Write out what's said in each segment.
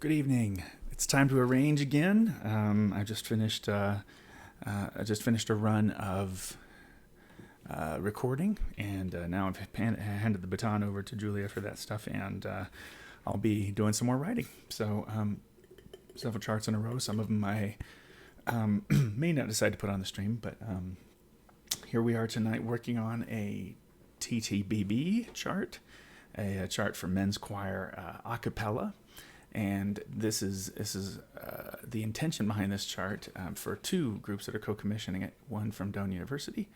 Good evening. It's time to arrange again. I just finished a run of recording, and now I've handed the baton over to Julia for that stuff, and I'll be doing some more writing. So several charts in a row. Some of them I may not decide to put on the stream, but here we are tonight working on a TTBB chart, a chart for men's choir a cappella. And this is the intention behind this chart for two groups that are co-commissioning it. One from Doane University,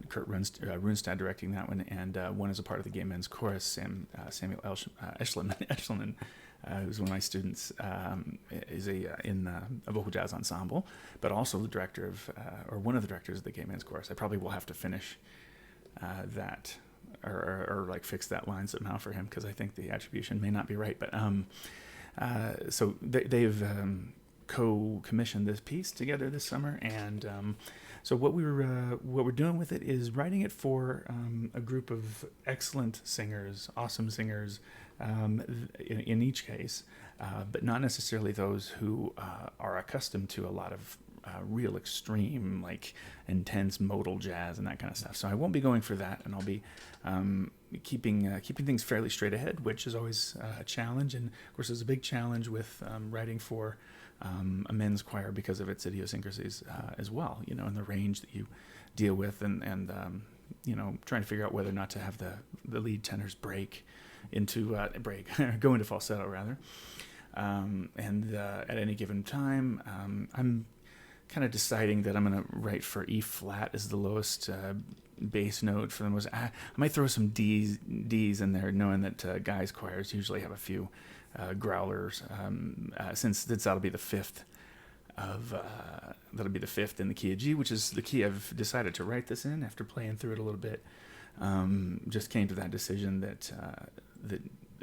Kurt Runestad directing that one, and one is a part of the Gay Men's Chorus, Samuel Eschleman, who's one of my students, is in a vocal jazz ensemble, but also the director of, or one of the directors of the Gay Men's Chorus. I probably will have to finish that. Or like fix that line somehow for him, because I think the attribution may not be right. But so they've co-commissioned this piece together this summer, and so what we're doing with it is writing it for a group of excellent singers, awesome singers, in each case, but not necessarily those who are accustomed to a lot of real extreme, like intense modal jazz and that kind of stuff. So I won't be going for that, and I'll be keeping things fairly straight ahead, which is always a challenge. And of course, there's a big challenge with writing for a men's choir because of its idiosyncrasies as well. You know, and the range that you deal with, and you know, trying to figure out whether or not to have the lead tenors go into falsetto rather. And at any given time, I'm kind of deciding that I'm going to write for E flat as the lowest bass note for the most. I might throw some D's in there, knowing that guys' choirs usually have a few growlers. Since that'll be the fifth in the key of G, which is the key I've decided to write this in after playing through it a little bit. Just came to that decision that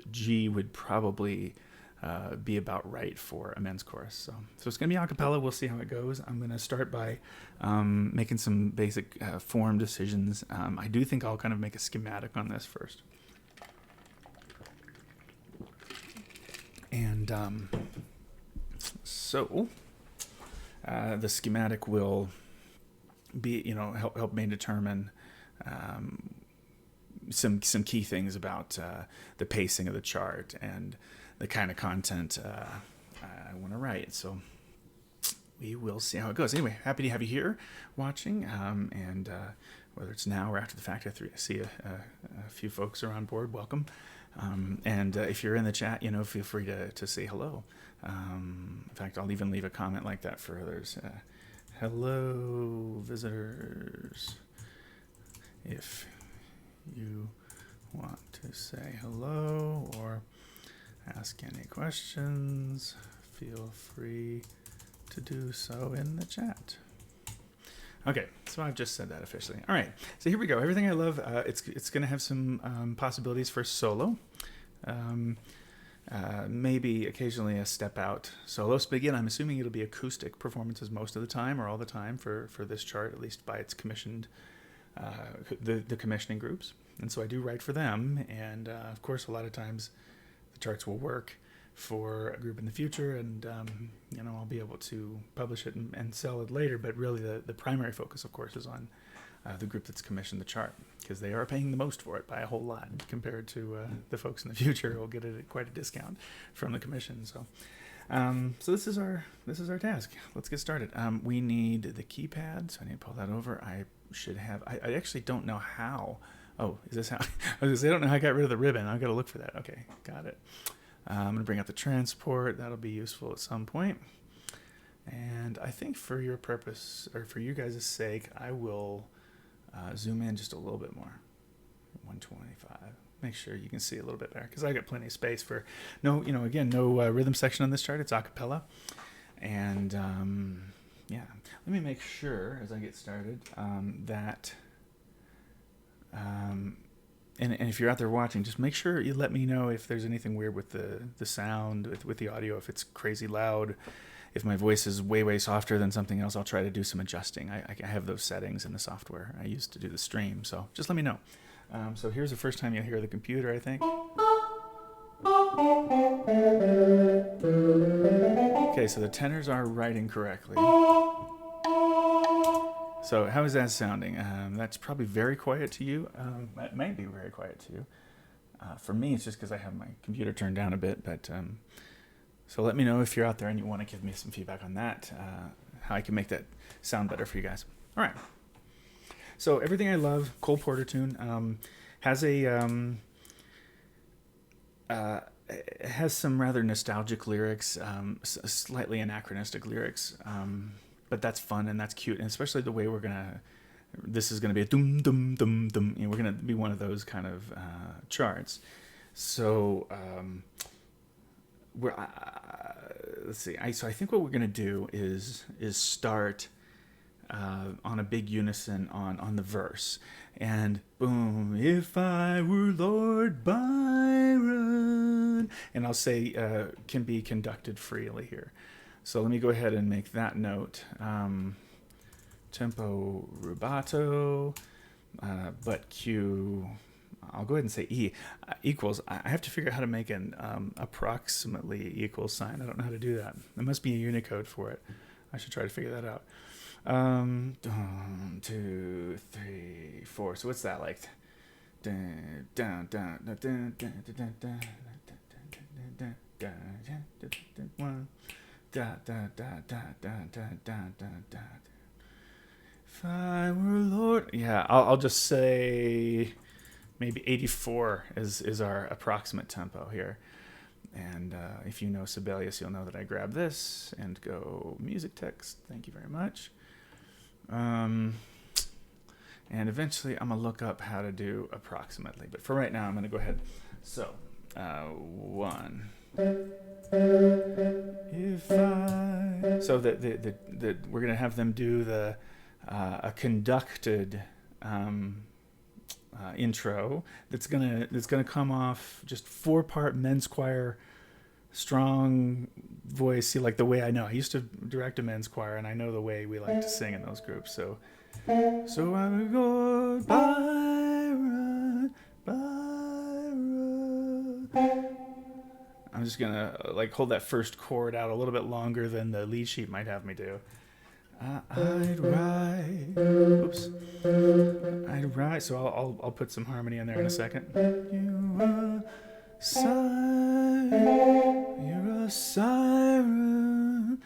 G would probably be about right for a men's chorus. So it's going to be a cappella. We'll see how it goes. I'm going to start by making some basic form decisions. I do think I'll kind of make a schematic on this first. And so the schematic will be, help me determine some key things about the pacing of the chart and the kind of content I want to write. So we will see how it goes. Anyway, happy to have you here watching, and whether it's now or after the fact, I see a few folks are on board. Welcome. And if you're in the chat, feel free to say hello. In fact, I'll even leave a comment like that for others. Hello, visitors. If you want to say hello or ask any questions, feel free to do so in the chat. Okay, so I've just said that officially. All right, so here we go. Everything I love, it's going to have some possibilities for solo. Maybe occasionally a step out solo. So again, I'm assuming it'll be acoustic performances most of the time, or all the time for this chart, at least by its commissioned, the commissioning groups. And so I do write for them, and of course a lot of times the charts will work for a group in the future, and I'll be able to publish it and sell it later. But really the primary focus, of course, is on the group that's commissioned the chart, because they are paying the most for it by a whole lot compared to the folks in the future who will get it at quite a discount from the commission. So so this is our task. Let's get started. We need the keypad, so I need to pull that over. I should have, I actually don't know how. Oh, is this how? I don't know how I got rid of the ribbon. I've got to look for that. Okay, got it. I'm going to bring up the transport. That'll be useful at some point. And I think for your purpose, or for you guys' sake, I will zoom in just a little bit more. 125. Make sure you can see a little bit better, because I got plenty of space for no rhythm section on this chart. It's a cappella. And yeah, let me make sure as I get started that and if you're out there watching, just make sure you let me know if there's anything weird with the sound, with the audio, if it's crazy loud, if my voice is way softer than something else. I'll try to do some adjusting. I have those settings in the software I used to do the stream, so just let me know. So here's the first time you'll hear the computer, I think. so the tenors are writing correctly. So how is that sounding? That's probably very quiet to you. That might be very quiet to you. For me, it's just because I have my computer turned down a bit. But so let me know if you're out there and you want to give me some feedback on that, how I can make that sound better for you guys. All right. So Everything I Love, Cole Porter tune, has has some rather nostalgic lyrics, slightly anachronistic lyrics, but that's fun and that's cute, and especially the way this is gonna be a dum dum dum dum. We're gonna be one of those kind of charts. So let's see. So I think what we're gonna do is start on a big unison on the verse, and boom, if I were Lord Byron, and I'll say can be conducted freely here. So let me go ahead and make that note. Tempo rubato, but Q, I'll go ahead and say E equals. I have to figure out how to make an approximately equal sign. I don't know how to do that. There must be a Unicode for it. I should try to figure that out. 1, 2, 3, 4. So what's that like? If I were Lord, yeah, I'll just say maybe 84 is our approximate tempo here. And if you know Sibelius, you'll know that I grab this and go music text. Thank you very much. And eventually I'm going to look up how to do approximately. But for right now, I'm going to go ahead. So, 1. If I... So we're going to have them do a conducted intro that's gonna come off just 4-part men's choir, strong voice. See, like the way I know. I used to direct a men's choir, and I know the way we like to sing in those groups. So I would go Byron. I'm just gonna like hold that first chord out a little bit longer than the lead sheet might have me do. I'd write. Oops. I'd write. So I'll put some harmony in there in a second. You're a siren.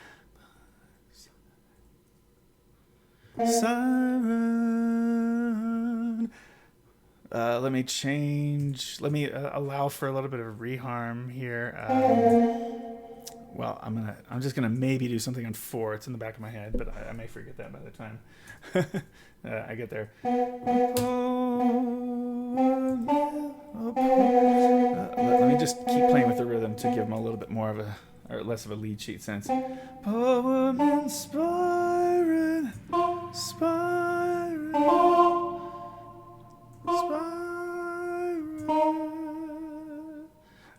Siren. Let me change. Let me allow for a little bit of reharm here. Well, I'm just gonna maybe do something on 4. It's in the back of my head, but I may forget that by the time I get there. Let me just keep playing with the rhythm to give them a little bit more of or less of a lead sheet sense. Poem inspiring, spiring.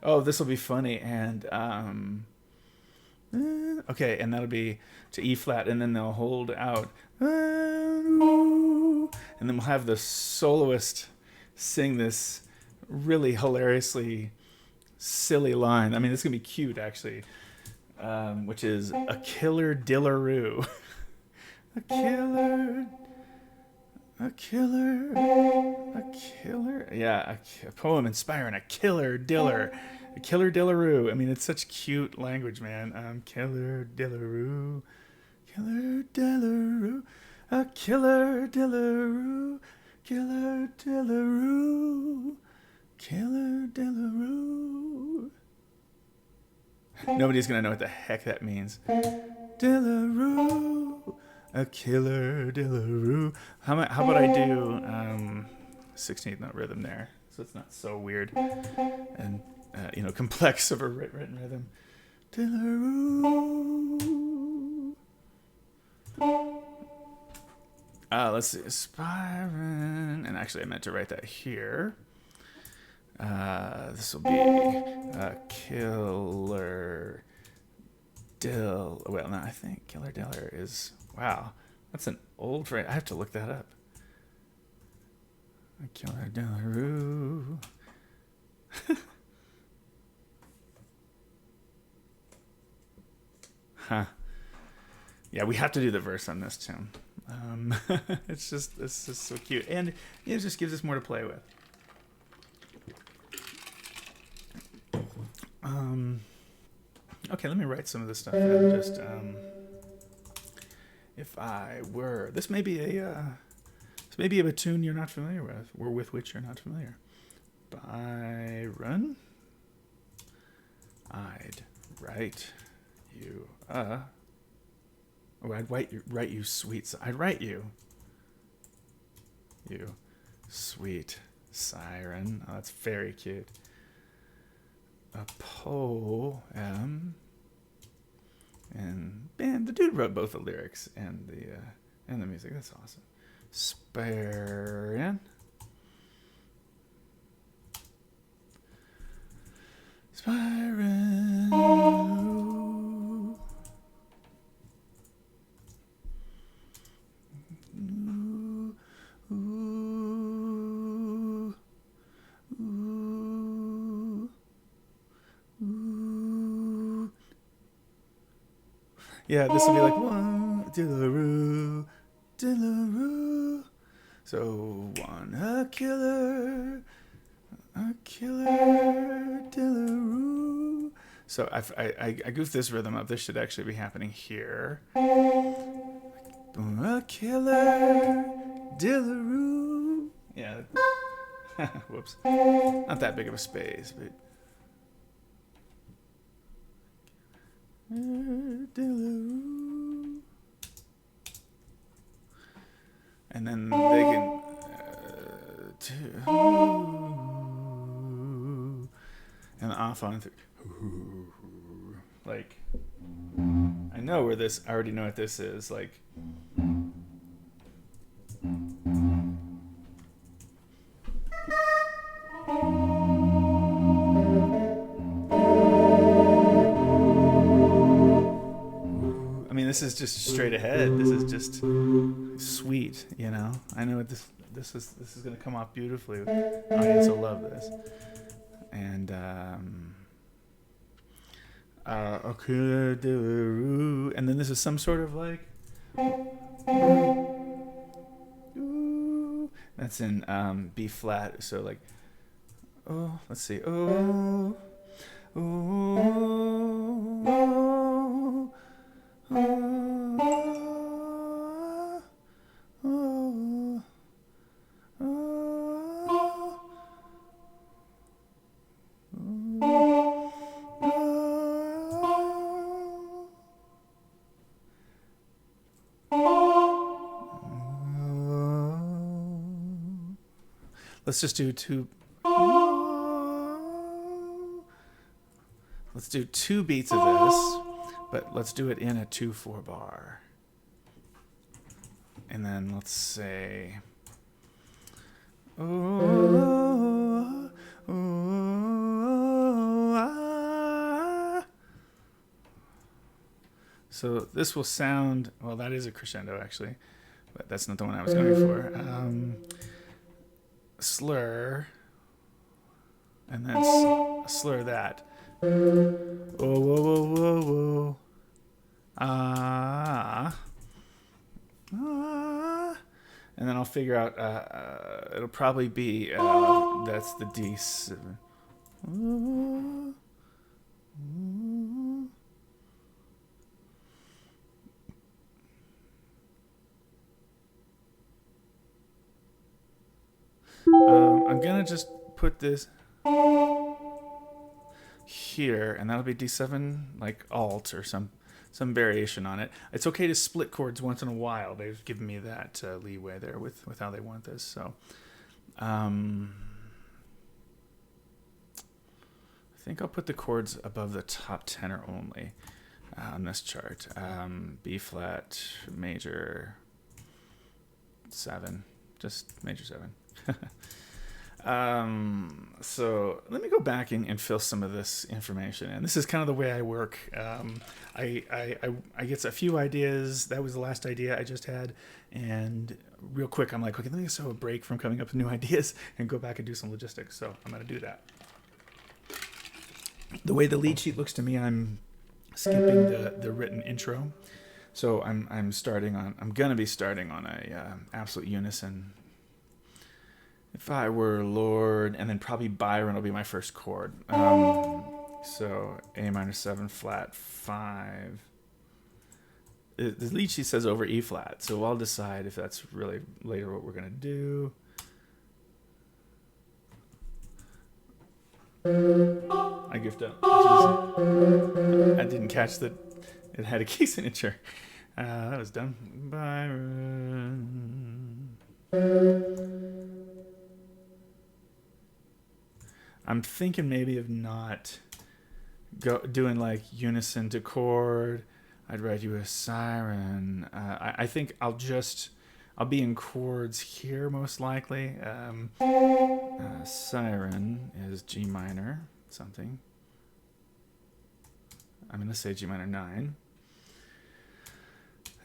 Oh, this will be funny, and okay, and that'll be to E flat, and then they'll hold out, and then we'll have the soloist sing this really hilariously silly line. I mean, this is gonna be cute, actually, which is a killer dillaroo. A killer. Yeah, a poem inspiring a killer diller. A killer dillaroo. I mean, it's such cute language, man. Killer dillaroo. Killer dillaroo. A killer dillaroo. Killer dillaroo. Killer dillaroo. Nobody's going to know what the heck that means. Dillaroo. A killer dillaroo. How about I do 16th note rhythm there, so it's not so weird and complex of a written rhythm. Dillaroo. Let's see, aspiring, and actually I meant to write that here. This will be a killer dill. Well, no, I think killer diller is. Wow, that's an old phrase. I have to look that up. A killer dillaroo. Yeah, we have to do the verse on this tune. It's just so cute, and it just gives us more to play with. Okay, let me write some of this stuff in. Just if I were, this may be a tune you're not familiar with, or with which you're not familiar. Byron, I'd write you I'd write you sweet. I'd write you sweet siren. Oh, that's very cute. A poem, and man, the dude wrote both the lyrics and the music. That's awesome. Sparian. Spyron. Yeah, this will be like one dillaroo, dillaroo. So one a killer, dillaroo. So I goofed this rhythm up. This should actually be happening here. A killer, dillaroo. Yeah. Whoops. Not that big of a space, but. Dillaroo. And then they can. And off on through. Like. I know where this. I already know what this is. Like. This is just straight ahead. This is just sweet, you know. I know what this is going to come off beautifully. Audience will love this. And okay, and then this is some sort of like that's in B flat. So like, oh, let's see, oh. Let's just do two. Let's do 2 beats of this, but let's do it in a 2/4 bar. And then let's say, oh, oh, ah. So this will sound, well, that is a crescendo actually, but that's not the one I was going for. Slur, and then slur that. Oh, whoa, whoa, whoa, whoa. Ah. Ah. And then I'll figure out, it'll probably be, that's the D7. I'm gonna just put this here, and that'll be D7, like alt or some variation on it. It's okay to split chords once in a while. They've given me that leeway there with how they want this. So, I think I'll put the chords above the top tenor only on this chart. B flat, major 7, just major 7. So let me go back and fill some of this information. And this is kind of the way I work. I get a few ideas. That was the last idea I just had. And real quick, I'm like, okay, let me just have a break from coming up with new ideas and go back and do some logistics. So I'm going to do that. The way the lead sheet looks to me, I'm skipping the written intro. So I'm gonna be starting on a absolute unison. If I were Lord, and then probably Byron will be my first chord. So A minor 7 flat 5. The lead sheet says over E flat, so I'll decide if that's really later what we're gonna do. I gift up. I didn't catch that it had a key signature. That was dumb. Byron. I'm thinking maybe of not doing like unison to chord. I'd write you a siren. I think I'll be in chords here most likely. Siren is G minor something. I'm going to say G minor 9.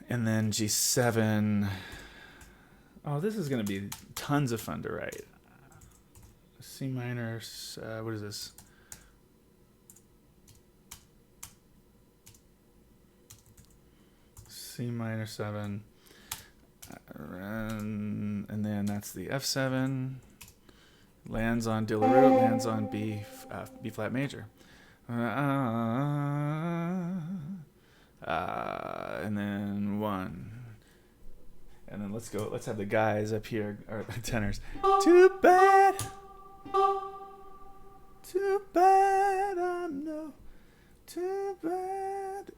And then G7. Oh, this is going to be tons of fun to write. C minor, what is this? C minor 7. And then that's the F7. Lands on Dilla root, lands on B flat major. And then 1. And then let's have the guys up here, or the tenors. Too bad I'm no. Too bad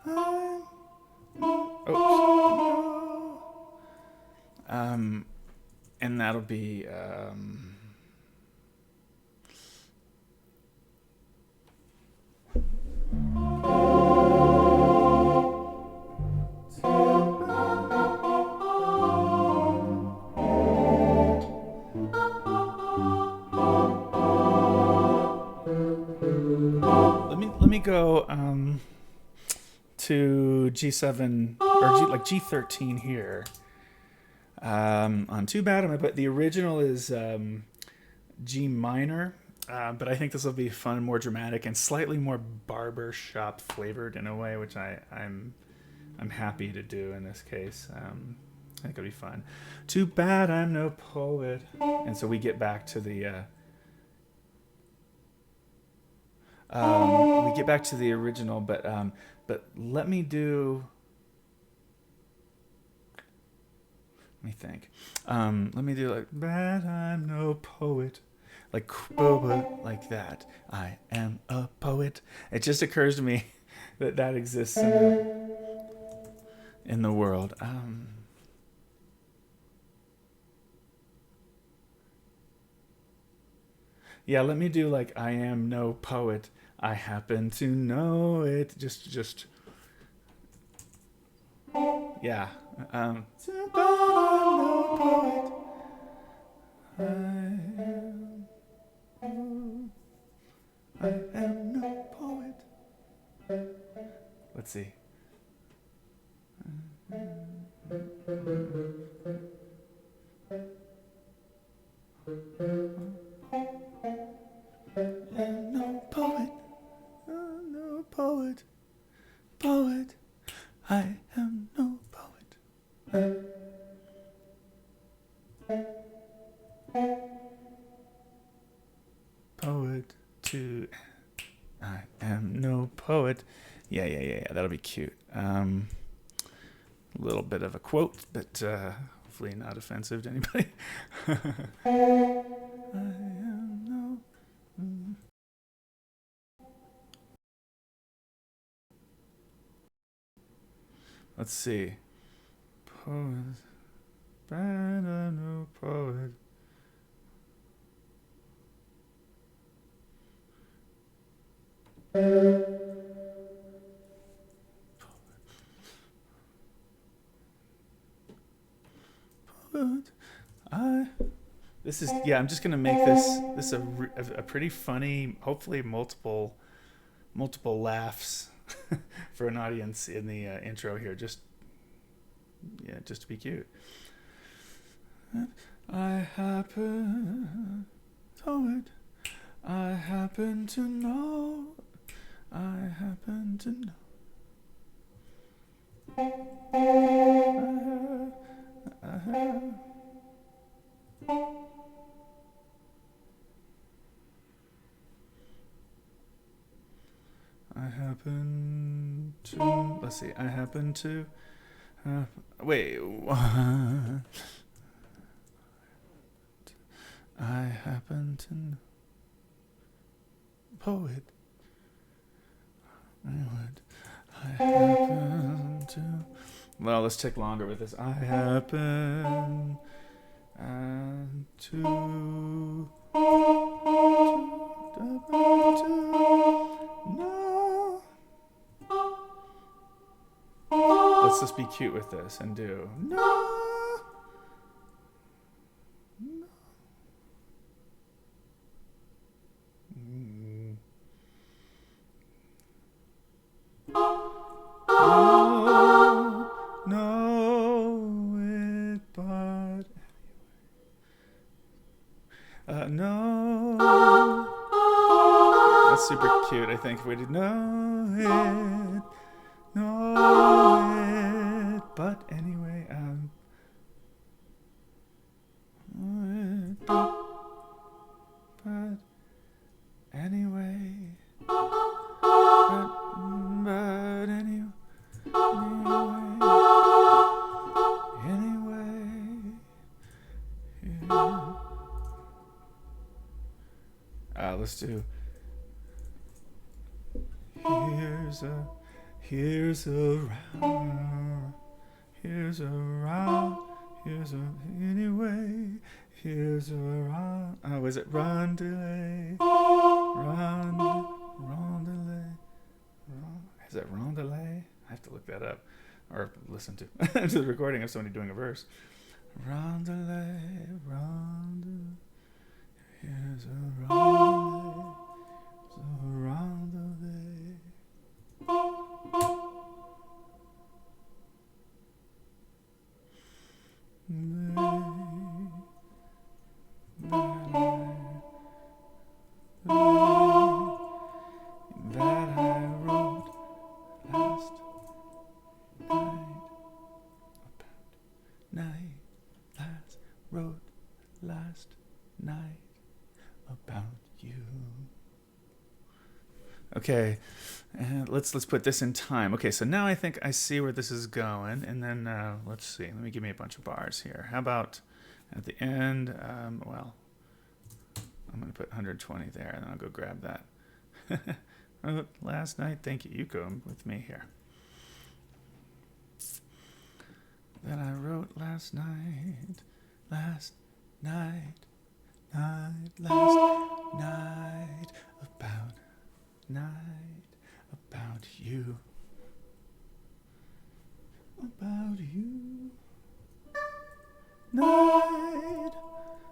I'm and that'll be let me go to G7 or G13 here. On Too Bad, but the original is G minor, but I think this will be fun and more dramatic and slightly more barbershop flavored in a way, which I'm happy to do in this case. I think it'll be fun. Too bad I'm no poet. And so we get back to the original, but let me do. Let me think. Let me do like, bad I'm no poet. Like boba, like that. I am a poet. It just occurs to me that exists in the world. Yeah, let me do like, I am no poet. I happen to know it. Just. Yeah. No poet. I am no poet. Let's see. I am no poet. No poet. Poet. I am no poet. Poet to I am no poet. Yeah. That'll be cute. A little bit of a quote, but hopefully not offensive to anybody. I am no. Let's see. Poet. Bad I'm no poet. I'm just gonna make this a pretty funny, hopefully multiple laughs for an audience in the intro here. Just to be cute. I happen poet. I happen to know. I happen to know. I happen to. Let's see. I happen to. Wait. I happen to know. Poet. I happen to. Well, let's take longer with this. I happen to know. Let's just be cute with this and do no. No. That's super cute, I think, if we did know it, but anyway, but anyway, but anyway. Let's do. Here's a round. Anyway. Here's a round. Oh, was it rondelay? Rondelay. Is it rondelay? I have to look that up, or listen to to the recording of somebody doing a verse. Rondelay. Here's a rondelay. That I wrote last night about you. Okay, let's put this in time. Okay, so now I think I see where this is going, and then let's see. Let me give me a bunch of bars here. How about at the end? Well, I'm gonna put 120 there, and then I'll go grab that. Last night, thank you. You go with me here. That I wrote last night about you. Night.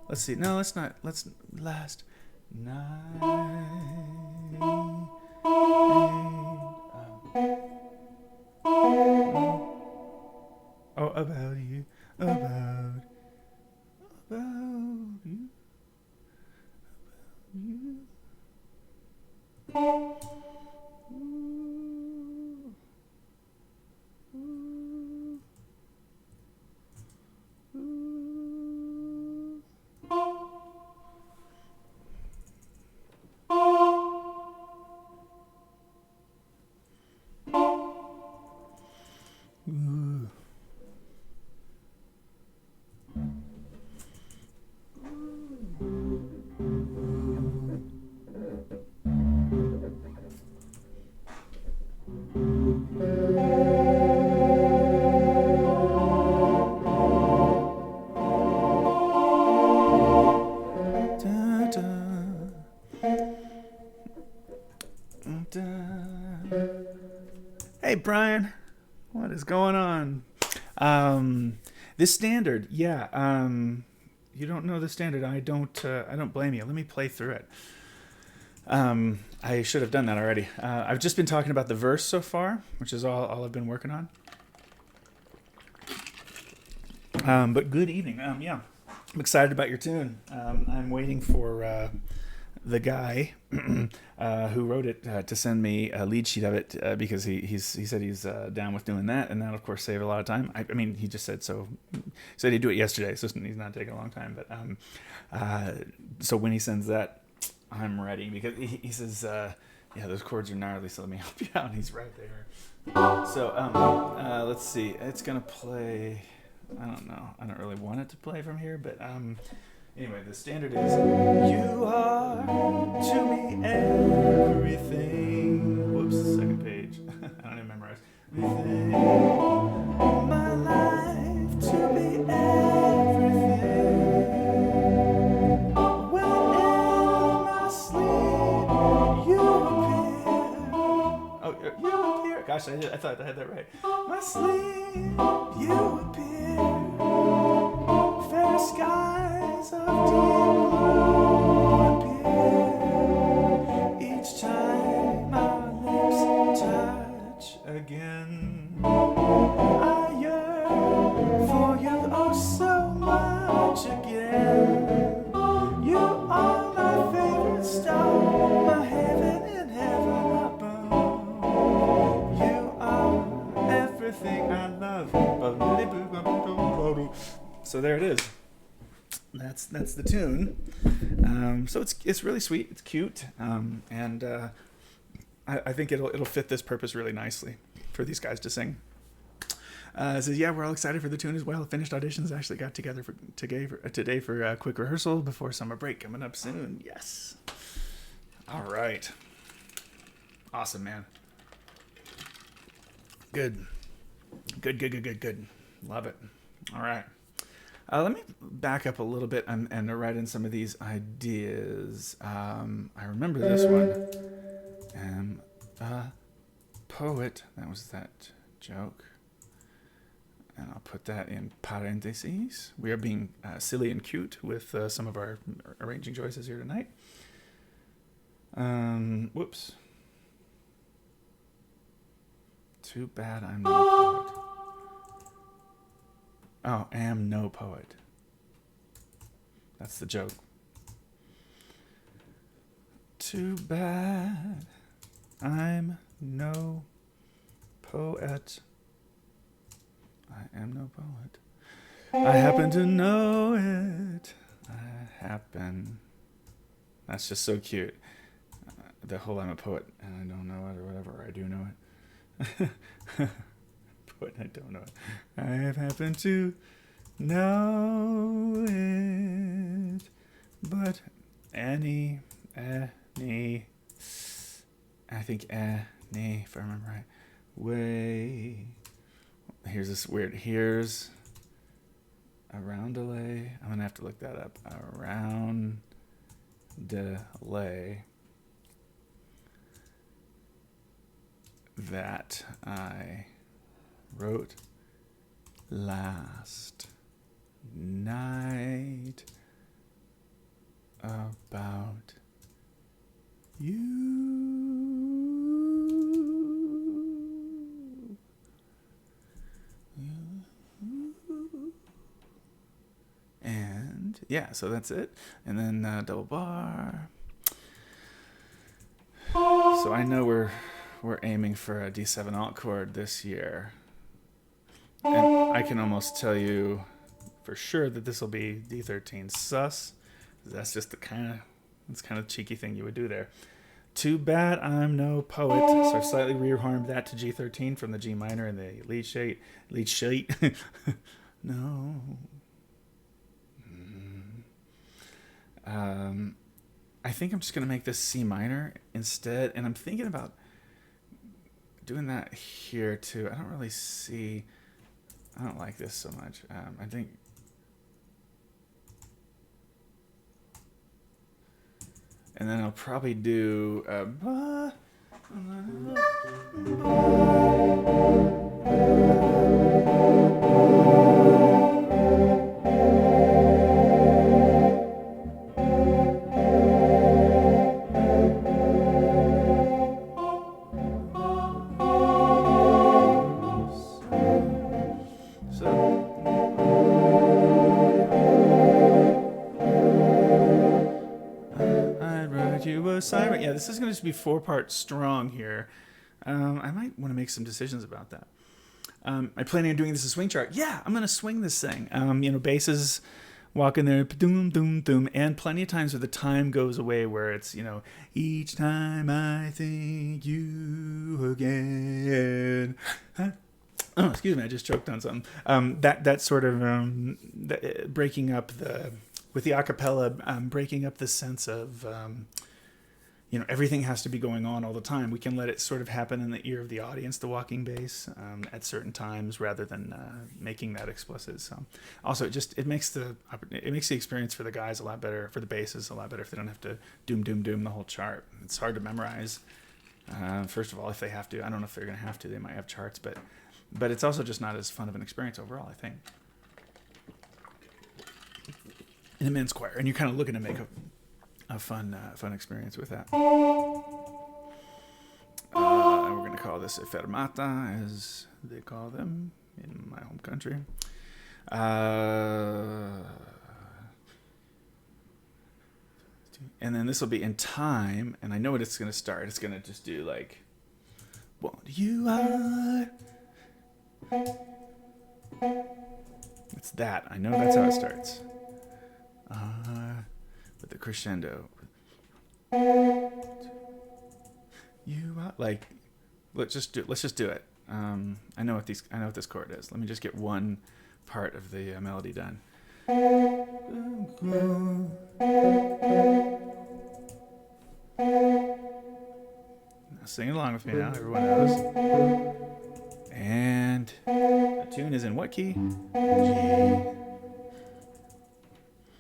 Let's see. No, let's not. Let's last night. About you. About you. Hey Brian, what is going on? This standard, yeah. You don't know the standard. I don't blame you. Let me play through it. I should have done that already. I've just been talking about the verse so far, which is all I've been working on. But good evening. Yeah, I'm excited about your tune. I'm waiting for the guy who wrote it to send me a lead sheet of it because he said he's down with doing that, and that of course saved a lot of time. I mean, he just said so. He said he'd do it yesterday, so he's not taking a long time. But so when he sends that, I'm ready because he says, yeah, those chords are gnarly, so let me help you out. And he's right there. So let's see. It's gonna play. I don't know. I don't really want it to play from here, but anyway, the standard is you are to me everything. Whoops, second page. I don't even memorize. Everything. My life to be everything. When in my sleep you appear. Oh, you appear. Gosh, I thought I had that right. My sleep you appear. Fair skies of deep blue appear each time our lips touch again. I yearn for you oh so much again. You are my favorite star, my heaven in heaven above. You are everything I love. So there it is. That's the tune. So it's really sweet. It's cute, and I think it'll fit this purpose really nicely for these guys to sing. It says, yeah, we're all excited for the tune as well. Finished auditions actually got together today for a quick rehearsal before summer break coming up soon. Yes. All right. Awesome, man. Good. Love it. All right. Let me back up a little bit and write in some of these ideas. I remember this one. Am a poet. That was that joke. And I'll put that in parentheses. We are being silly and cute with some of our arranging choices here tonight. Whoops. Too bad I'm no poet. Oh, am no poet. That's the joke. Too bad I'm no poet. I am no poet. I happen to know it. I happen. That's just so cute. The whole I'm a poet and I don't know it or whatever. I do know it. Poet, I don't know it. I have happened to know it. But any, I think any, if I remember right. Way. Here's this weird. Here's a roundelay. I'm gonna have to look that up. A roundelay that I wrote last night about you. And yeah, so that's it. And then double bar. So I know we're aiming for a D7 alt chord this year. And I can almost tell you for sure that this will be D13 sus. That's just the kind of cheeky thing you would do there. Too bad I'm no poet. So I've slightly reharmed that to G13 from the G minor and the lead sheet. No. I think I'm just going to make this C minor instead. And I'm thinking about doing that here too. I don't like this so much. I think. And then I'll probably do I wrote yeah, this is going to be 4 parts strong here. I might want to make some decisions about that. I'm planning on doing this as swing chart. Yeah, I'm going to swing this thing. Basses walking there, doom, doom, doom, and plenty of times where the time goes away where it's, each time I think you again. Huh? Oh, excuse me, I just choked on something. That sort of breaking up with the acapella, breaking up the sense of, everything has to be going on all the time. We can let it sort of happen in the ear of the audience, the walking bass, at certain times, rather than making that explicit. So, also, it makes the experience for the guys a lot better, for the basses a lot better, if they don't have to doom doom doom the whole chart. It's hard to memorize. First of all, if they have to, I don't know if they're going to have to. They might have charts, but it's also just not as fun of an experience overall, I think. In a men's choir, and you're kind of looking to make a fun experience with that. And we're going to call this a fermata, as they call them in my home country. And then this will be in time, and I know what it's going to start. It's going to just do like, what you are. It's that. I know that's how it starts. With the crescendo. You are like, let's just do it. I know what this chord is. Let me just get one part of the melody done. Now sing along with me now, everyone knows. And the tune is in what key? G.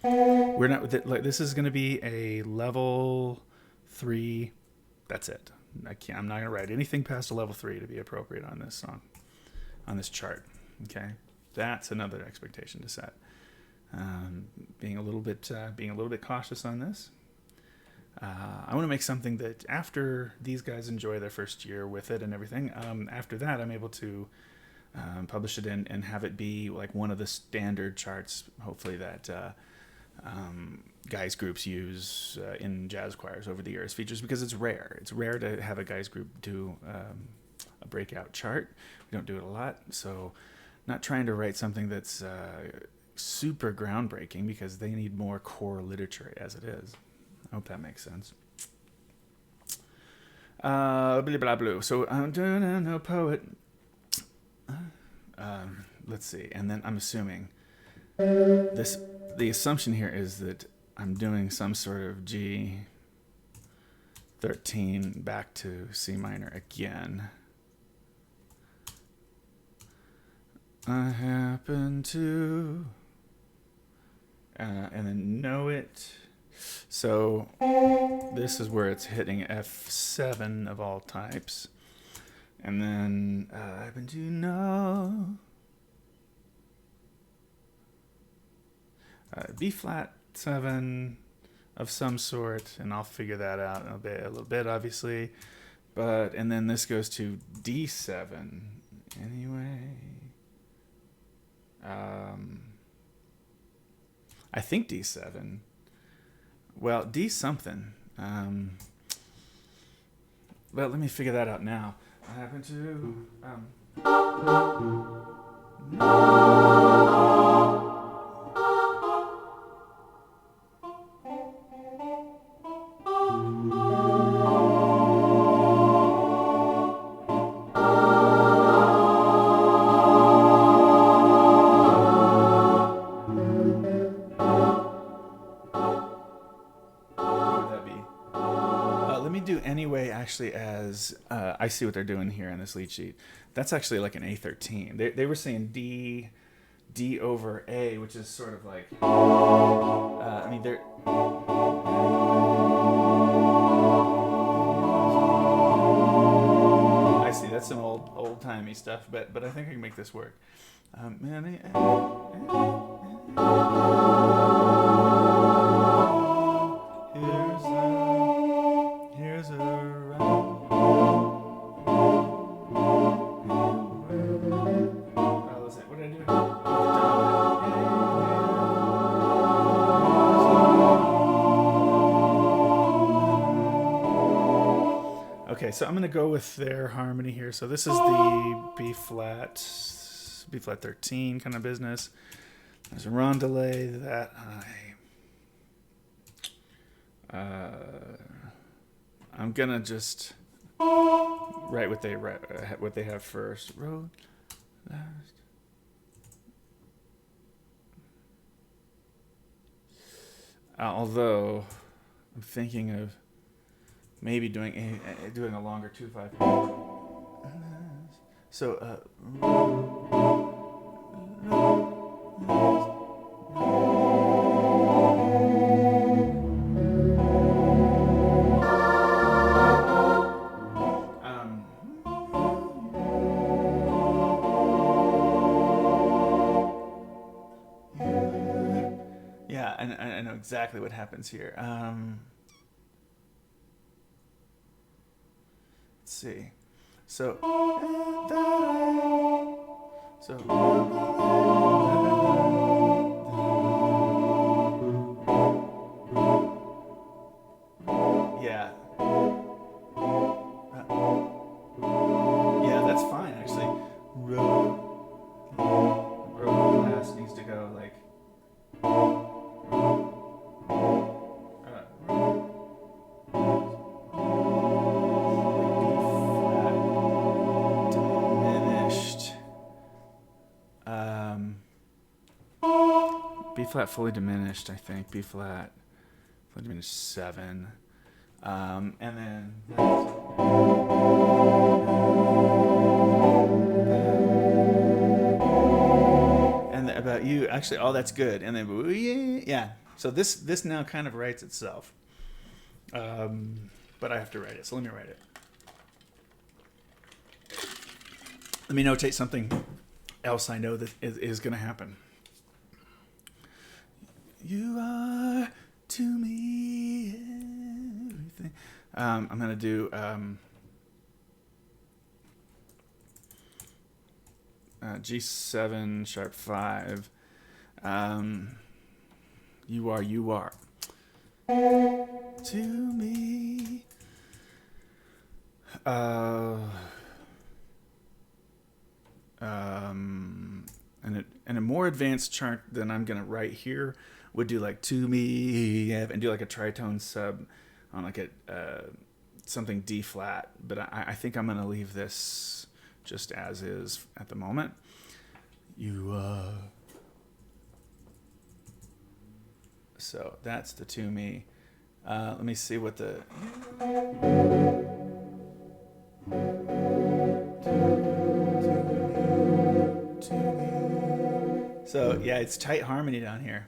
We're not this is going to be a level 3. That's it. I'm not going to write anything past a level 3 to be appropriate on this song, on this chart. Okay, that's another expectation to set. Being a little bit cautious on this. I want to make something that after these guys enjoy their first year with it and everything, after that I'm able to publish it and have it be like one of the standard charts, hopefully, that guys groups use in jazz choirs over the years, features, because it's rare. It's rare to have a guys group do a breakout chart. We don't do it a lot, so not trying to write something that's super groundbreaking, because they need more core literature as it is. I hope that makes sense. Blah, blah, blah. So I'm doing no poet. Let's see. And then I'm assuming the assumption here is that I'm doing some sort of G13 back to C minor again. I happen to and then know it. So this is where it's hitting F7 of all types. And then I happen to know B flat 7 of some sort, and I'll figure that out in a little bit, obviously. And then this goes to D7 anyway. I think D7. Well, D something. Well, let me figure that out now. I happen to actually as I see what they're doing here in this lead sheet. That's actually like an A13. They were saying D over A, which is sort of like I mean they're I see, that's some old timey stuff, but I think I can make this work. Here's a what did I do? Okay, so I'm gonna go with their harmony here. So this is the B flat 13 kind of business. There's a rondelay that I'm gonna just write what they have first. Road last. Although I'm thinking of maybe doing a longer 2/5. So yeah, I know exactly what happens here. Let's see. So yeah. Yeah, that's fine actually. Road class needs to go like diminished. B flat fully diminished, I think. B flat fully diminished 7. And then and about you, actually, oh, that's good. And then yeah. So this now kind of writes itself. But I have to write it. So let me write it. Let me notate something else I know that is going to happen. You are to me everything. I'm going to do G7 sharp 5. You are to me. And a more advanced chart than I'm gonna write here would do like to me and do like a tritone sub on like a something D flat. But I think I'm gonna leave this just as is at the moment. So that's the to me. Let me see what the. So yeah, it's tight harmony down here.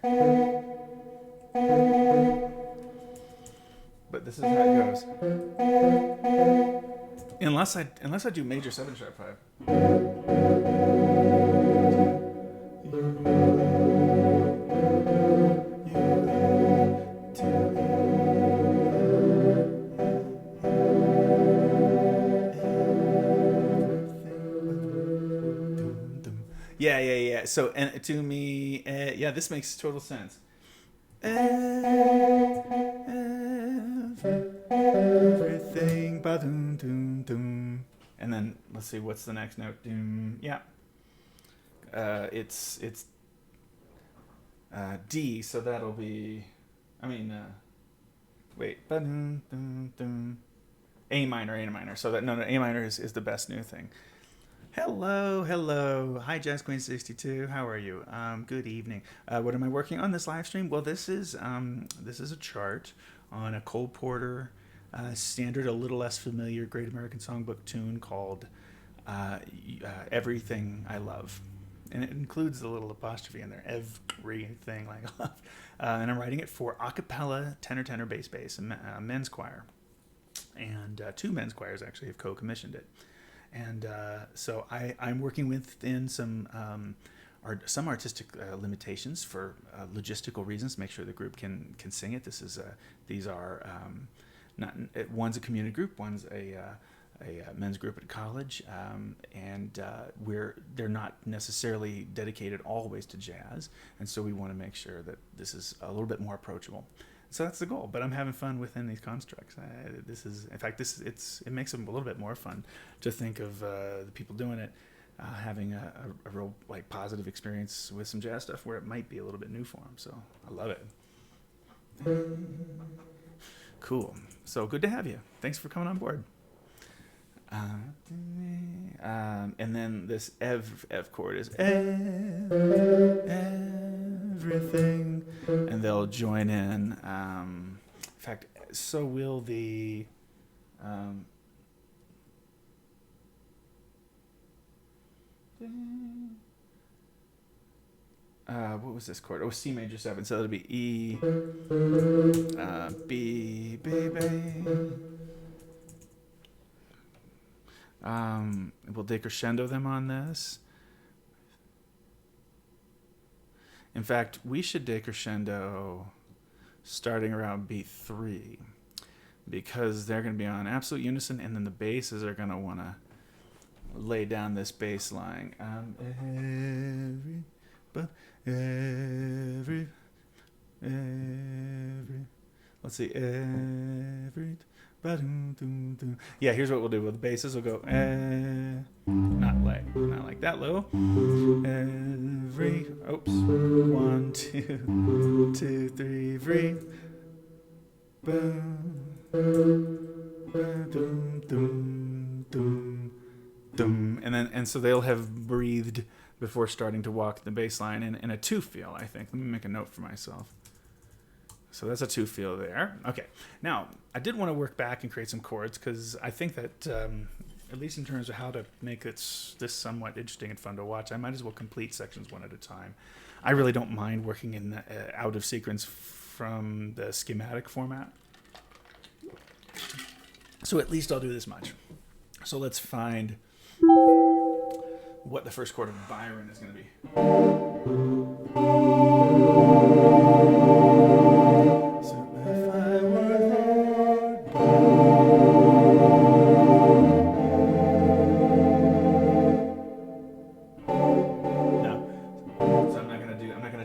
But this is how it goes. Unless I do major 7 sharp 5. Yeah. So, and to me, yeah, this makes total sense. Everything, ba-doom, doom, doom. And then let's see, what's the next note? Doom. Yeah. It's D, so that'll be. I mean, wait, ba-doom, doom, doom. A minor. So that no, A minor is the best new thing. Hello. Hi, Jazz Queen 62. How are you? Good evening. What am I working on this live stream? Well, this is a chart on a Cole Porter standard, a little less familiar Great American Songbook tune called "Everything I Love," and it includes the little apostrophe in there. Everything I love, and I'm writing it for a cappella, tenor, bass, and men's choir, and 2 men's choirs actually have co-commissioned it. And so I'm working within some artistic limitations for logistical reasons to make sure the group can sing it. These are not one's a community group, one's a men's group at college, and they're not necessarily dedicated always to jazz, and so we want to make sure that this is a little bit more approachable. So that's the goal. But I'm having fun within these constructs. It makes them a little bit more fun to think of the people doing it having a real like positive experience with some jazz stuff where it might be a little bit new for them. So I love it. Cool. So good to have you. Thanks for coming on board. And then this F chord is everything, and they'll join in. In fact, so will the what was this chord? Oh, C major 7. So it'll be E, B, baby. We'll decrescendo them on this. In fact, we should decrescendo starting around B3 because they're going to be on absolute unison, and then the basses are going to want to lay down this bass line. Let's see. Yeah, here's what we'll do. Well, the basses will go not like that low. Oops. 1, 2, 2, 3, free. And so they'll have breathed before starting to walk the bass line in a 2 feel, I think. Let me make a note for myself. So that's a 2 feel there. Okay. Now, I did want to work back and create some chords because I think that, at least in terms of how to make this somewhat interesting and fun to watch, I might as well complete sections one at a time. I really don't mind working in out of sequence from the schematic format. So at least I'll do this much. So let's find what the first chord of Byron is going to be.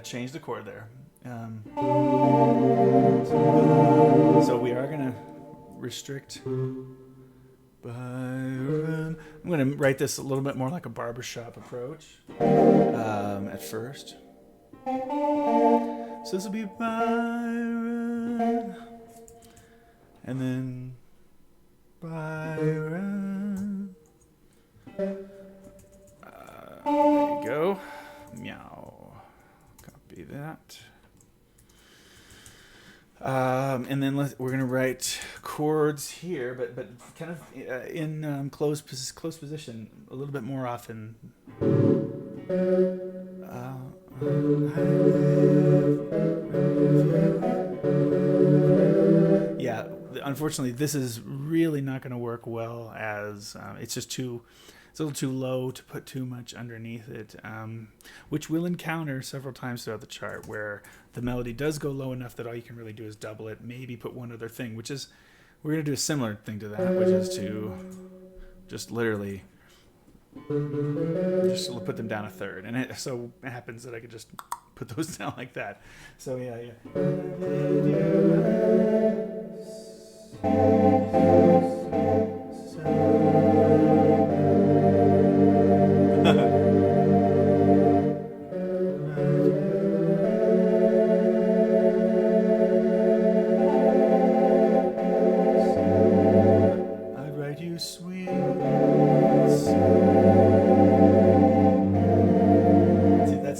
Change the chord there. So we are going to restrict Byron. I'm going to write this a little bit more like a barbershop approach at first. So this will be Byron. And then Byron. There you go. Meow. Copy that. And then we're going to write chords here, but kind of in close position a little bit more often. Yeah, unfortunately, this is really not going to work well as it's just too. It's a little too low to put too much underneath it, which we'll encounter several times throughout the chart where the melody does go low enough that all you can really do is double it, maybe put one other thing, which is, we're going to do a similar thing to that, which is to just literally just put them down a third. And it so happens that I could just put those down like that. So yeah.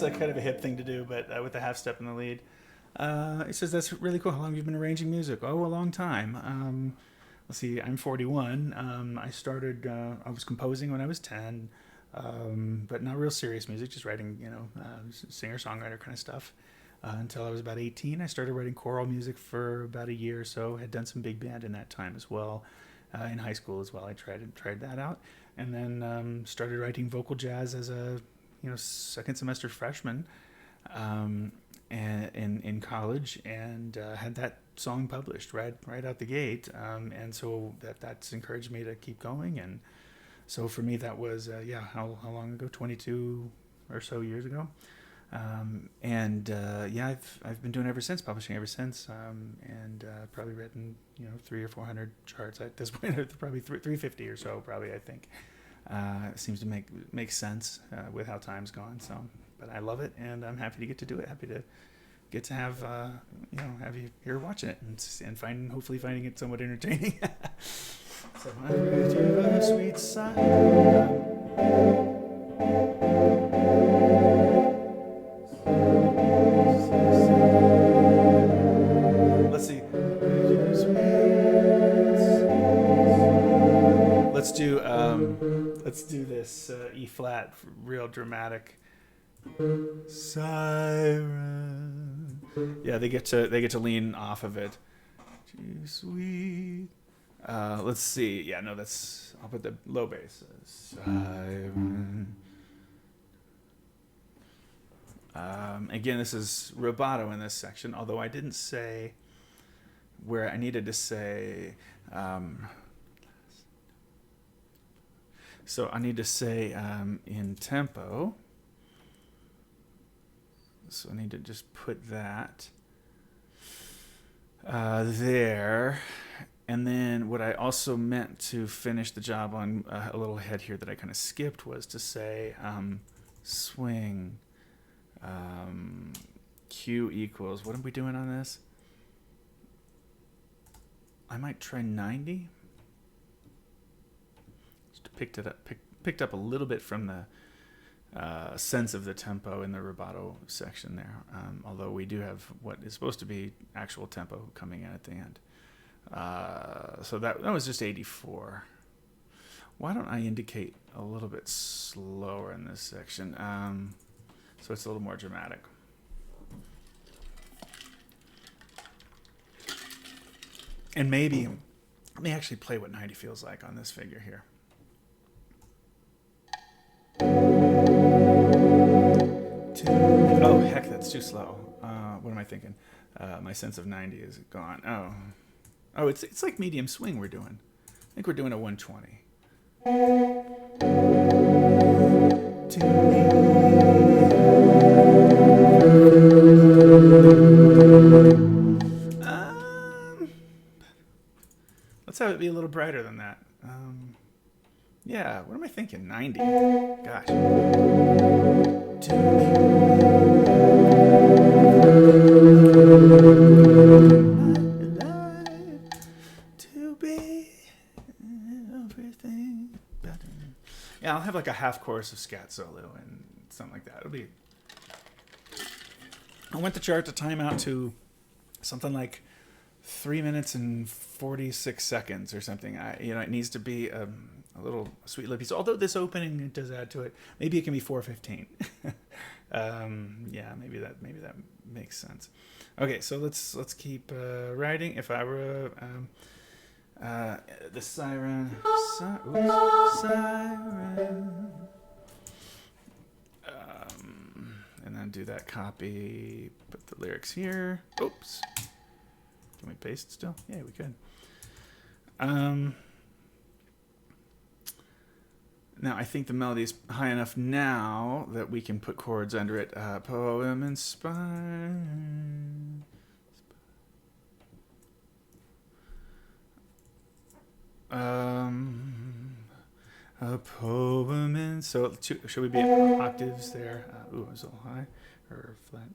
Kind of a hip thing to do, but with the half step in the lead. It says, that's really cool. How long have you been arranging music? Oh, a long time. Let's see, I'm 41. I started, I was composing when I was 10, but not real serious music, just writing, singer-songwriter kind of stuff. Until I was about 18, I started writing choral music for about a year or so. Had done some big band in that time as well. In high school as well, I tried that out. And then started writing vocal jazz as a second semester freshman in college, and had that song published right out the gate, and so that's encouraged me to keep going. And so for me that was how long ago, 22 or so years ago. Yeah, I've been doing it ever since, publishing ever since, and probably written 300 or 400 charts at this point. Probably 350 or so, probably, I think. It seems to make sense with how time's gone. So, but I love it, and I'm happy to get to do it. Happy to get to have have you here watching it and hopefully finding it somewhat entertaining. So I'm going to do a sweet side. Let's see. Let's do this E flat, real dramatic. Siren. Yeah, they get to lean off of it. Too sweet. Let's see. Yeah, no, I'll put the low bass. Siren. Again, this is rubato in this section, although I didn't say where I needed to say. So I need to say in tempo. So I need to just put that there. And then what I also meant to finish the job on a little head here that I kind of skipped was to say swing Q equals, what are we doing on this? I might try 90. Just picked up a little bit from the sense of the tempo in the rubato section there, although we do have what is supposed to be actual tempo coming in at the end. So that was just 84. Why don't I indicate a little bit slower in this section, so it's a little more dramatic. And maybe, let me actually play what 90 feels like on this figure here. Oh, heck, that's too slow. What am I thinking? My sense of 90 is gone. Oh, it's like medium swing we're doing. I think we're doing a 120. Let's have it be a little brighter than that. Yeah, what am I thinking? 90. Gosh. To be everything better. Yeah, I'll have like a half chorus of scat solo and something like that. It'll be. I want the chart to time out to something like 3 minutes and 46 seconds or something. It needs to be a little sweet little piece. Although this opening does add to it. Maybe it can be 4:15. Yeah, maybe that makes sense. Okay, so let's keep writing. If I were the siren, siren, and then do that copy. Put the lyrics here. Oops. Can we paste still? Yeah, we could. Now, I think the melody is high enough now that we can put chords under it. Poem inspired. A poem in. So, should we be at octaves there? Ooh, it was a little high or flat.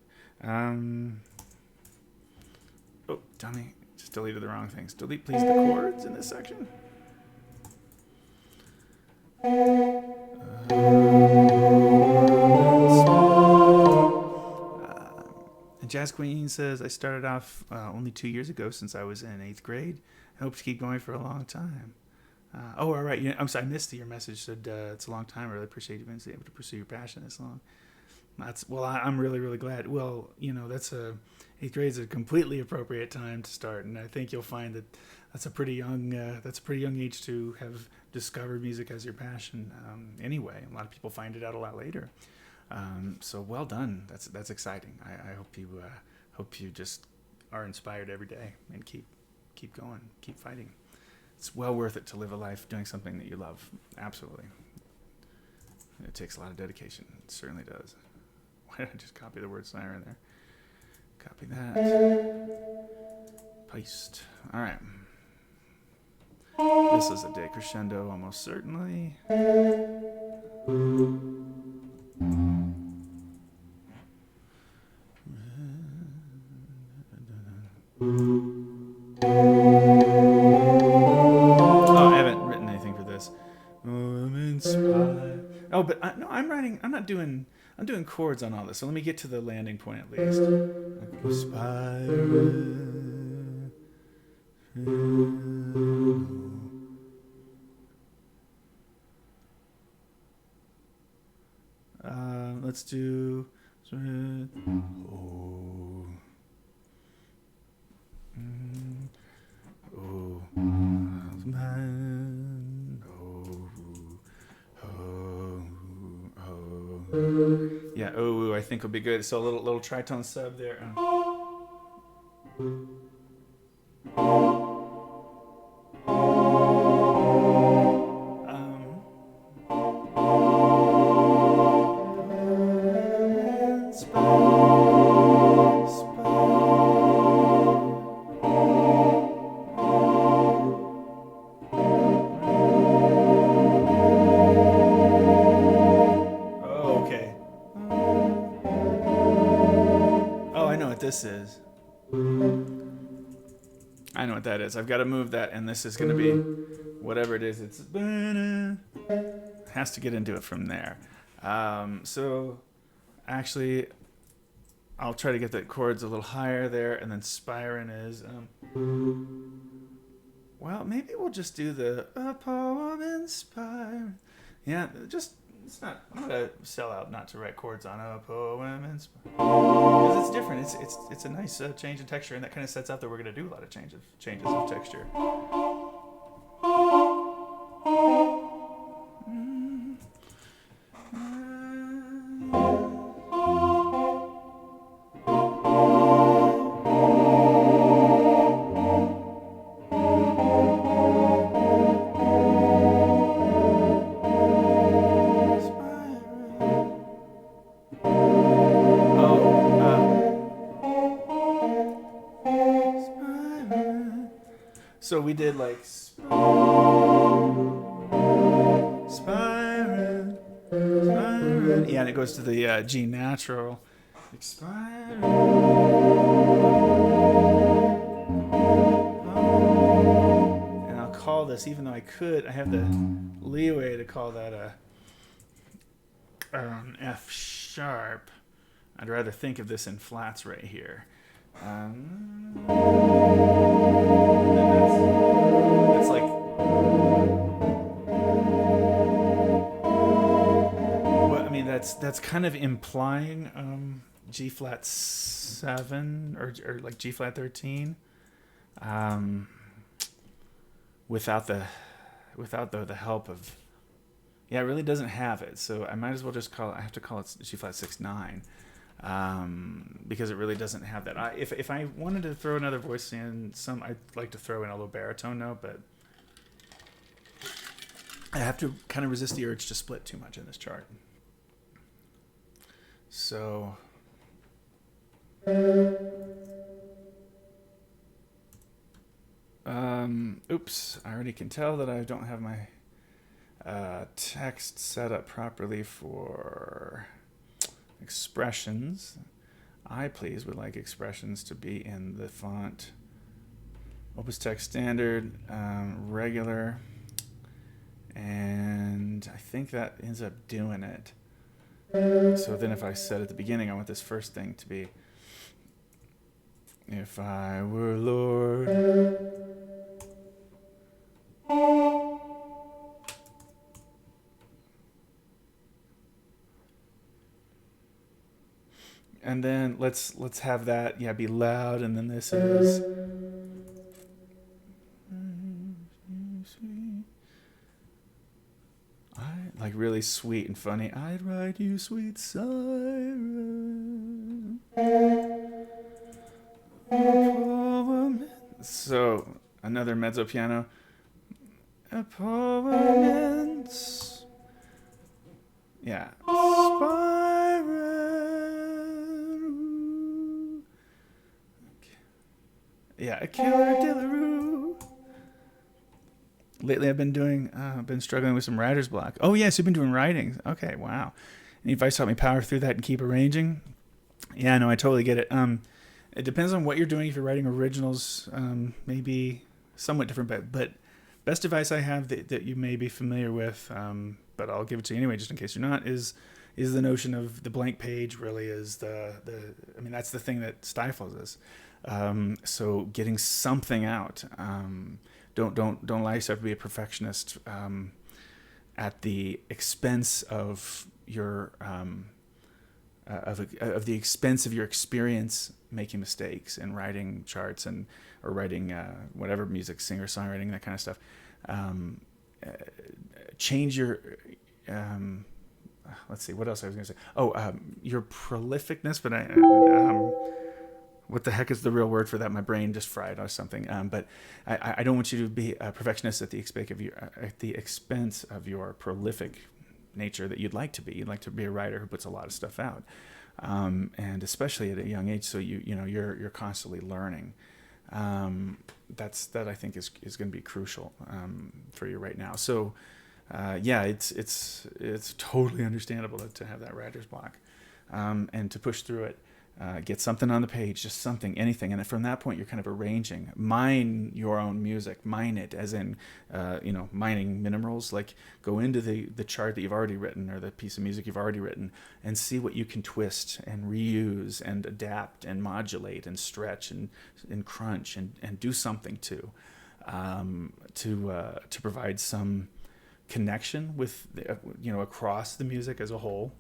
Oh, dummy. Just deleted the wrong things. Delete, please, the chords in this section. And Jazz Queen says, I started off only 2 years ago since I was in 8th grade. I hope to keep going for a long time. All right. I'm sorry, I missed your message. Said it's a long time. I really appreciate you being able to pursue your passion this long. I'm really, really glad. Well, that's 8th grade is a completely appropriate time to start, and I think you'll find that that's a pretty young age to have discovered music as your passion. Anyway, a lot of people find it out a lot later. So well done. That's exciting. I hope you just are inspired every day and keep going, keep fighting. It's well worth it to live a life doing something that you love. Absolutely. It takes a lot of dedication. It certainly does. Why did I just copy the word siren there? Copy that. Paste. All right. This is a decrescendo, almost certainly. Oh, I haven't written anything for this. Oh, but no, I'm writing. I'm doing chords on all this. So let me get to the landing point at least. Let's do. Yeah, I think will be good. So a little tritone sub there. This is. I know what that is. I've got to move that, and this is going to be whatever it is. It has to get into it from there. So actually, I'll try to get the chords a little higher there, and then Spirin is. Well, maybe we'll just do the a poem in Spirin. Yeah, just. It's not. I'm gonna sell out not to write chords on a poem because it's different. It's a nice change in texture, and that kind of sets up that we're gonna do a lot of changes of texture. So we did like Spirin. Yeah, and it goes to the G natural. Spirin. And I'll call this, even though I have the leeway to call that an F sharp. I'd rather think of this in flats right here. That's like well, I mean that's kind of implying G flat 7 or like G flat 13 without the help of it really doesn't have it, so I might as well just I have to call it G flat 6/9. Because it really doesn't have that. If I wanted to throw another voice in, I'd like to throw in a little baritone note, but I have to kind of resist the urge to split too much in this chart. So, oops, I already can tell that I don't have my text set up properly for expressions. I would like expressions to be in the font Opus Text Standard, regular, and I think that ends up doing it. So then if I said at the beginning I want this first thing to be if I were Lord, and then let's have that be loud, and then this is like really sweet and funny. I'd write you sweet siren. So another mezzo piano. A poem. Yeah. Spiral. Yeah, a killer dillaroo. Lately, I've been struggling with some writer's block. Oh yes, you've been doing writing. Okay, wow. Any advice to help me power through that and keep arranging? Yeah, no, I totally get it. It depends on what you're doing. If you're writing originals, maybe somewhat different, but best advice I have that you may be familiar with, but I'll give it to you anyway, just in case you're not, is the notion of the blank page really is I mean, that's the thing that stifles us. So getting something out. Don't allow yourself to be a perfectionist at the expense of your of the expense of your experience making mistakes and writing charts or writing whatever music, singer songwriting, that kind of stuff. Change your let's see what else I was going to say. Your prolificness, but what the heck is the real word for that? My brain just fried or something. But I don't want you to be a perfectionist at the expense of your prolific nature that you'd like to be. You'd like to be a writer who puts a lot of stuff out, and especially at a young age. So you're constantly learning. That I think is going to be crucial for you right now. So it's totally understandable to have that writer's block, and to push through it. Get something on the page, just something, anything, and from that point you're kind of arranging. Mine your own music, mine it, as in mining minerals. Like go into the chart that you've already written or the piece of music you've already written and see what you can twist and reuse and adapt and modulate and stretch and crunch and do something to provide some connection with across the music as a whole.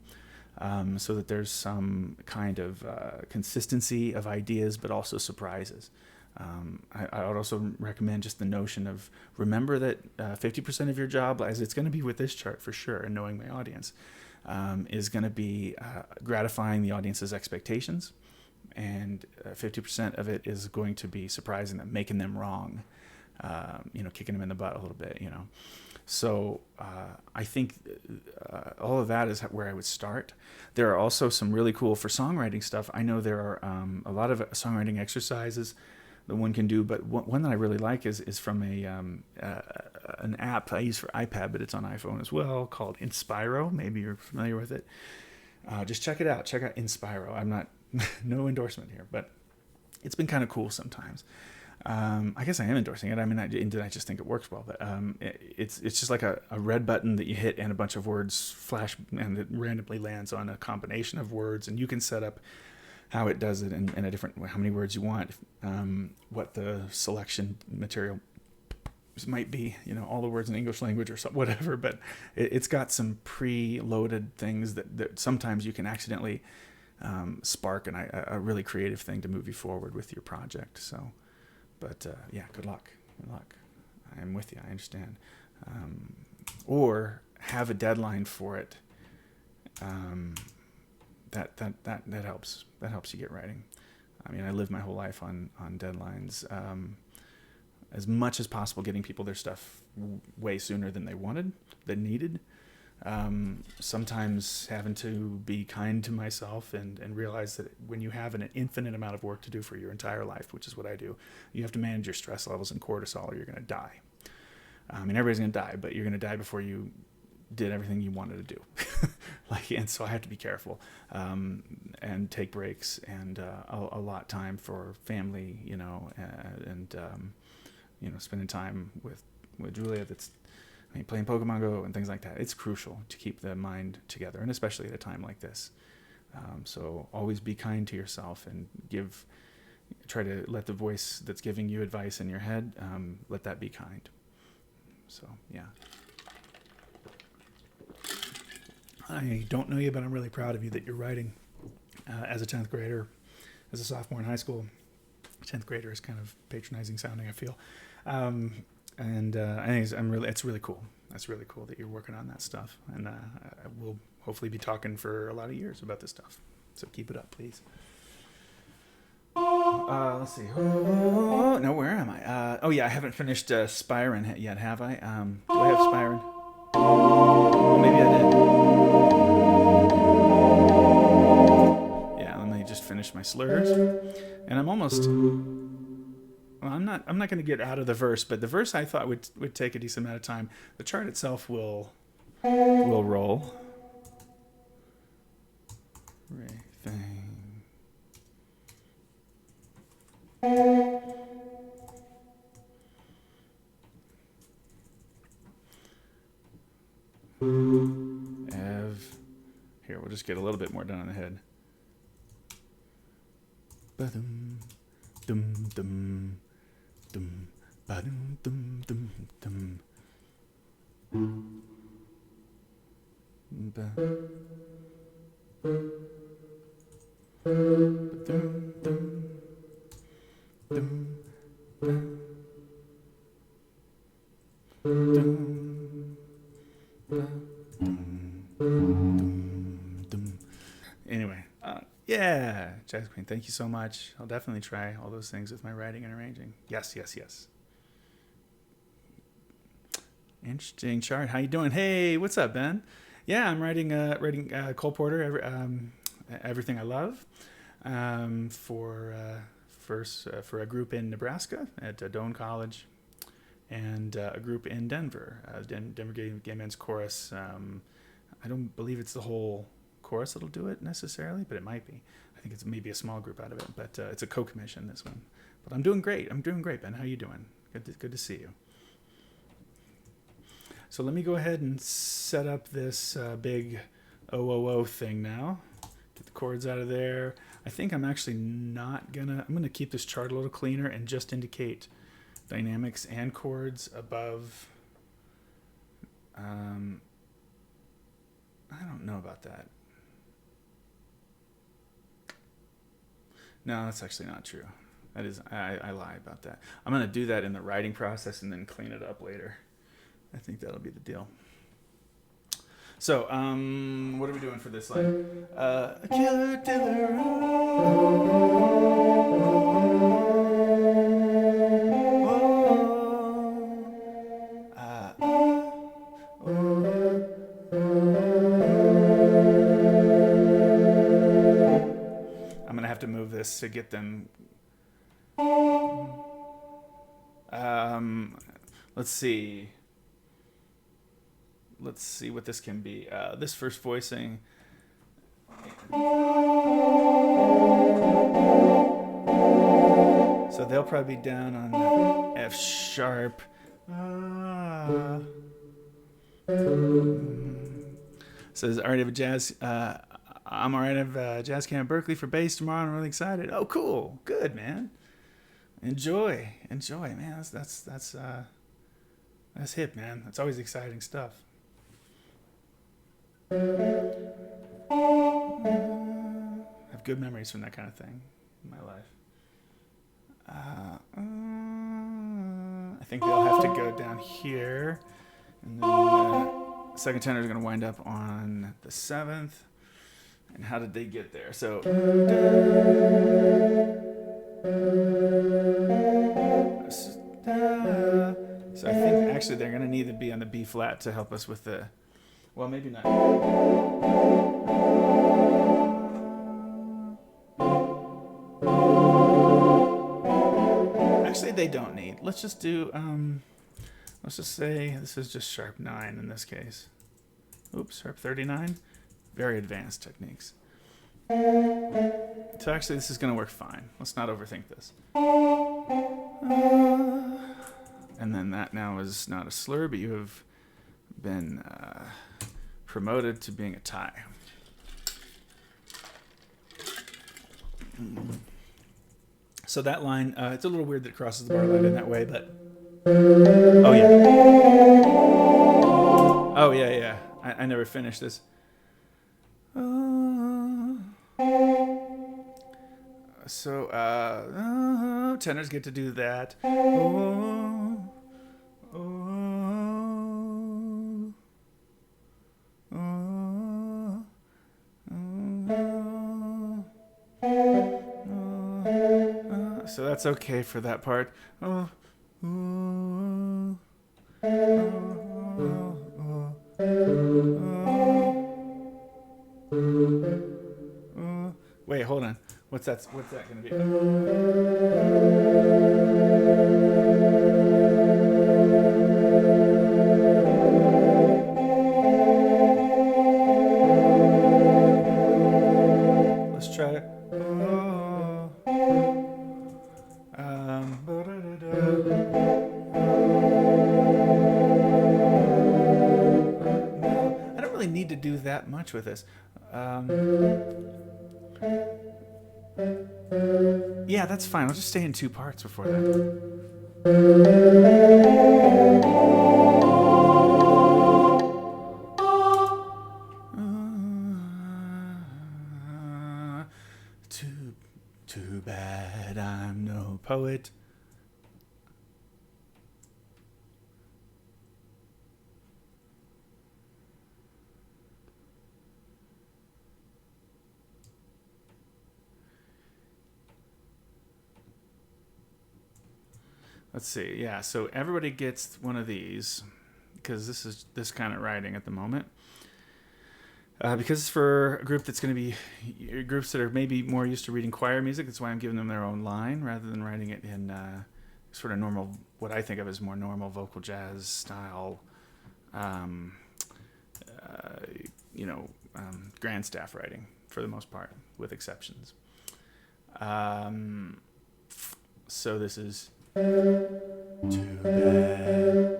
So that there's some kind of consistency of ideas, but also surprises. I would also recommend just the notion of remember that 50% of your job, as it's going to be with this chart for sure, and knowing my audience, is going to be gratifying the audience's expectations, and 50% of it is going to be surprising them, making them wrong, kicking them in the butt a little bit, So I think all of that is where I would start. There are also some really cool, for songwriting stuff, I know there are a lot of songwriting exercises that one can do, but one that I really like is from an app I use for iPad, but it's on iPhone as well, called Inspiro. Maybe you're familiar with it. Just check it out. Check out Inspiro. I'm not, no endorsement here, but it's been kind of cool sometimes. I guess I am endorsing it. I mean, I just think it works well, but it's just like a red button that you hit and a bunch of words flash and it randomly lands on a combination of words, and you can set up how it does it in a different, how many words you want, what the selection material might be, all the words in English language or whatever, but it's got some pre-loaded things that sometimes you can accidentally spark a really creative thing to move you forward with your project. So. But good luck. Good luck. I'm with you. I understand. Or have a deadline for it. That helps. That helps you get writing. I mean, I lived my whole life on deadlines. As much as possible, getting people their stuff way sooner than than needed. Sometimes having to be kind to myself and realize that when you have an infinite amount of work to do for your entire life, which is what I do, you have to manage your stress levels and cortisol or you're going to die. Everybody's going to die, but you're going to die before you did everything you wanted to do. And so I have to be careful, and take breaks and a lot time for family, and spending time with Julia. Playing Pokemon Go and things like that. It's crucial to keep the mind together, and especially at a time like this. So always be kind to yourself and try to let the voice that's giving you advice in your head, let that be kind. So, yeah. I don't know you, but I'm really proud of you that you're writing as a 10th grader, as a sophomore in high school. 10th grader is kind of patronizing sounding, I feel. And I think it's really cool. That's really cool that you're working on that stuff. And we'll hopefully be talking for a lot of years about this stuff. So keep it up, please. Let's see. No, where am I? I haven't finished Spyron yet, have I? Do I have Spyron? Oh, maybe I did. Yeah, let me just finish my slurs. And I'm almost... Well, I'm not going to get out of the verse, but the verse I thought would take a decent amount of time. The chart itself will roll. Everything. Here, we'll just get a little bit more done on the head. Ba-dum, dum, dum, dum, ba-dum, dum, dum, dum. Ba. Ba-dum, dum, dum, ba. Dum, ba, dum. Anyway, yeah, Jazz Queen, thank you so much. I'll definitely try all those things with my writing and arranging. Yes. Interesting chart. How you doing? Hey, what's up, Ben? Yeah, I'm writing Cole Porter, Everything I Love, for a group in Nebraska at Doane College, and a group in Denver, Denver Gay Men's Chorus. I don't believe it's the whole chorus that'll do it necessarily, but it might be. I think it's maybe a small group out of it, but it's a co-commission, this one. But I'm doing great, Ben. How you doing? Good to see you. So let me go ahead and set up this big OOO thing now. Get the chords out of there. I think I'm actually I'm gonna keep this chart a little cleaner and just indicate dynamics and chords above. I don't know about that. No, that's actually not true. That is, I lie about that. I'm going to do that in the writing process and then clean it up later. I think that'll be the deal. So, what are we doing for this line? A killer diller. I'm going to have to move this to get them. Let's see. Let's see what this can be. This first voicing. So they'll probably be down on the F sharp. Says, already have a jazz. I'm already have a jazz camp at Berkeley for bass tomorrow. I'm really excited. Oh, cool. Good, man. Enjoy, man. That's hip, man. That's always exciting stuff. I have good memories from that kind of thing in my life. I think they'll have to go down here, and then the second tenor is going to wind up on the 7th. And how did they get there? So I think actually they're going to need to be on the B flat to help us with the. Well, maybe not. Actually, they don't need. Let's just do. Let's just say this is just sharp 9 in this case. Oops, sharp 39. Very advanced techniques. So actually, this is going to work fine. Let's not overthink this. And then that now is not a slur, but you have been promoted to being a tie. So that line, it's a little weird that it crosses the bar line in that way, but... Oh, yeah. I never finished this. So, tenors get to do that. So that's okay for that part. Wait, hold on. What's that going to be? Let's try it. I don't really need to do that much with this. Yeah, that's fine. I'll just stay in 2 parts before that. Too bad I'm no poet. Let's see. Yeah, so everybody gets one of these because this is this kind of writing at the moment. Because it's for a group that's going to be groups that are maybe more used to reading choir music. That's why I'm giving them their own line rather than writing it in sort of normal, what I think of as more normal vocal jazz style, grand staff writing for the most part, with exceptions. So this is too bad,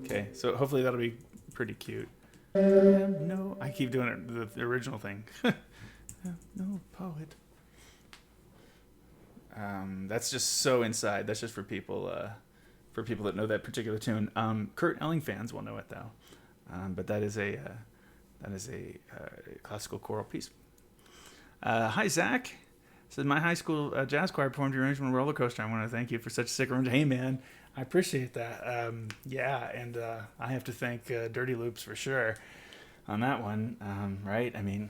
Okay, so hopefully that'll be pretty cute. No, I keep doing it the original thing. No poet. That's just so inside. That's just for people that know that particular tune. Kurt Elling fans will know it though, but that is a classical choral piece. Hi Zach. Said my high school jazz choir performed your arrangement on Roller Coaster. I want to thank you for such a sick arrangement. Hey man, I appreciate that. And I have to thank Dirty Loops for sure on that one. Right? I mean,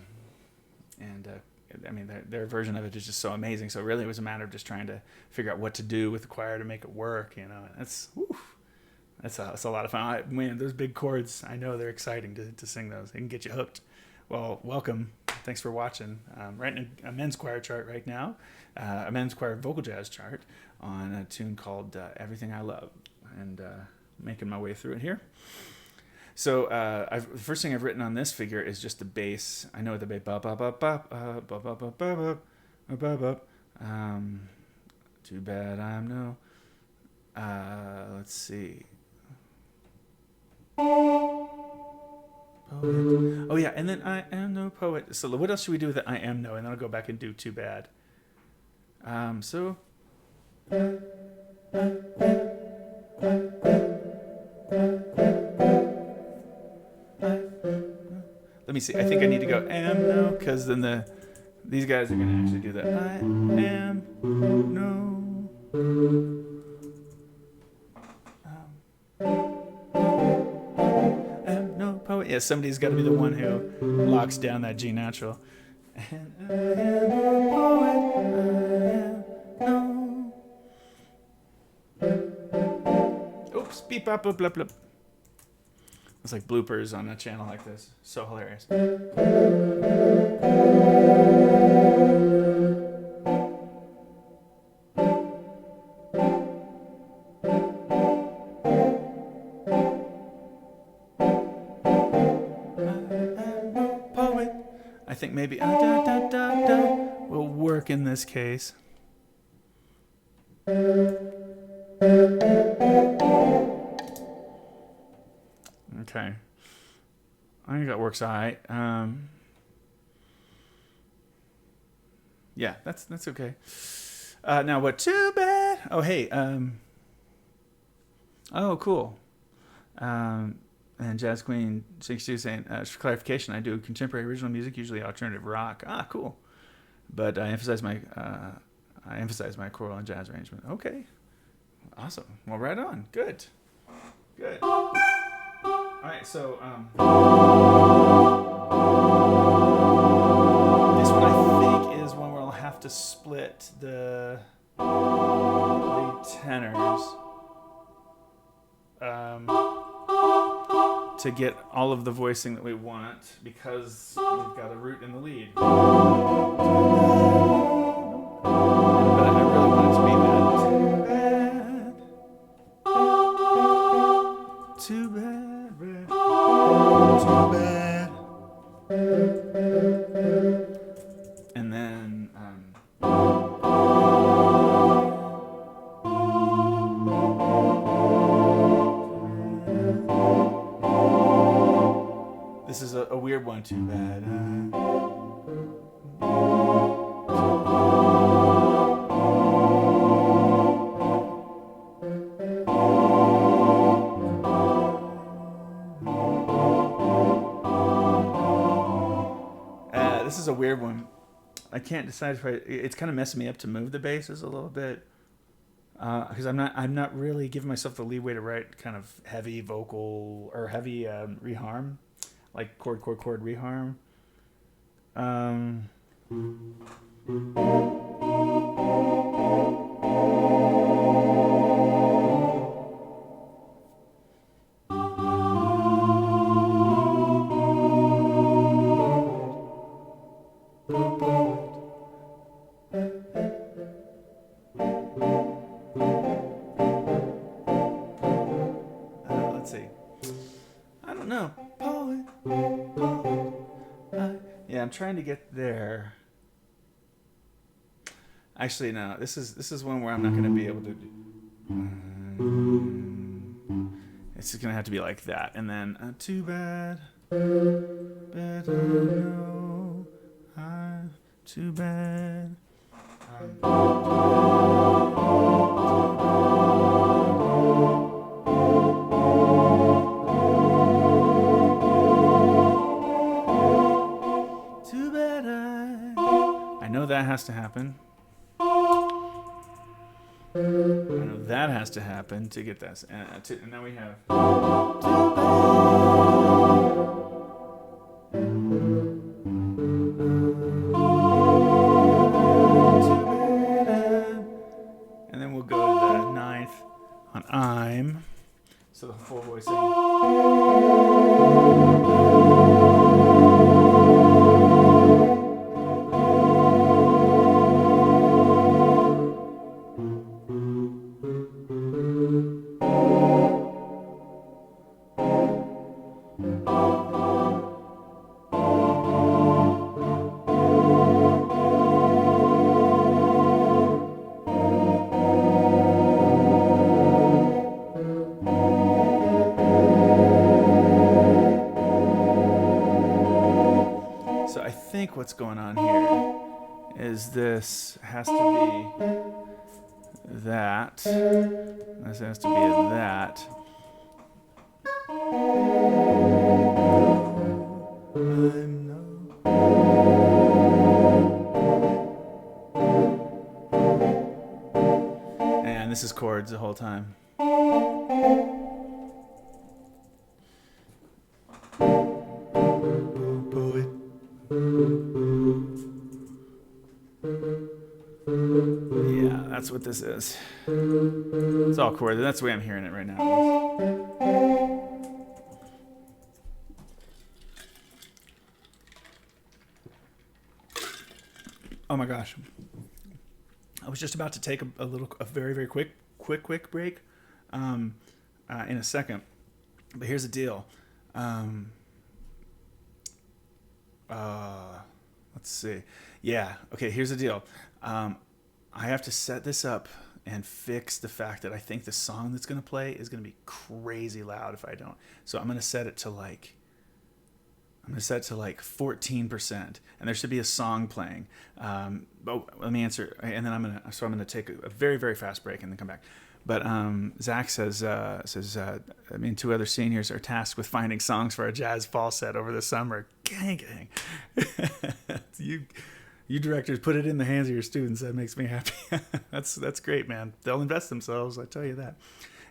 their version of it is just so amazing. So really, it was a matter of just trying to figure out what to do with the choir to make it work. You know, that's a lot of fun. Man, those big chords, I know they're exciting to sing those. They can get you hooked. Well, welcome. Thanks for watching. Writing a men's choir chart right now, a men's choir vocal jazz chart on a tune called Everything I Love, and making my way through it here. So the first thing I've written on this figure is just the bass. I know the bass. Too bad I'm no. Let's see. Poet. Oh yeah, and then I am no poet. So what else should we do with it? I am no, and then I'll go back and do too bad. So. Let me see. I think I need to go am no, because then these guys are gonna actually do that. I am no. Poet. Yeah, somebody's got to be the one who locks down that G natural. And I am a poet. I am no. Oops, beep, bop, boop, blip, blip. It's like bloopers on a channel like this. So hilarious. I think maybe will work in this case. Okay. I think that works all right. Yeah, that's okay. Now what? Too bad. Oh hey. Oh cool. And Jazz Queen 62 saying, for clarification, I do contemporary original music, usually alternative rock. Ah, cool. But I emphasize my choral and jazz arrangement. Okay, awesome. Well, right on. Good. right, so this one I think is one where I'll have to split the tenors to get all of the voicing that we want, because we've got a root in the lead. But I really want it to be that. Too bad, too bad. And then this is a weird one, too bad. This is a weird one. I can't decide if it's kind of messing me up to move the basses a little bit, because I'm not really giving myself the leeway to write kind of heavy vocal or heavy reharm, like chord reharm. Let's see. I don't know. Yeah, I'm trying to get there. Actually, no. This is one where I'm not going to be able to do. It's just going to have to be like that, and then too bad. Better know. Too bad. Too bad. I know that has to happen. I know that has to happen to get this. And now we have. And then we'll go to the ninth on I'm. So the full voicing. What's going on here is this has to be that. This has to be that. And this is chords the whole time. Yeah, that's what this is. It's all chord. That's the way I'm hearing it right now. Oh my gosh. I was just about to take a very, very quick break in a second. But here's the deal. Let's see. Yeah. Okay. Here's the deal. I have to set this up and fix the fact that I think the song that's going to play is going to be crazy loud if I don't. So I'm going to set it to like 14%, and there should be a song playing. But let me answer, and then I'm gonna take a very, very fast break and then come back. But Zach says, two other seniors are tasked with finding songs for a jazz fall set over the summer. Gang. You directors put it in the hands of your students. That makes me happy. That's great, man. They'll invest themselves. I tell you that.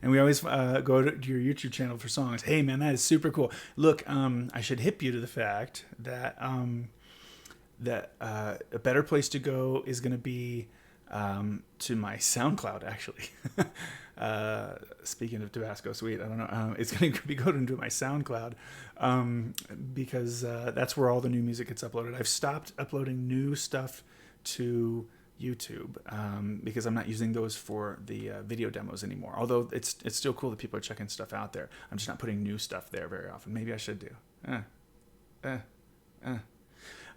And we always go to your YouTube channel for songs. Hey, man, that is super cool. Look, I should hip you to the fact that a better place to go is going to be to my SoundCloud, actually. Speaking of Tabasco Sweet, I don't know. It's going to be going to my SoundCloud because that's where all the new music gets uploaded. I've stopped uploading new stuff to YouTube because I'm not using those for the video demos anymore. Although it's still cool that people are checking stuff out there. I'm just not putting new stuff there very often. Maybe I should do.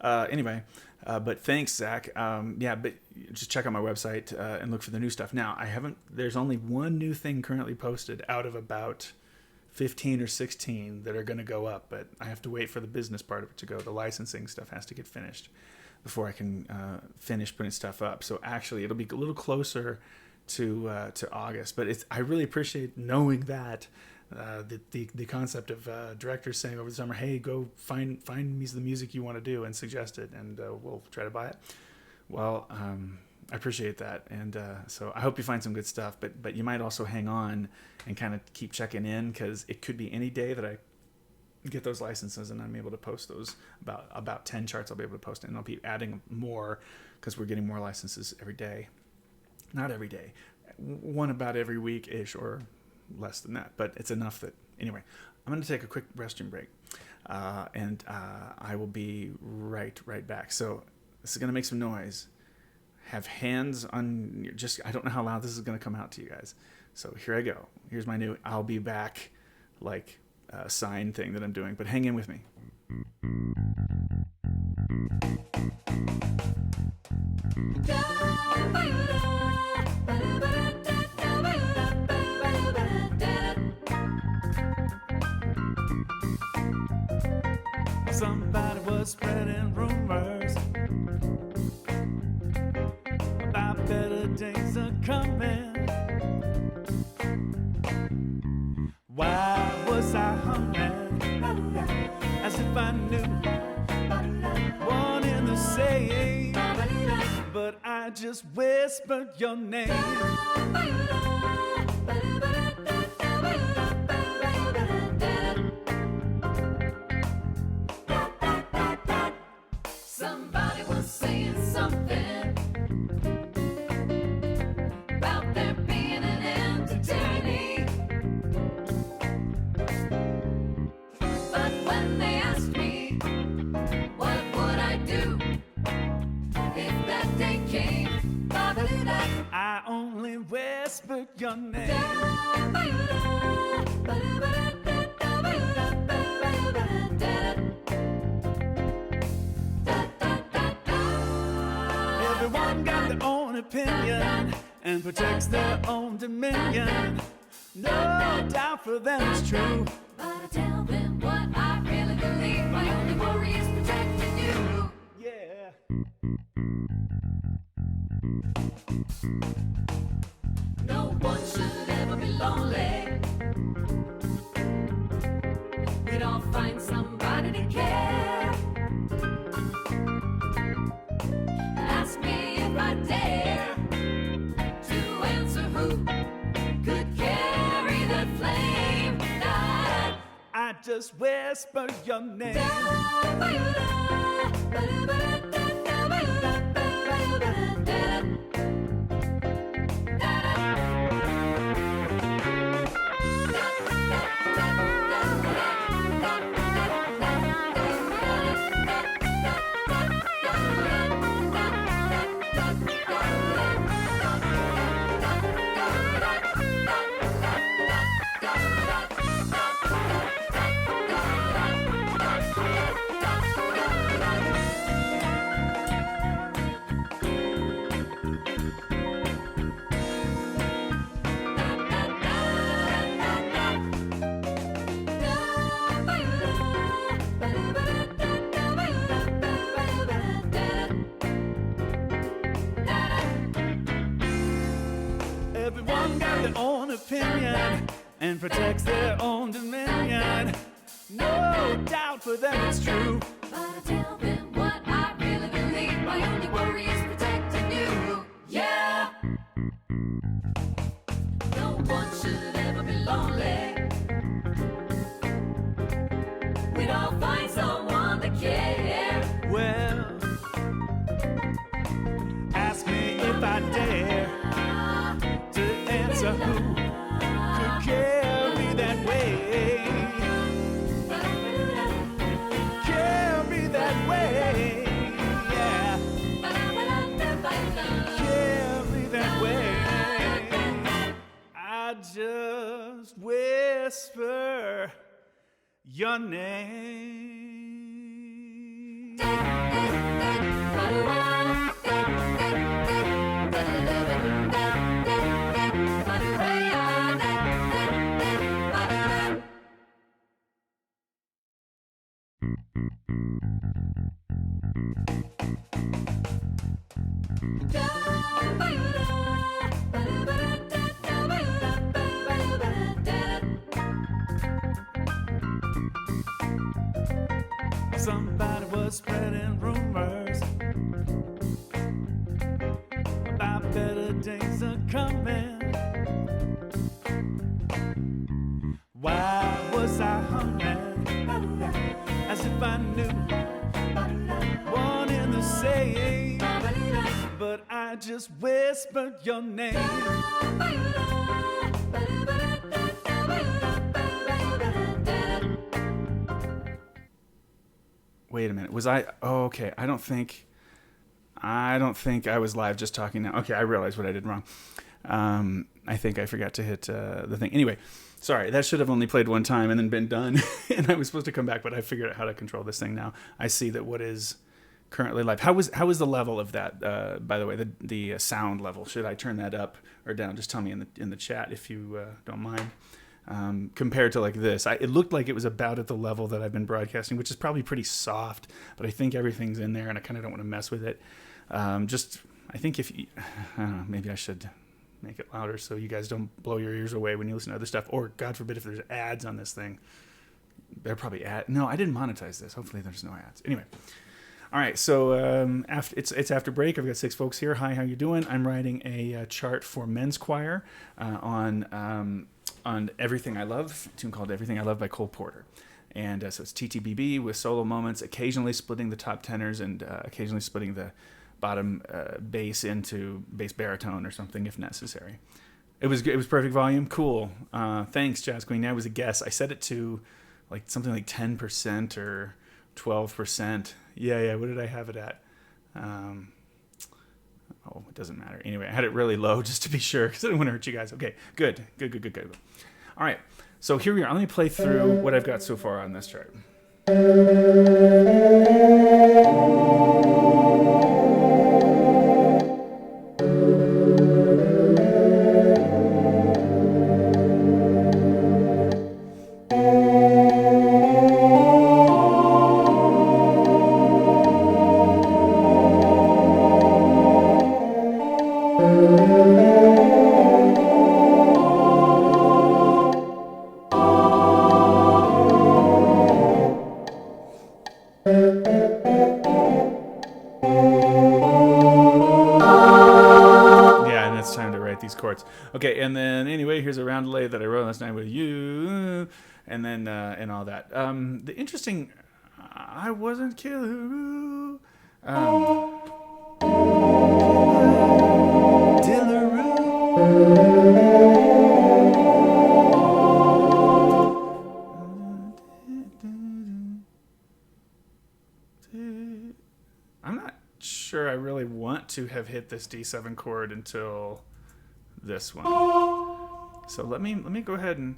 Anyway, but thanks, Zach. Yeah, but just check out my website and look for the new stuff. Now, there's only one new thing currently posted out of about 15 or 16 that are going to go up, but I have to wait for the business part of it to go. The licensing stuff has to get finished before I can finish putting stuff up. So actually, it'll be a little closer to August. But I really appreciate knowing that. The concept of directors saying over the summer, hey, go find me the music you want to do and suggest it, and we'll try to buy it. Well, I appreciate that, and so I hope you find some good stuff, but you might also hang on and kind of keep checking in, because it could be any day that I get those licenses and I'm able to post those. About 10 charts I'll be able to post, and I'll be adding more because we're getting more licenses every day. Not every day, one about every week-ish, or less than that, but it's enough that anyway. I'm going to take a quick restroom break, and I will be right back. So this is going to make some noise. Have hands on your, I don't know how loud this is going to come out to you guys. So here I go. Here's my new I'll be back sign thing that I'm doing, but hang in with me. Somebody was spreading rumors about better days are coming. Why was I humming as if I knew, wanting to say, but I just whispered your name. Somebody was saying something about there being an end to tyranny. But when they asked me what would I do if that day came, I only whispered your name. Everyone got their own opinion and protects their own dominion. No doubt for them it's true, but I tell them what I really believe. My only worry is protecting you. Yeah. No one should ever be lonely. We'd all find somebody to care. Ask me if I dare to answer who could carry that flame. I just whisper your name. Everyone got their own opinion and protects their own dominion. No doubt for them it's true, but I tell them what I really believe. My only worry is protecting you. Yeah. No one should ever who could carry that way. Carry that way, yeah. Carry that way. I just whisper your name. Somebody was spreading rumors about better days are coming. Why was I humming as if I knew, wanting to say, but I just whispered your name. Wait a minute. Was I? Oh, okay. I don't think I was live just talking now. Okay, I realized what I did wrong. I think I forgot to hit the thing. Anyway, sorry. That should have only played one time and then been done. And I was supposed to come back, but I figured out how to control this thing now. I see that what is currently live. How was the level of that? By the way, the sound level. Should I turn that up or down? Just tell me in the chat if you don't mind. Compared to like this, it looked like it was about at the level that I've been broadcasting, which is probably pretty soft, but I think everything's in there and I kind of don't want to mess with it. I think I don't know, maybe I should make it louder so you guys don't blow your ears away when you listen to other stuff, or God forbid if there's ads on this thing. They're probably no, I didn't monetize this. Hopefully there's no ads. Anyway. All right, so it's after break. I've got 6 folks here. Hi, how you doing? I'm writing a chart for men's choir on Everything I Love, a tune called Everything I Love by Cole Porter. And so it's TTBB with solo moments, occasionally splitting the top tenors and occasionally splitting the bottom bass into bass baritone or something if necessary. It was perfect volume. Cool. Thanks, Jazz Queen. That was a guess. I set it to like something like 10% or 12%. Yeah. What did I have it at? It doesn't matter. Anyway, I had it really low just to be sure because I didn't want to hurt you guys. Okay, good. All right, so here we are. Let me play through what I've got so far on this chart. These chords. Okay, and then anyway, here's a roundelay that I wrote last night with you, and then and all that. The interesting, I wasn't killer. I'm not sure I really want to have hit this D7 chord until this one. So let me go ahead and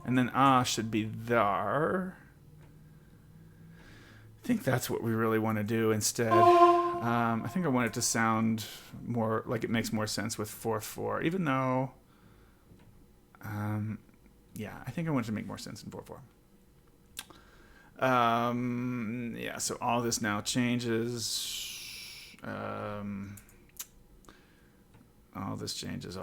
and then should be there. I think that's what we really want to do instead. I think I want it to sound more like it makes more sense with 4/4, even though, I think I want it to make more sense in 4/4. So all this now changes. All this changes.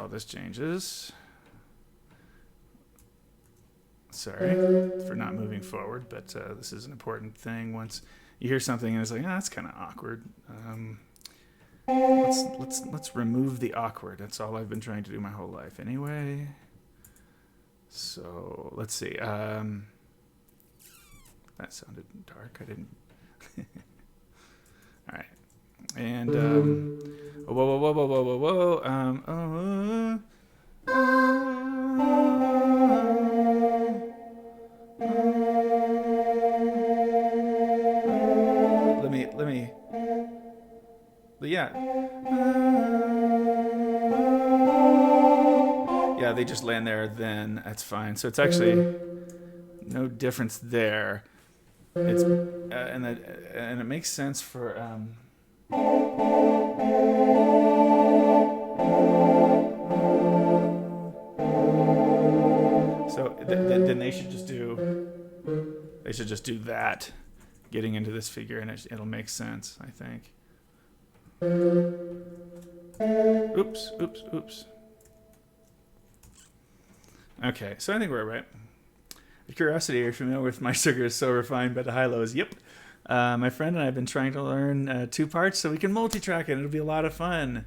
Sorry for not moving forward, but this is an important thing. Once you hear something and it's like, that's kind of awkward. Let's remove the awkward. That's all I've been trying to do my whole life anyway. So let's see. That sounded dark. I didn't. All right. And whoa. Let me. Yeah. Yeah, they just land there. Then that's fine. So it's actually no difference there. It's and it makes sense for. So then they should just do. They should just do that, getting into this figure, and it'll make sense, I think. Oops. Okay, so I think we're right. Out of curiosity, are you familiar with My Sugar is So Refined by the High-Lows? Yep. My friend and I have been trying to learn 2 parts so we can multi-track it. It'll be a lot of fun.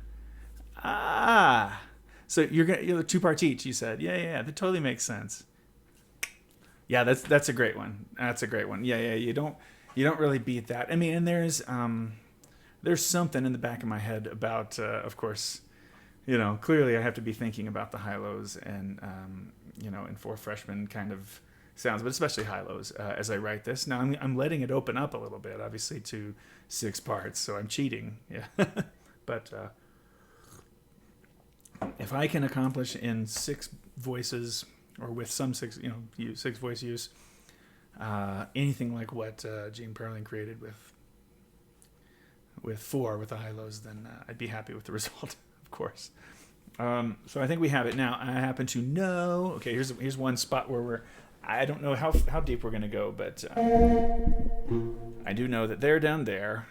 So you're 2 parts each, you said. Yeah. That totally makes sense. Yeah, that's a great one. That's a great one. Yeah. You don't really beat that. I mean, and there's something in the back of my head about, of course, clearly I have to be thinking about the high-lows and, in 4 freshman kind of sounds, but especially high-lows as I write this. Now I'm letting it open up a little bit, obviously, to 6 parts, so I'm cheating. Yeah, but if I can accomplish in 6 voices or with some 6 voice use, anything like what Gene Perlin created with 4 with the high-lows, then I'd be happy with the result, of course. So I think we have it now. I happen to know. Okay, here's one spot where I don't know how deep we're going to go, but I do know that they're down there,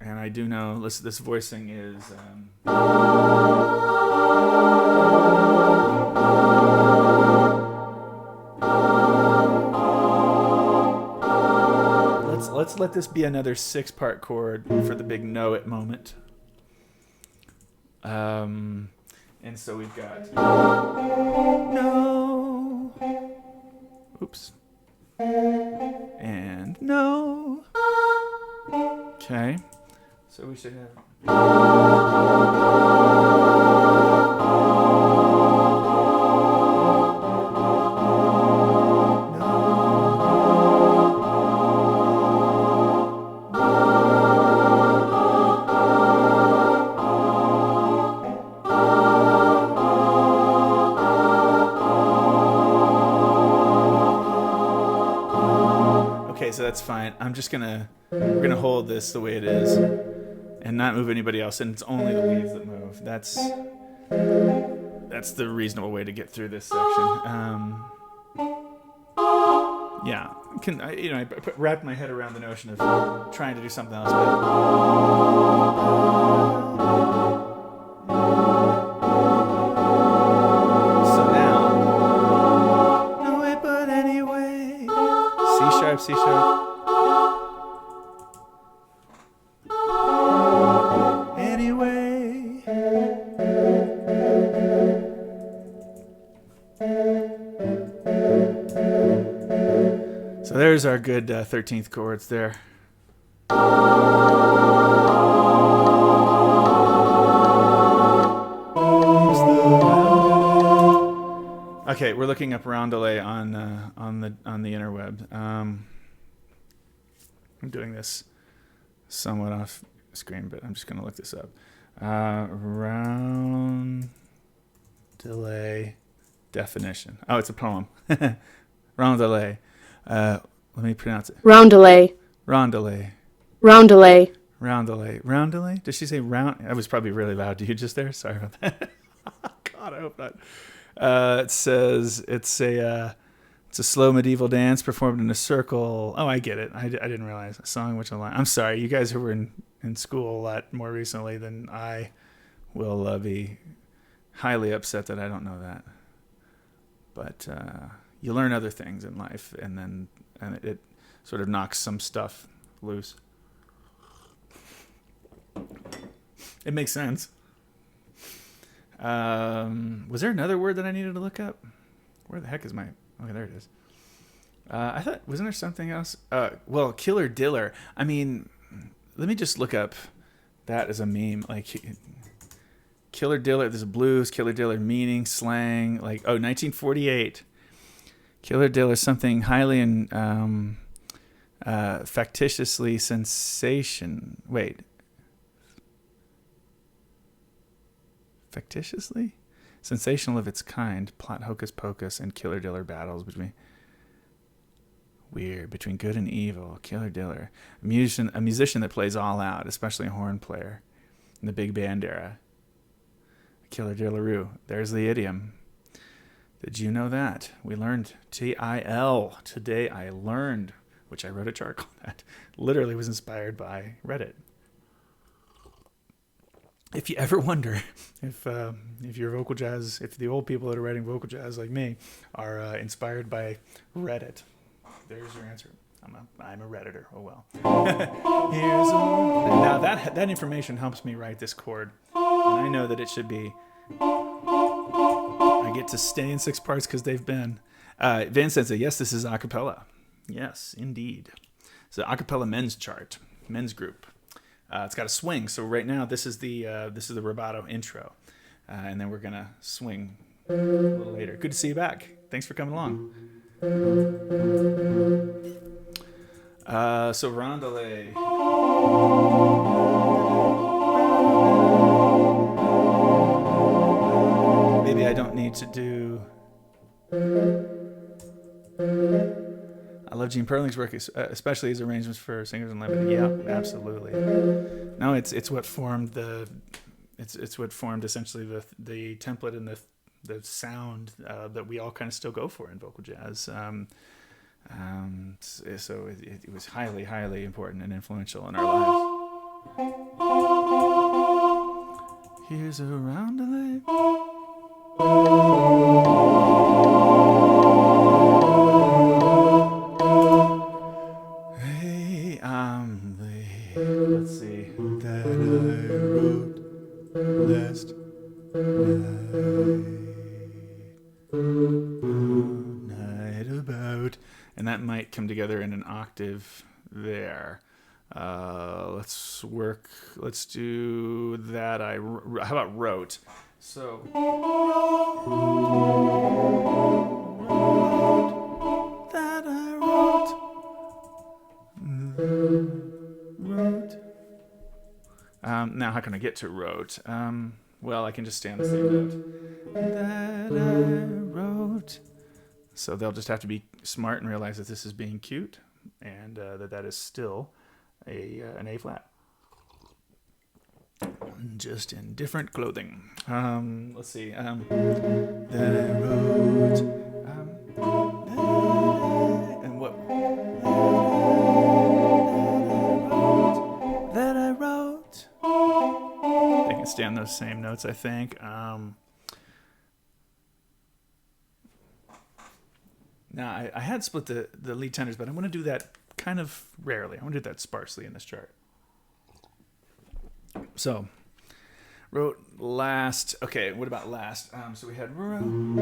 and I do know this voicing is. Let's let this be another 6-part chord for the big know it moment. And so we've got no. Oops. And no. Okay. So we should have. So that's fine. We're gonna hold this the way it is and not move anybody else, and it's only the leads that move. That's the reasonable way to get through this section. Yeah, I wrapped my head around the notion of trying to do something else, so now, no way but anyway. C sharp. Anyway. So there's our good 13th chords there. Okay, we're looking up roundelay on the interweb. I'm doing this somewhat off screen, but I'm just going to look this up. Roundelay definition. Oh, it's a poem. Roundelay. Let me pronounce it. Roundelay. Roundelay. Roundelay. Roundelay. Roundelay? Did she say round? I was probably really loud to you just there. Sorry about that. God, I hope not. It says it's a slow medieval dance performed in a circle. Oh, I get it. I didn't realize a song which I'm sorry, you guys who were in school a lot more recently than I will be highly upset that I don't know that. But you learn other things in life, and it sort of knocks some stuff loose. It makes sense. Was there another word that I needed to look up? Where the heck is my... Okay, there it is. I thought... Wasn't there something else? Well, killer diller. I mean, let me just look up that as a meme. Like, killer diller. There's a blues. Killer diller meaning, slang. Like, 1948. Killer diller, something highly and factitiously sensation. Wait. Factitiously? Sensational of its kind. Plot hocus pocus and killer diller battles between... Weird. Between good and evil. Killer diller. A musician that plays all out, especially a horn player. In the big band era. Killer dillaroo. There's the idiom. Did you know that? We learned TIL. Today I learned, which I wrote a chart called that. Literally was inspired by Reddit. If you ever wonder if your vocal jazz, if the old people that are writing vocal jazz like me are inspired by Reddit, there's your answer. I'm a Redditor. Oh well. Now that information helps me write this chord, and I know that it should be. I get to stay in 6 parts because they've been. Van says, "Yes, this is a cappella." Yes, indeed. It's an a cappella men's chart, men's group. It's got a swing. So right now, this is the rubato intro, and then we're gonna swing a little later. Good to see you back. Thanks for coming along. So Rondelay. Maybe I don't need to do. I love Gene Perling's work, especially his arrangements for Singers Unlimited. Yeah, absolutely. No, it's what formed it's what formed essentially the template and the sound that we all kind of still go for in vocal jazz. So it was highly, highly important and influential in our lives. Here's a roundelay. Hey, let's see. That I wrote last night about, and that might come together in an octave there. Let's do that. How about wrote? So that I wrote. Now how can I get to wrote? Well, I can just stay on the same note. That I wrote. So they'll just have to be smart and realize that this is being cute, and that is still an A flat, just in different clothing. Let's see. That I wrote. And what? That I wrote. They can stay on those same notes, I think. Now, I had split the lead tenors, but I want to do that kind of rarely. I want to do that sparsely in this chart. So, wrote last. Okay, what about last? So we had and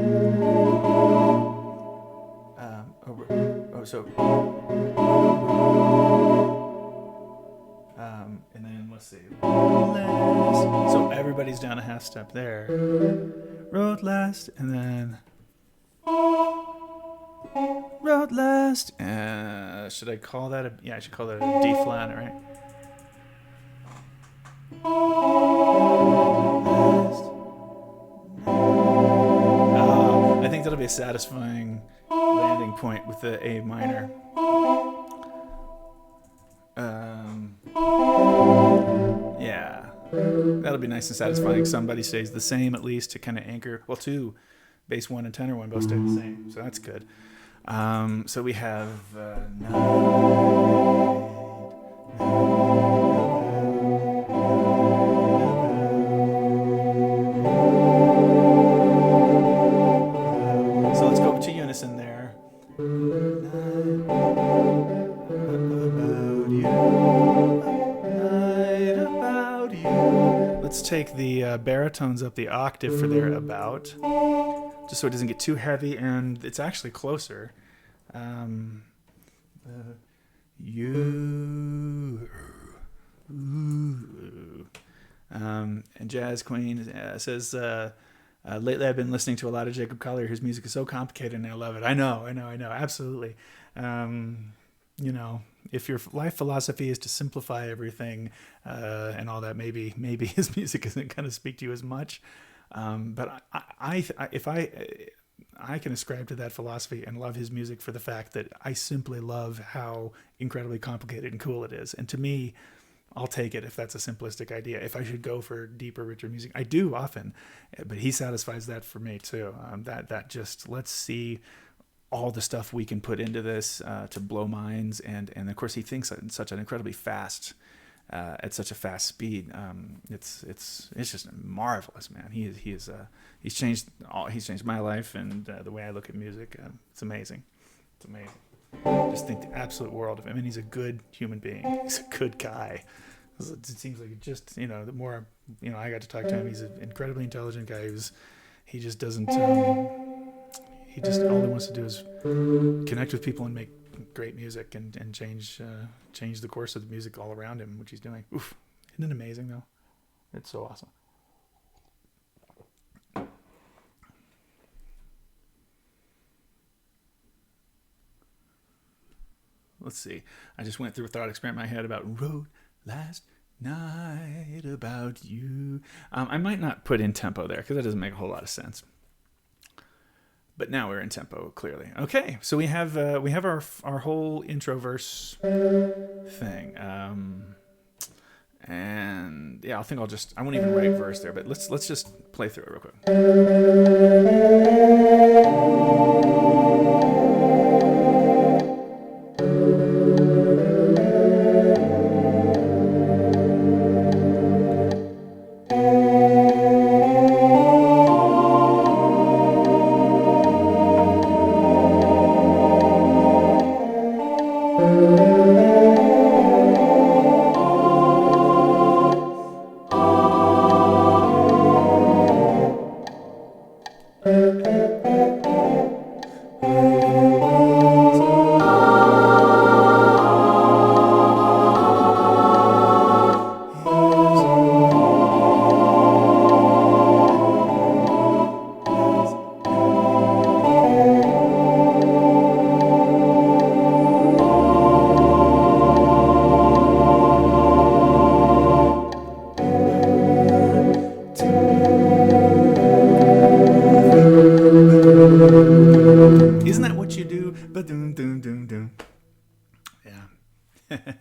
then let's see. Last. So everybody's down a half step there. Wrote last, and then wrote last. Should I call that I should call that a D flat, right? I think that'll be a satisfying landing point with the A minor. Yeah, that'll be nice and satisfying. Somebody stays the same at least to kind of anchor. Well, 2, bass 1 and tenor 1 both stay the same, so that's good. So we have so let's go to unison there. Let's baritones up the octave for there about, just so it doesn't get too heavy, and it's actually closer. You. And Jazz Queen says, lately I've been listening to a lot of Jacob Collier. His music is so complicated and I love it. I know. Absolutely. If your life philosophy is to simplify everything and all that, maybe his music isn't going to speak to you as much. But I can ascribe to that philosophy and love his music for the fact that I simply love how incredibly complicated and cool it is. And to me, I'll take it if that's a simplistic idea. If I should go for deeper, richer music, I do often, but he satisfies that for me too. That just, let's see all the stuff we can put into this to blow minds, and of course he thinks at such an incredibly fast, at such a fast speed. It's just marvelous, man. He's changed my life and the way I look at music. It's amazing. It's amazing. Just think the absolute world of him. I mean, he's a good human being. He's a good guy. It seems like the more I got to talk to him. He's an incredibly intelligent guy. He just doesn't. He just all he wants to do is connect with people and make great music and change the course of the music all around him, which he's doing. Oof, isn't it amazing though? It's so awesome. Let's see. I just went through a thought experiment in my head about wrote last night about you. I might not put in tempo there because that doesn't make a whole lot of sense. But now we're in tempo, clearly. Okay, so we have our whole intro verse thing. And yeah, I think I won't even write verse there, but let's just play through it real quick.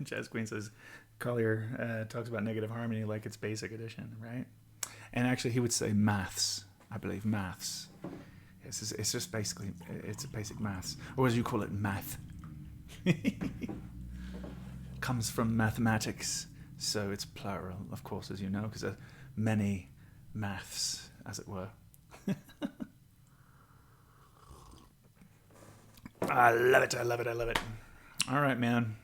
Jazz Queen says Collier talks about negative harmony like it's basic addition, right? And actually, he would say maths. I believe maths. It's just basically it's a basic maths, or as you call it, math. Comes from mathematics, so it's plural, of course, as you know, because there are many maths, as it were. I love it. All right, man.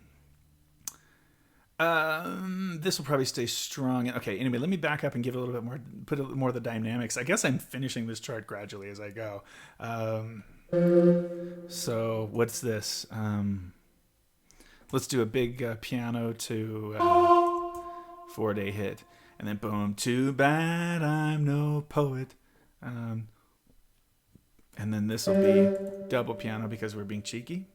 This will probably stay strong. Okay, anyway, let me back up and give a little bit more, put a little more of the dynamics. I guess I'm finishing this chart gradually as I go. So what's this? Let's do a big piano to 4-day hit. And then boom, too bad I'm no poet. And then this will be double piano because we're being cheeky.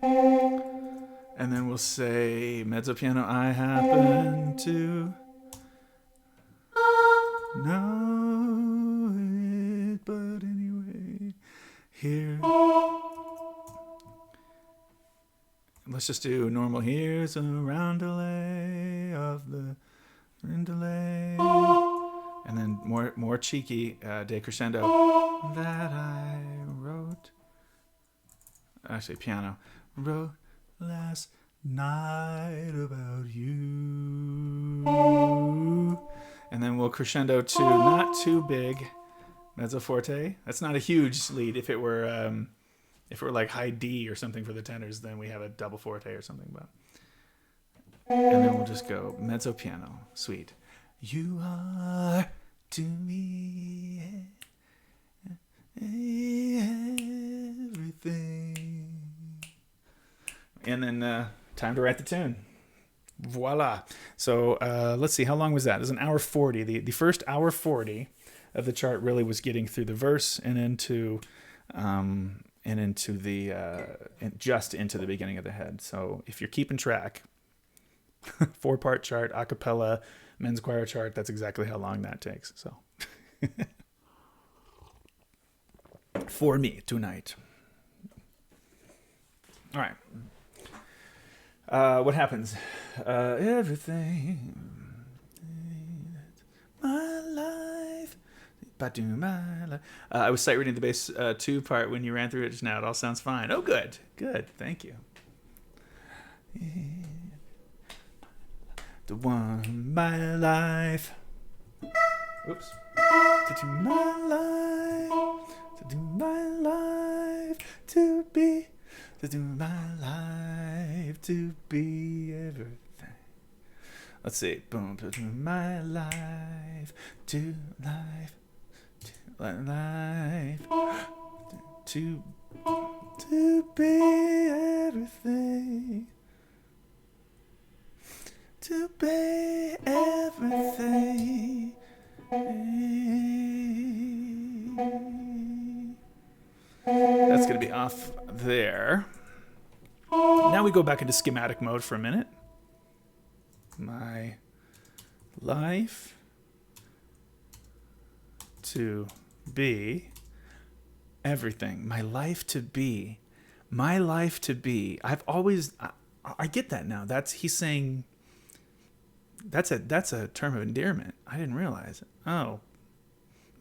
And then we'll say mezzo piano, I happen to know it, but anyway, here. Let's just do normal. Here's a roundelay of the roundelay. And then more cheeky, decrescendo that I wrote. Actually, piano. Wrote last night about you. And then we'll crescendo to not too big mezzo forte. That's not a huge lead. If it were like high D or something for the tenors, then we have a double forte or something. But and then we'll just go mezzo piano, sweet. You are to be everything. And then time to write the tune. Voila. So let's see, how long was that? It was an hour 40. The first hour 40 of the chart really was getting through the verse and into just into the beginning of the head. So if you're keeping track, 4-part chart, a cappella, men's choir chart, that's exactly how long that takes. So for me tonight. All right. What happens? Everything, my life. I was sight reading the bass 2 part when you ran through it just now. It all sounds fine. Oh, good. Good. Thank you. The one, my life. Oops. To do my life. To do my life. To be. To do my life. To be everything. Let's see. Boom. To do my life. To life. Life to be everything, to be everything. That's gonna be off there. Now we go back into schematic mode for a minute. My life to be everything. My life to be. My life to be. I've always I get that now. He's saying that's a term of endearment. I didn't realize it. Oh.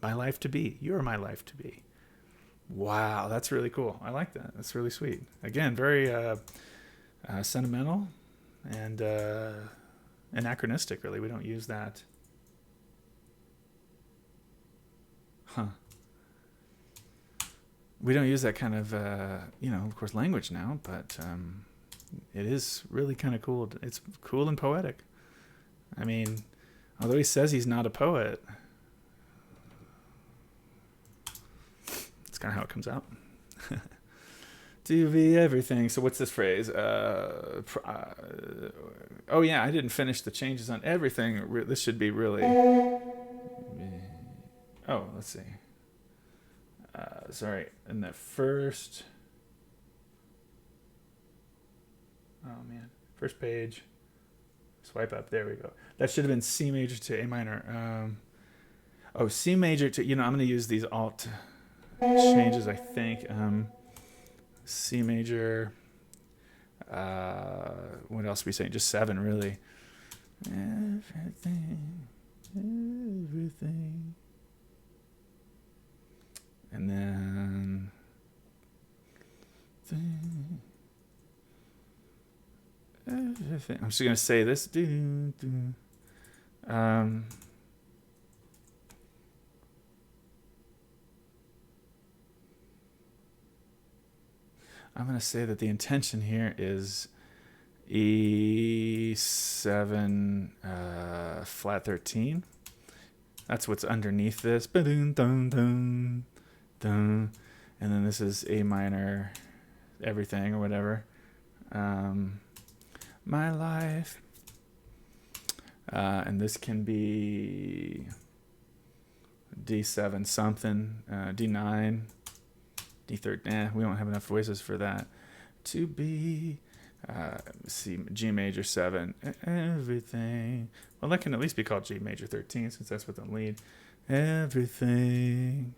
My life to be. You're my life to be. Wow, that's really cool. I like that. That's really sweet. Again, very sentimental and anachronistic, really. We don't use that. Huh. We don't use that kind of, of course, language now, but it is really kind of cool. It's cool and poetic. I mean, although he says he's not a poet, it's kind of how it comes out. To be everything. So what's this phrase? Oh, yeah, I didn't finish the changes on everything. This should be really... Oh, let's see. Sorry, in that first... Oh, man. First page. Swipe up. There we go. That should have been C major to A minor. C major to... I'm going to use these alt changes, I think. C major... what else are we saying? Just 7, really. Everything. And then everything. I'm just gonna say this. I'm gonna say that the intention here is E7 flat 13. That's what's underneath this. And then this is A minor, everything or whatever. My life. And this can be D7 something, D9, D13. We don't have enough voices for that. To be, C, G major 7, everything. Well, that can at least be called G major 13 since that's what the lead. Everything.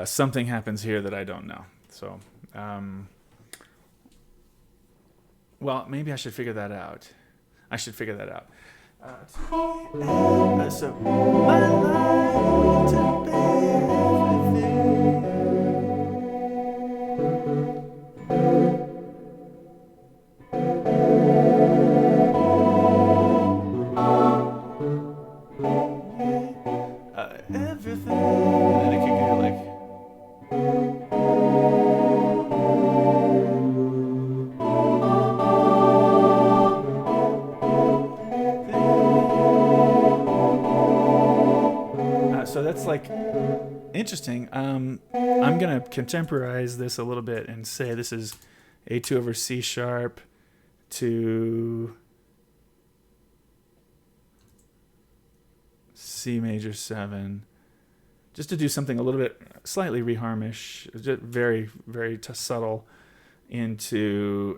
Something happens here that I don't know. So, well, maybe I should figure that out. So, my life to be everything. And then it could go like... it's like interesting. I'm gonna contemporize this a little bit and say this is A2 over C sharp to C major 7, just to do something a little bit slightly reharmish, just very, very subtle, into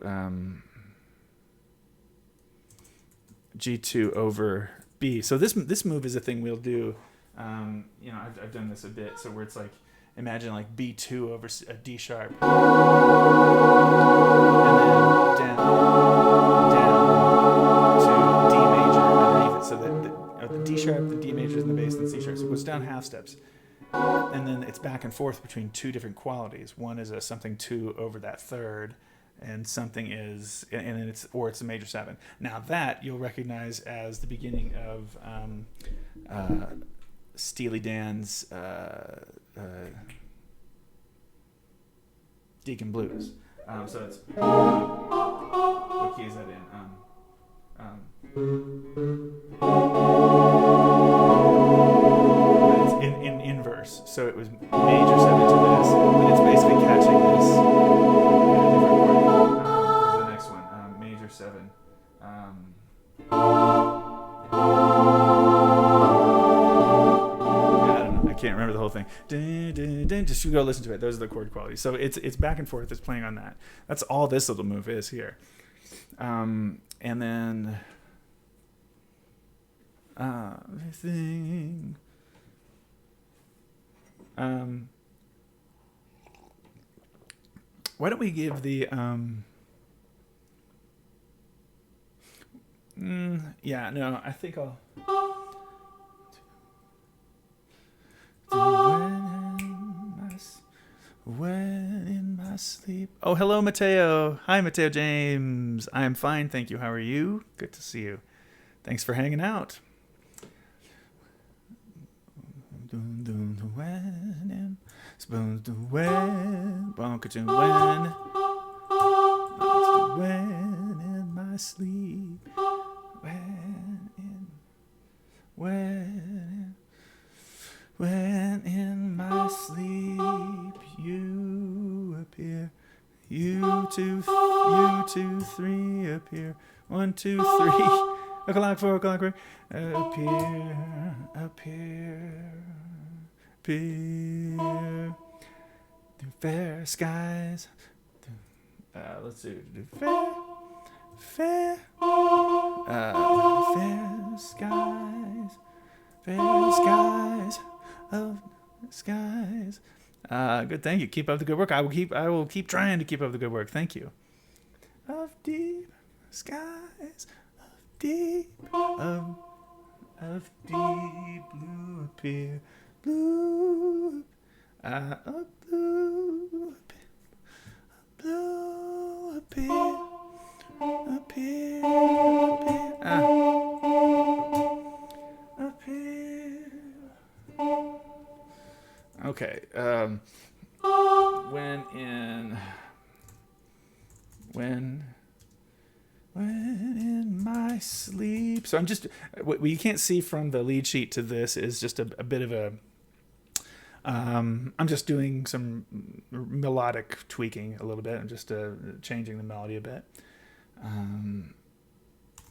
G2 over B. So this move is a thing we'll do. I've done this a bit. So where it's like, imagine like B2 over a D sharp, and then down to D major underneath it. So that the D sharp, the D major is in the bass, and the C sharp. So it goes down half steps, and then it's back and forth between two different qualities. One is something 2 over that third, and something is, and then it's a major 7. Now that you'll recognize as the beginning of Steely Dan's Deacon Blues. So it's, what key is that in? It's in inverse. So it was major 7 to this, and it's basically catching this in a different chord. The next one, major 7. I can't remember the whole thing. Just go listen to it. Those are the chord qualities. So it's back and forth. It's playing on that. That's all this little move is here. And then everything. Why don't we give the I think I'll. When in my sleep. Oh, hello, Mateo. Hi, Mateo James. I'm fine, thank you. How are you? Good to see you. Thanks for hanging out. When spoons to when in my sleep. When in my sleep you appear, you two, 3 appear, 1, 2, 3, o'clock, 4 o'clock, appear, through fair skies. Let's do fair skies of skies. Good, thank you. Keep up the good work. I will keep trying to keep up the good work. Thank you. Of deep skies, of deep blue appear, blue appear. Okay. When in my sleep. So I'm just, what you can't see from the lead sheet to this is just a bit of a, I'm just doing some melodic tweaking a little bit. I'm just changing the melody a bit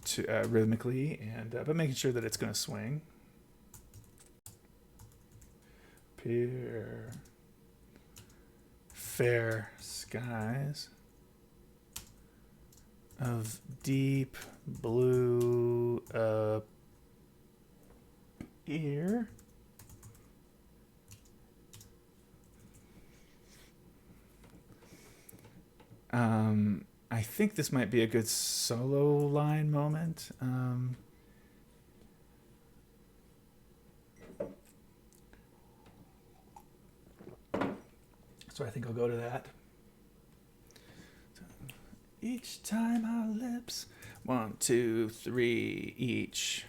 to rhythmically, and but making sure that it's going to swing. Fair skies of deep blue appear. I think this might be a good solo line moment. So I think I'll go to that. So each time our lips, 1, 2, 3, each.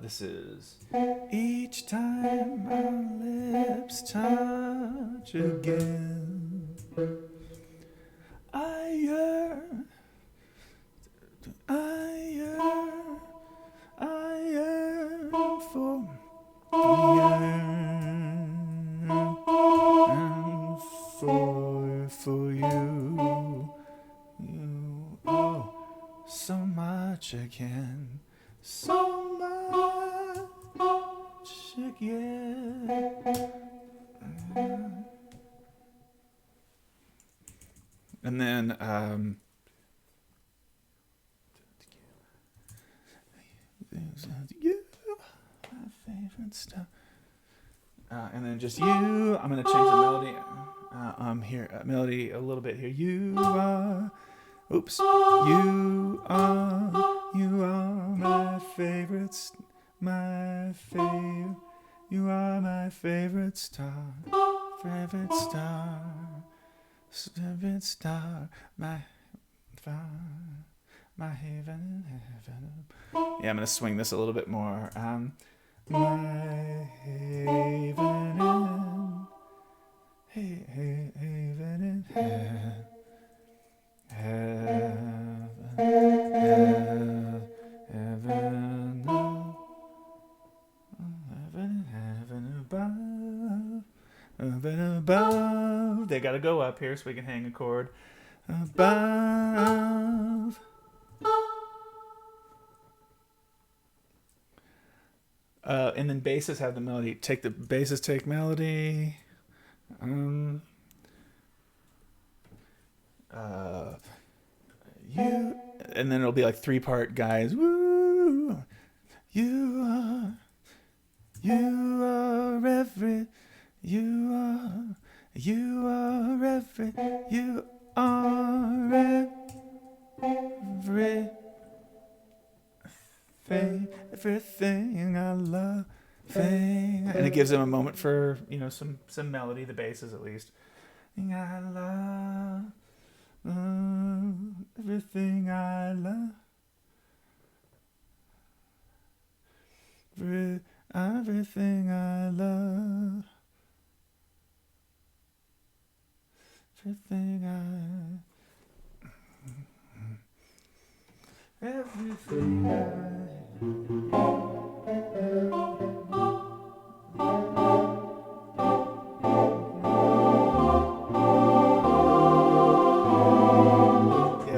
This is each time our lips touch again. I yearn for so much again, so much again. And then you, my favorite stuff. And then just you. I'm gonna change the melody. Melody a little bit here. You are. Oops. You are my favorite. My favorite. You are my favorite star. Favorite star. Favorite star. My haven. Yeah, I'm gonna swing this a little bit more. My haven in haven in heaven, heaven above. They gotta go up here so we can hang a chord above. And then basses have the melody. Basses take melody. You, and then it'll be like 3-part guys. Woo! You are every. You are every. You are everything I love. And it gives them a moment for some melody, the basses at least. I love everything I love. Everything I love. Everything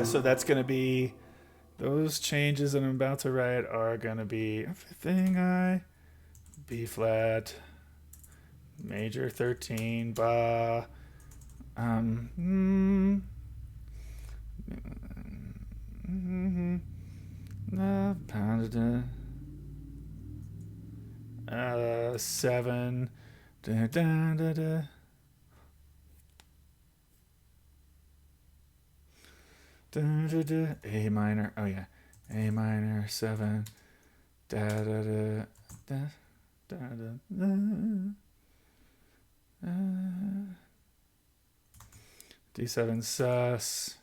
so that's going to be, those changes that I'm about to write are going to be everything B flat, major 13, ba, pounded 7, da, da, da, da. Da, da, da, A minor. Oh yeah, A minor 7. Da da da da da da. D7 sus.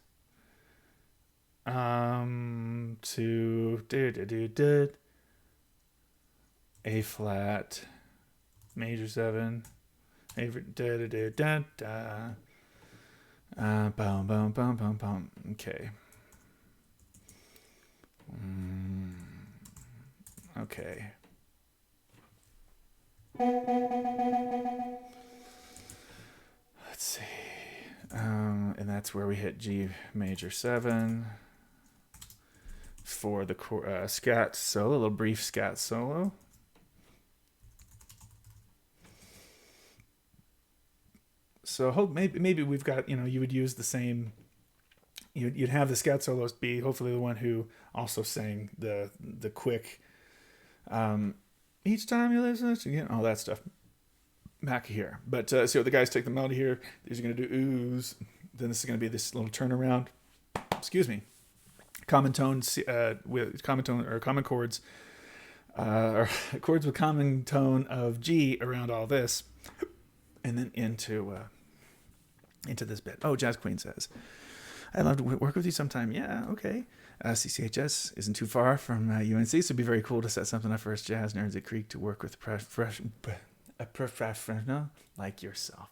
To do A flat, major 7. A da da da da da. Boom, boom, boom, boom, boom. Okay. Okay. Let's see. And that's where we hit G major 7 for the scat solo, a little brief scat solo. So maybe we've got, you would use the same, you'd have the scat soloist be hopefully the one who also sang the quick, each time you listen to all that stuff back here. But so the guys take the melody here. These are going to do oohs. Then this is going to be this little turnaround. Excuse me. Common tones with common tone or common chords, or chords with common tone of G around all this, and then into this bit. Oh, Jazz Queen says, I'd love to work with you sometime. Yeah, okay. CCHS isn't too far from UNC, so it'd be very cool to set something up for us jazz nerds at Creek to work with a professional like yourself.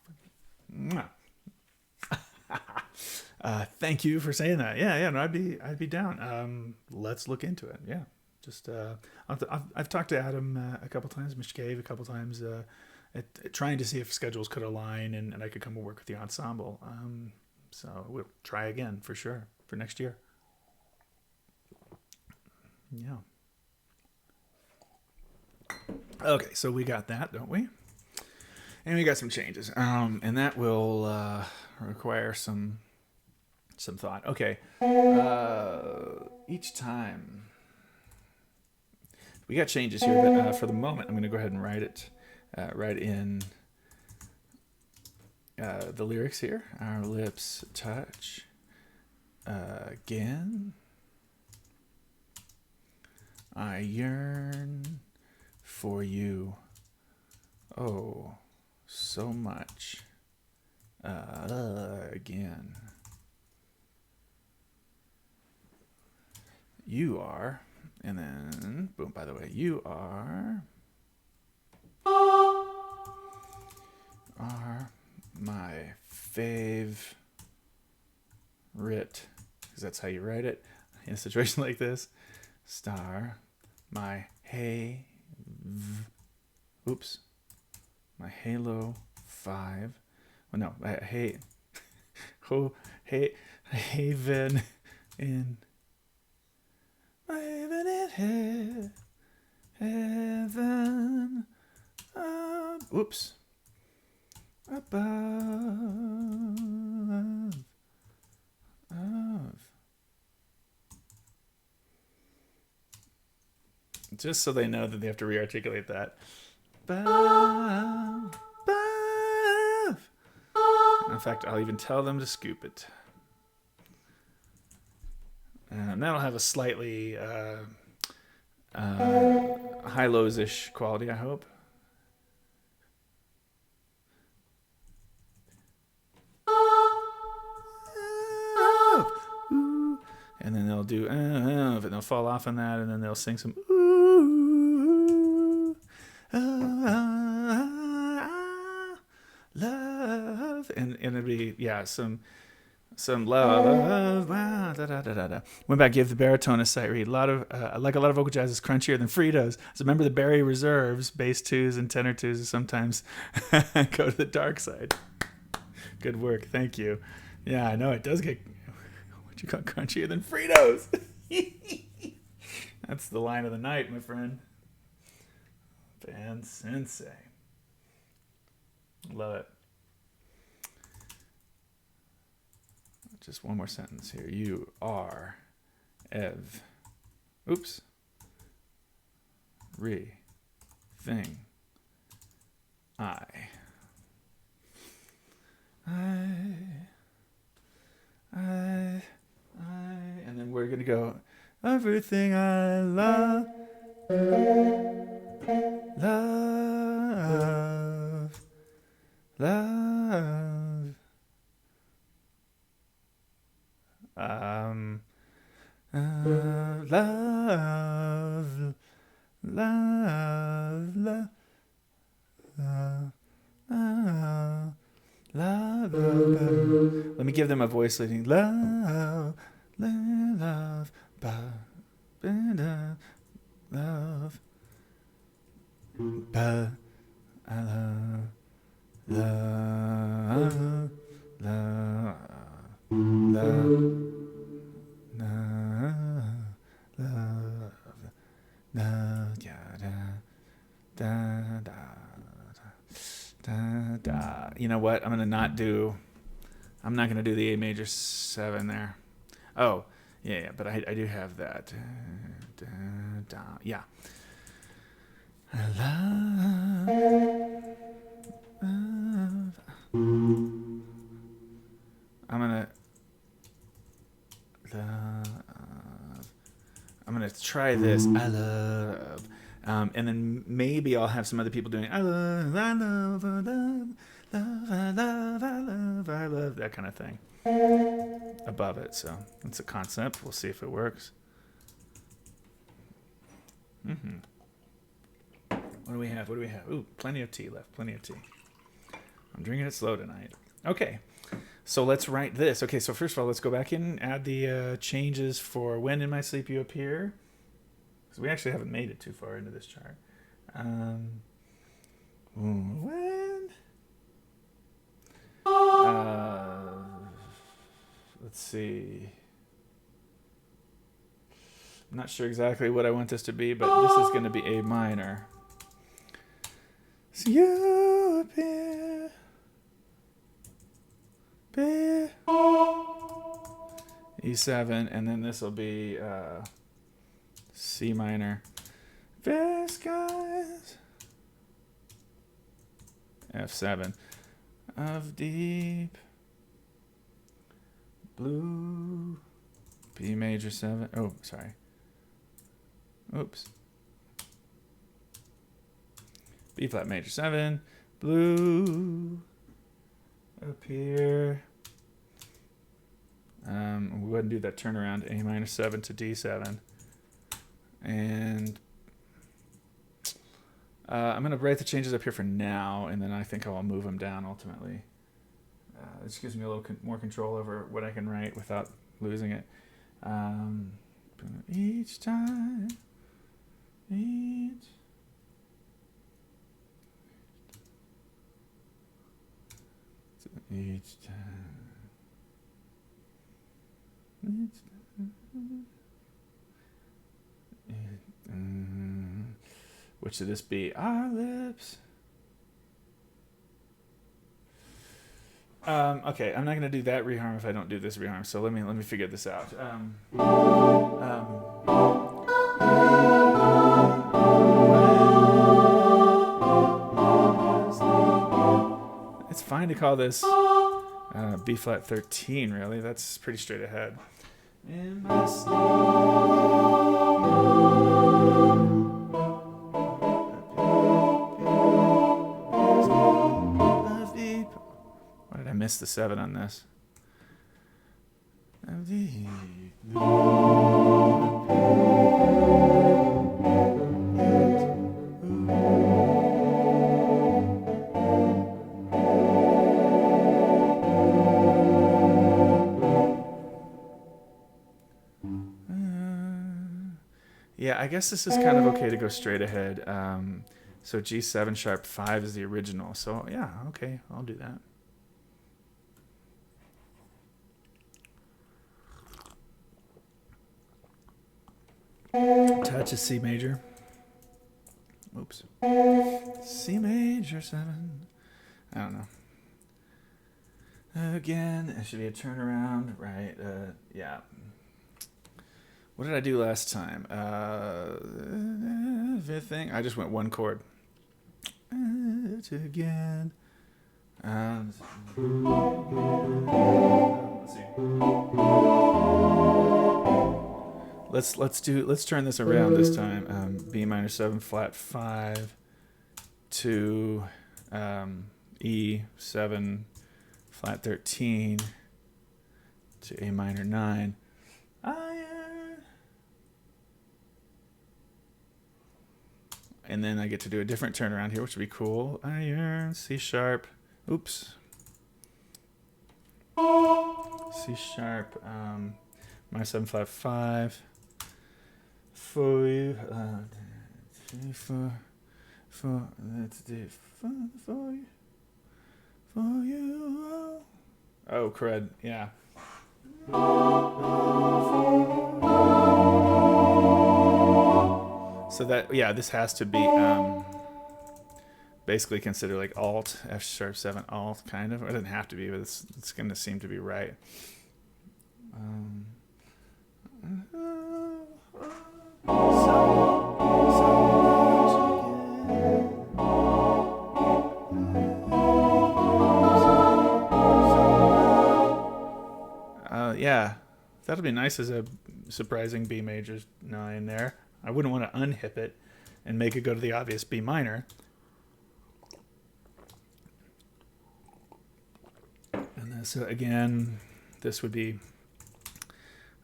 Thank you for saying that. Yeah, no, I'd be down. Let's look into it. Yeah, just I've talked to Adam a couple times, Mr. Cave a couple times, trying to see if schedules could align and I could come and work with the ensemble. So we'll try again for sure for next year. Yeah. Okay, so we got that, don't we? And we got some changes, and that will require some thought. Okay, each time we got changes here, but for the moment, I'm going to go ahead and write in the lyrics here. Our lips touch again. I yearn for you, oh, so much again. You are, and then, boom, by the way, you are my favorite, because that's how you write it in a situation like this. Star, my my Halo 5. Well, no, haven in heaven. Oops. Above. Just so they know that they have to re-articulate that. Above. In fact, I'll even tell them to scoop it. And that'll have a slightly high-lows-ish quality, I hope. And then they'll do and they'll fall off on that, and then they'll sing some love, and it'll be some love. Went back, give the baritone a sight read. A lot of like a lot of vocal jazz is crunchier than Fritos. So remember the Barry reserves, bass twos and tenor twos sometimes go to the dark side. Good work, thank you. Yeah, I know it does get what you call crunchier than Fritos. That's the line of the night, my friend. Band Sensei. Love it. Just one more sentence here. You are Ev. Oops. Re. Thing. I. And then we're going to go, everything I love. Love. Love. Love. Love. Love. Love, love. Let me give them a voice leading. Love, love, love, I love, love, love, love, you know what? I'm not gonna do the A major 7 there. Oh, yeah, but I do have that. Yeah. I love. I'm gonna try this. I love. And then maybe I'll have some other people doing I love, I love, I love, love, I love, I love, I love, that kind of thing above it. So it's a concept. We'll see if it works. What do we have? Ooh, plenty of tea left. Plenty of tea. I'm drinking it slow tonight. Okay. So let's write this. Okay, so first of all, let's go back in and add the changes for When in My Sleep You Appear. Because we actually haven't made it too far into this chart. When? Let's see. I'm not sure exactly what I want this to be, but this is going to be A minor. So you appear, E7, and then this will be C minor. Fair skies. F7 of deep blue. B major 7. Oh, sorry. Oops. B flat major 7. Blue. Up here. We wouldn't do that turnaround. A minor 7 to D7. And I'm going to write the changes up here for now, and then I think I'll move them down ultimately. This gives me a little more control over what I can write without losing it. Each time, each time, which should this be? Our lips. Okay, I'm not gonna do that reharm if I don't do this reharm. So let me figure this out. It's fine to call this B flat 13. Really, that's pretty straight ahead. In my sleep. Why did I miss the 7 on this? Yeah, I guess this is kind of okay to go straight ahead. So G7 sharp 5 is the original. So yeah, okay, I'll do that. Touch is C major. Oops. C major 7. I don't know. Again, it should be a turnaround, right? Yeah. What did I do last time? Fifth thing. I just went one chord. Again. Let's see. Let's turn this around this time. B minor 7 flat 5 to E7 flat 13 to A minor 9. And then I get to do a different turnaround here, which would be cool. Iron, C sharp. Oops. C sharp. Minor 7 flat 5. For you. Let's do for you. For you. Oh, crud. Yeah. So that, yeah, this has to be basically considered like alt, F sharp 7 alt, kind of. It doesn't have to be, but it's going to seem to be right. Yeah, that'll be nice as a surprising B major 9 there. I wouldn't want to unhip it and make it go to the obvious B minor. And then, so again, this would be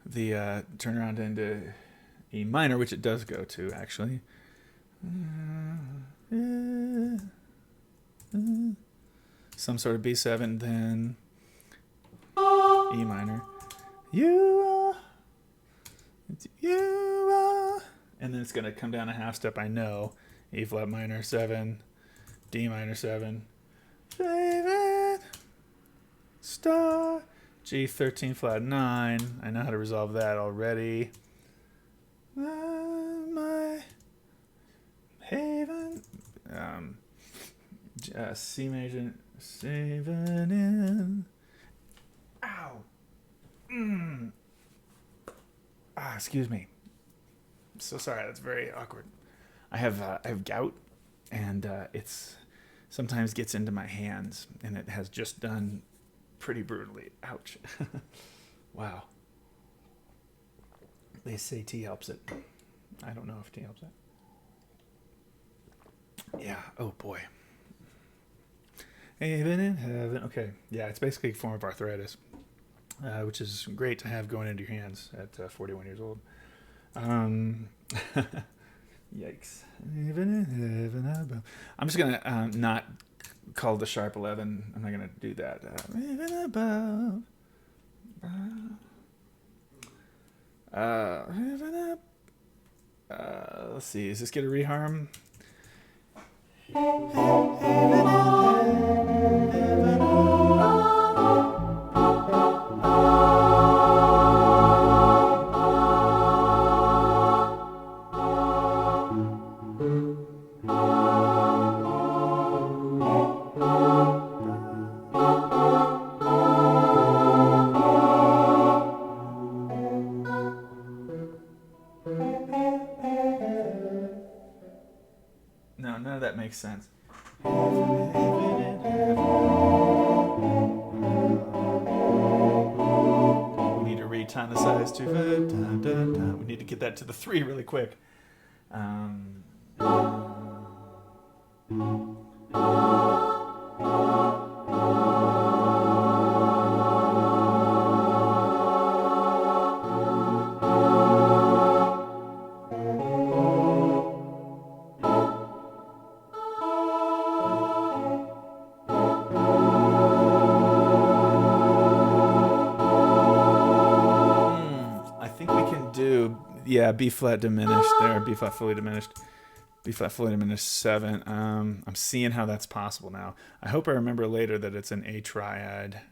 the turnaround into E minor, which it does go to, actually. Some sort of B7, then E minor. You are. You are. And then it's going to come down a half step, I know. E flat minor 7, D minor 7. Favorite star. G13 flat 9. I know how to resolve that already. my haven. C major, 7 in. Ow. Excuse me. So sorry. That's very awkward. I have gout, and it's sometimes gets into my hands, and it has just done pretty brutally. Ouch. Wow. They say tea helps it. I don't know if tea helps it. Yeah. Oh boy. Haven in heaven. Okay. Yeah, it's basically a form of arthritis, which is great to have going into your hands at 41 years old. Yikes. Haven in heaven above. I'm just gonna not call the sharp 11. I'm not gonna do that. Heaven above. Heaven up. Let's see. Is this gonna reharm? No, none of that makes sense. We need to retonicize to we need to get that to the 3 really quick. Yeah, B flat diminished there. B flat fully diminished. B flat fully diminished 7. I'm seeing how that's possible now. I hope I remember later that it's an A triad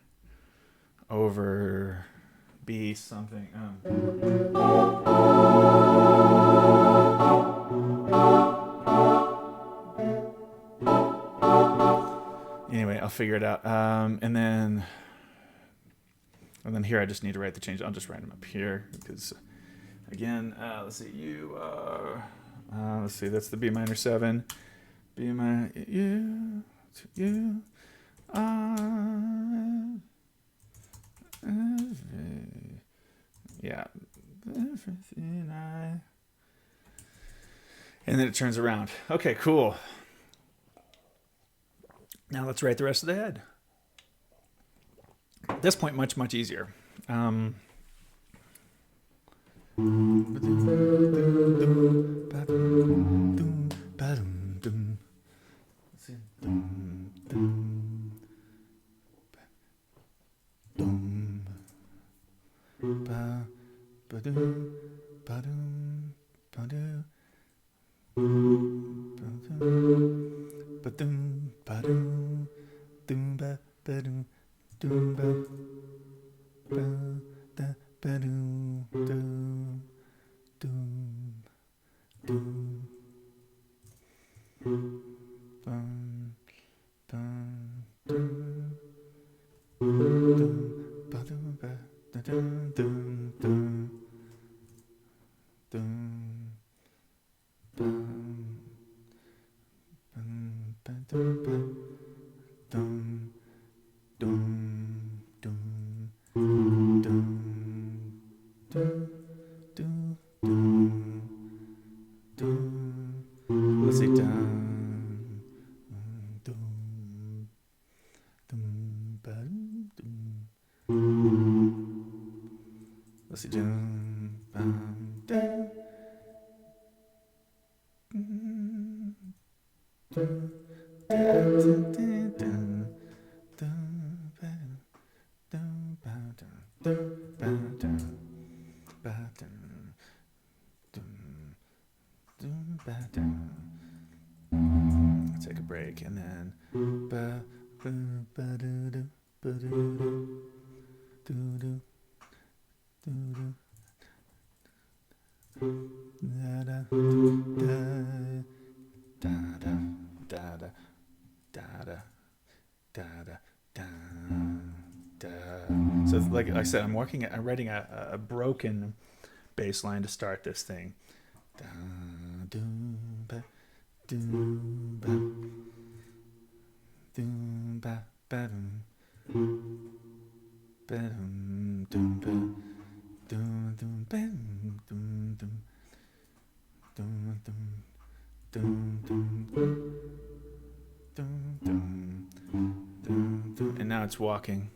over B something. Anyway, I'll figure it out. And then here I just need to write the change. I'll just write them up here because. Again, let's see. You are. Let's see. That's the B minor 7. B minor. You are. Yeah. Everything I. And then it turns around. Okay, cool. Now let's write the rest of the head. At this point, much, much easier. Let's see. Let's see. Take a break and then da da da da da da da da da da. So like I said, I'm writing a broken bass line to start this thing. Da do ba do ba do ba ba dum ba dum dum ba dum dum ba dum dum dum dum dum dum dum dum dum, and now it's walking.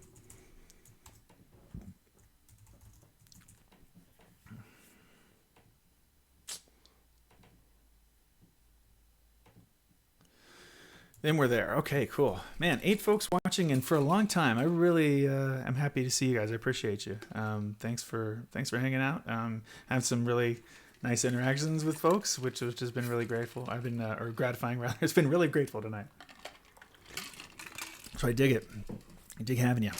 Then we're there. Okay, cool. Man, 8 folks watching, and for a long time. I really am happy to see you guys. I appreciate you. Thanks for hanging out. Have some really nice interactions with folks, which has been really grateful. I've been or gratifying rather. It's been really grateful tonight. So I dig it. I dig having you. I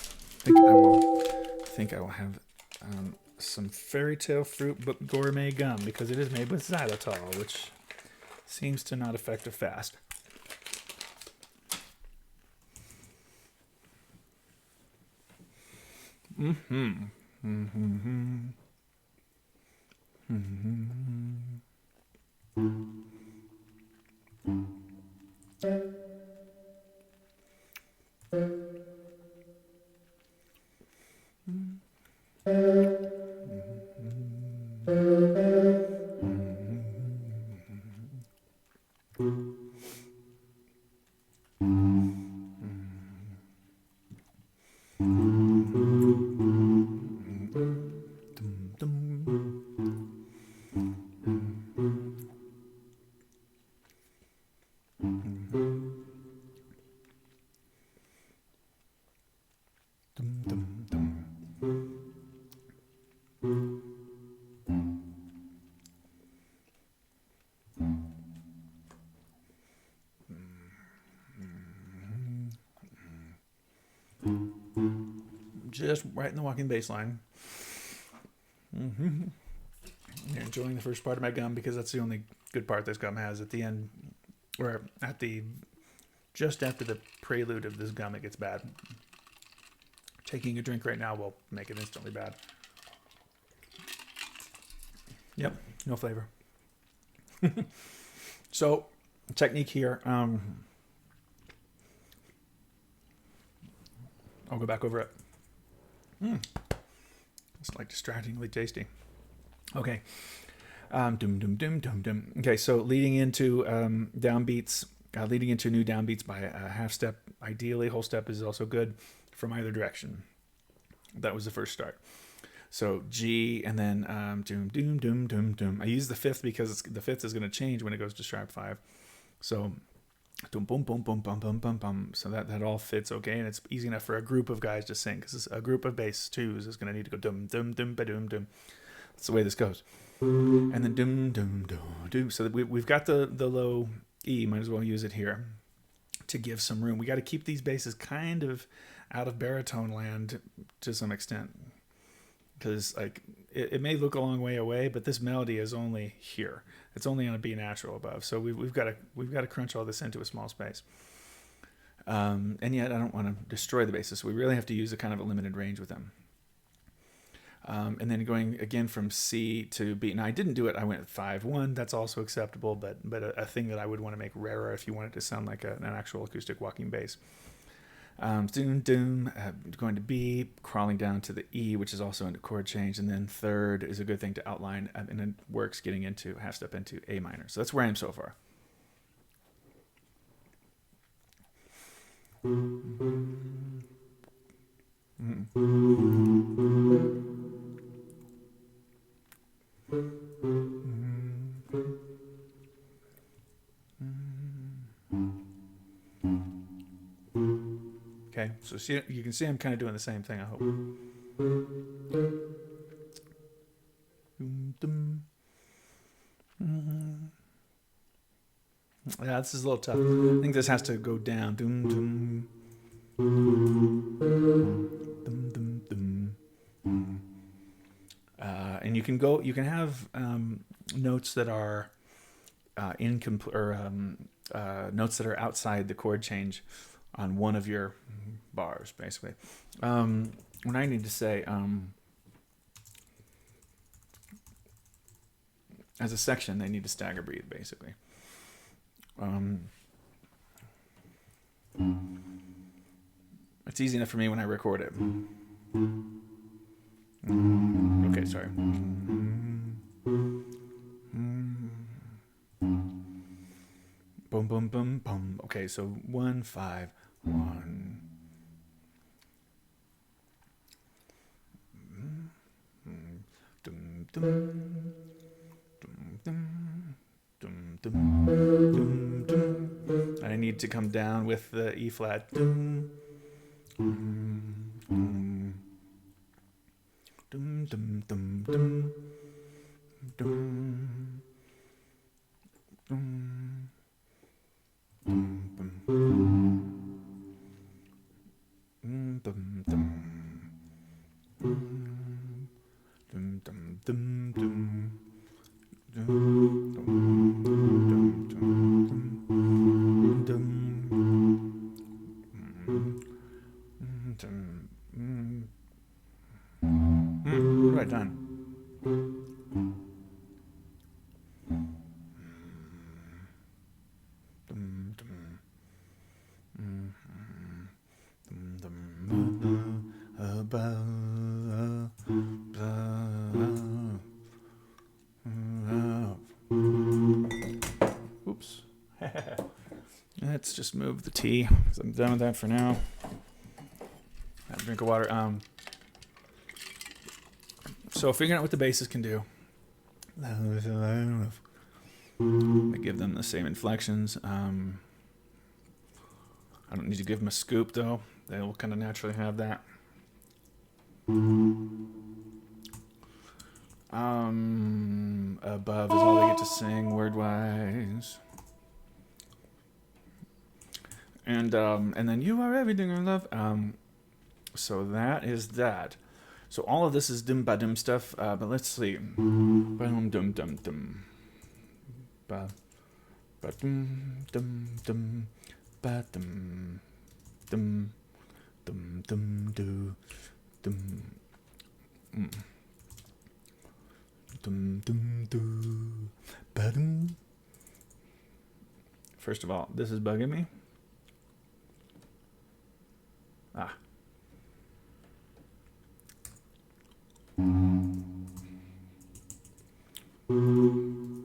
think I will have some fairy tale fruit gourmet gum because it is made with xylitol, which seems to not affect the fast. Mm-hmm. Mm-hmm. Mm-hmm. Just right in the walking baseline. Mm-hmm. You're enjoying the first part of my gum because that's the only good part this gum has. At the end, or just after the prelude of this gum, it gets bad. Taking a drink right now will make it instantly bad. Yep, no flavor. So, technique here. I'll go back over it. It's like distractingly tasty. Okay. Okay, so leading into downbeats, leading into new downbeats by a half step. Ideally, whole step is also good from either direction. That was the first start. So G and then doom doom doom doom doom. I use the fifth because the fifth is going to change when it goes to sharp 5. So boom boom boom boom bum bum bum bum. So that all fits okay, and it's easy enough for a group of guys to sing because a group of bass twos is going to need to go dum dum dum ba dum dum. That's the way this goes. And then dum dum dum dum. So that we've got the low E. Might as well use it here to give some room. We got to keep these basses kind of out of baritone land to some extent, because like it may look a long way away, but this melody is only here. It's only on a B natural above. So we've got to crunch all this into a small space. And yet I don't want to destroy the basses. So we really have to use a kind of a limited range with them. And then going again from C to B. Now I didn't do it. I went 5-1. That's also acceptable, but a thing that I would want to make rarer if you want it to sound like an actual acoustic walking bass. Doom doom, going to B, crawling down to the E, which is also into chord change, and then third is a good thing to outline, and it works getting into half step into A minor. So that's where I am so far. Okay, so you can see I'm kind of doing the same thing, I hope. Yeah, this is a little tough. I think this has to go down. And you can have notes that are incomplete, or notes that are outside the chord change on one of your bars, basically. When I need to say, as a section, they need to stagger breathe, basically. It's easy enough for me when I record it. Okay, sorry. Boom, boom, boom, boom. Okay, so 1, 5, 1. Dum, dum, dum, dum, dum, dum, dum, dum. I need to come down with the E flat. Dum, dum, dum, dum, dum, dum, dum, dum, dum. What have I done? Oops. Let's just move the T, because I'm done with that for now. Have a drink of water. So figuring out what the basses can do. I give them the same inflections. I don't need to give them a scoop, though. They'll kind of naturally have that. Above is all they get to sing word-wise. And then you are everything I love. So that is that. So all of this is dim-ba-dim stuff, but let's see. Ba-dum-dum-dum-dum. Ba-dum-dum-dum. Ba-dum. Dum. Dum-dum-do. Dum. Dum-dum-do. Ba-dum. First of all, this is bugging me.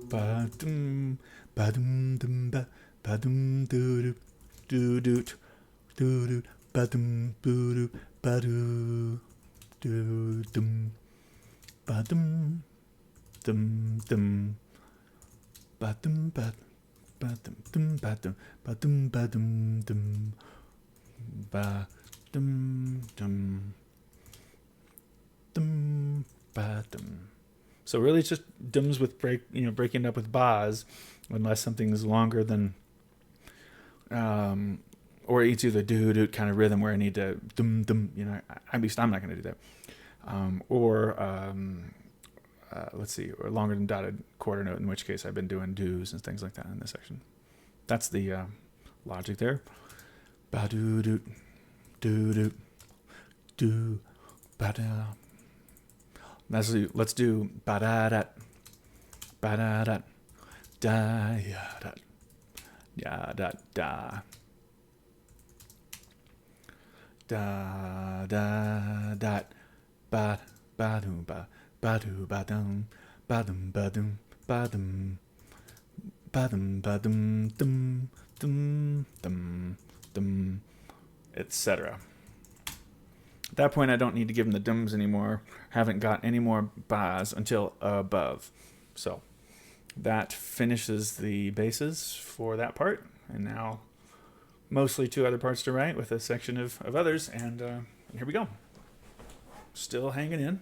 Ba-dum, ba-dum, dum, ba, ba-dum, doo-doo, doo-doo, doo-doo, ba-dum, doo-doo, ba-doo, doo-dum, ba-dum, dum, dum, ba-dum, ba, ba-dum, dum, ba-dum, ba-dum, ba-dum, dum, ba-dum, dum, dum, ba-dum. So really, it's just dums with breaking up with bas, unless something is longer than, or it's either do kind of rhythm where I need to dum dum. At least I'm not going to do that. Let's see, or longer than dotted quarter note, in which case I've been doing do's and things like that in this section. That's the logic there. Ba doo doo doo doo doo ba da. Let's do ba da da ba da da da ya da da da da da ba ba doo ba ba doo ba dum ba dum ba dum ba dum ba dum ba dum dum dum dum dum, etc. At that point, I don't need to give them the dums anymore. Haven't got any more bas until above. So that finishes the basses for that part. And now mostly 2 other parts to write with a section of others. And here we go. Still hanging in.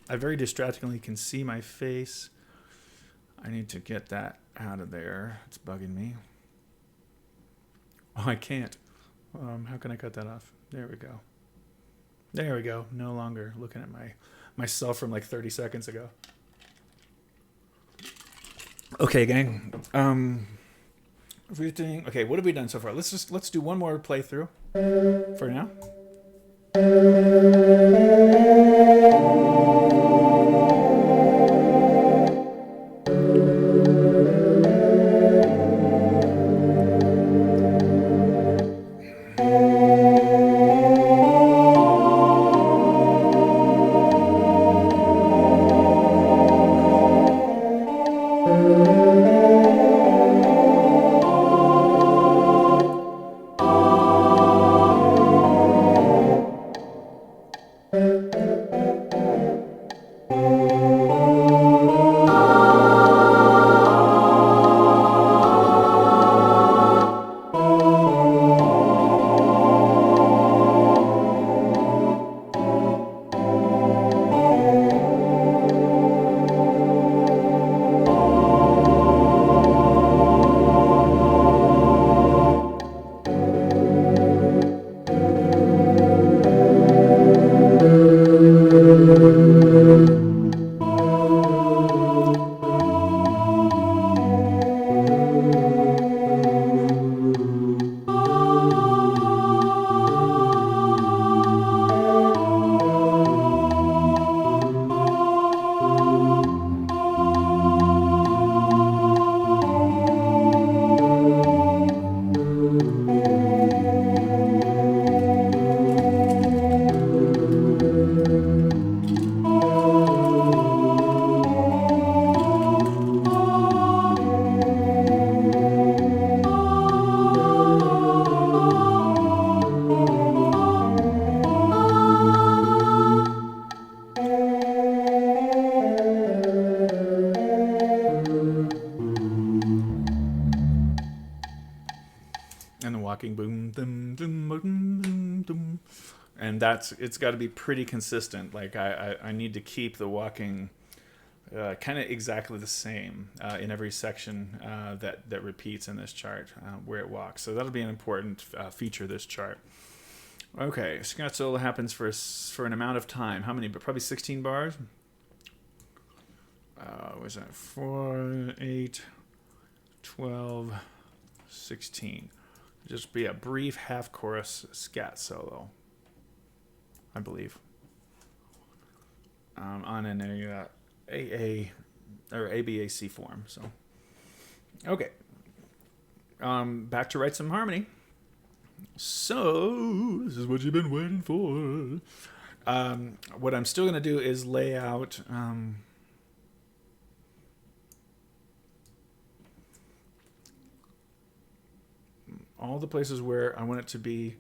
I very distractingly can see my face. I need to get that out of there. It's bugging me. Oh, I can't. How can I cut that off? There we go. There we go. No longer looking at myself from like 30 seconds ago. Okay, gang. Everything. Okay, what have we done so far? Let's do one more playthrough for now. And the walking boom, boom, boom, boom, boom, boom. And it's got to be pretty consistent. Like I need to keep the walking kind of exactly the same in every section that repeats in this chart where it walks. So that'll be an important feature of this chart. Okay, scratch solo happens for an amount of time. How many? Probably 16 bars. Was that 4, 8, 12, 16? Just be a brief half chorus scat solo, I believe, on an AA or ABAC form. So, okay, back to write some harmony. So this is what you've been waiting for. What I'm still gonna do is lay out. All the places where I want it to be,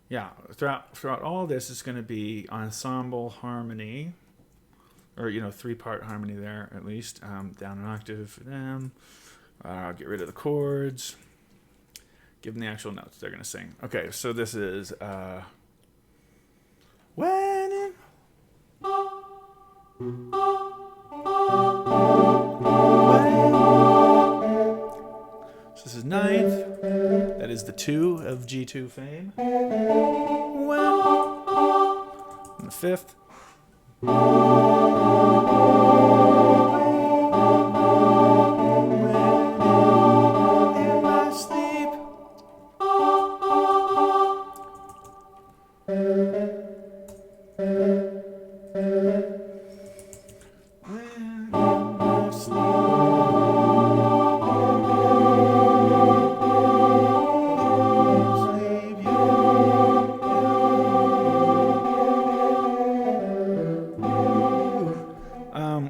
throughout all this, it's going to be ensemble harmony, or 3-part harmony there at least. Down an octave for them. Get rid of the chords. Give them the actual notes they're going to sing. Okay, so this is when it, so this is ninth. That is the 2 of G2 fame. Well, and the 5th. In my sleep.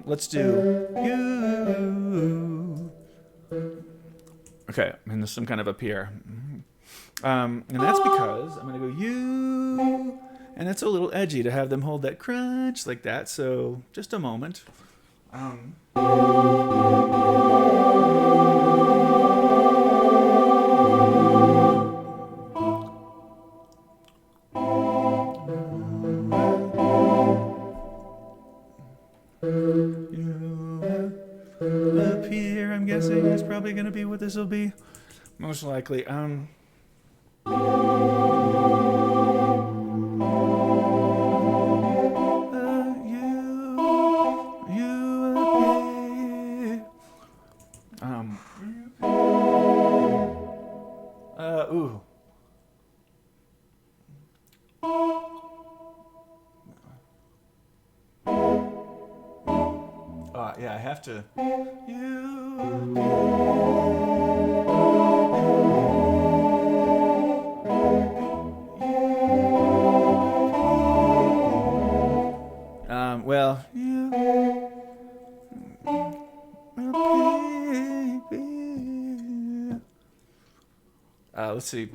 Let's do you. Okay, and there's some kind of up here. And that's because I'm going to go you. And it's a little edgy to have them hold that crunch like that. So just a moment. Up here, I'm guessing is probably going to be what this will be. Most likely. Ooh. Yeah, I have to. Well, let's see.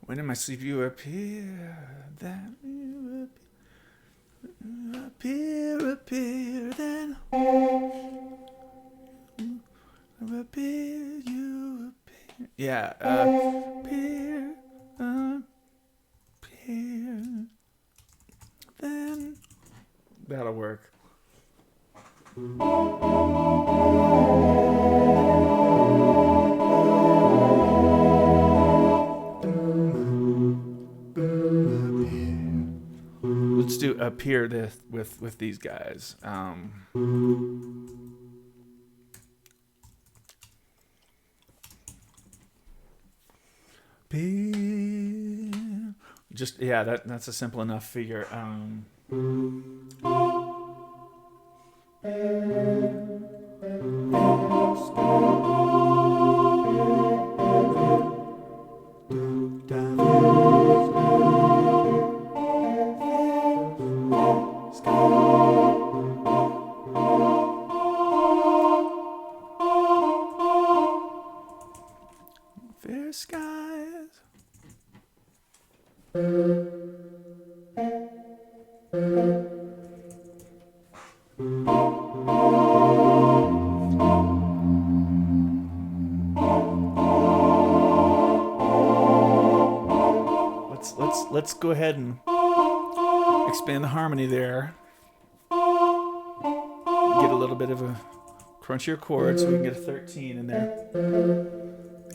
When in my sleep you appear, that you appear, then appear, you appear. Yeah, appear, then that'll work. Let's do appear this with these guys. Just that's a simple enough figure. Fair skies. Let's go ahead and expand the harmony there. Get a little bit of a crunchier chord so we can get a 13 in there.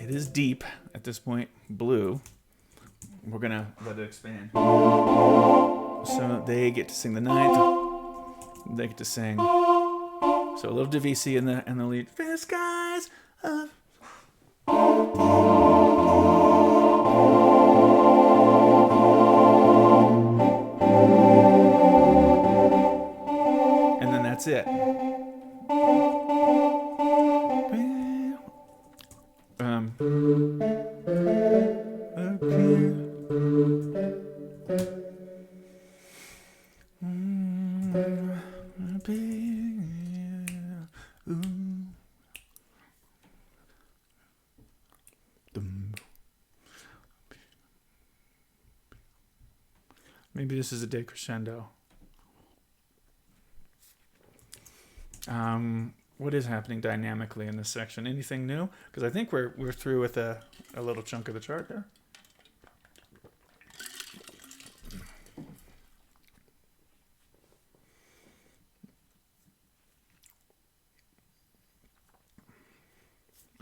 It is deep at this point, blue. We're gonna let it expand. So they get to sing the ninth. They get to sing. So a little DVC in the lead. Fair skies. And then that's it. Maybe this is a decrescendo. What is happening dynamically in this section? Anything new? Because I think we're through with a little chunk of the chart there.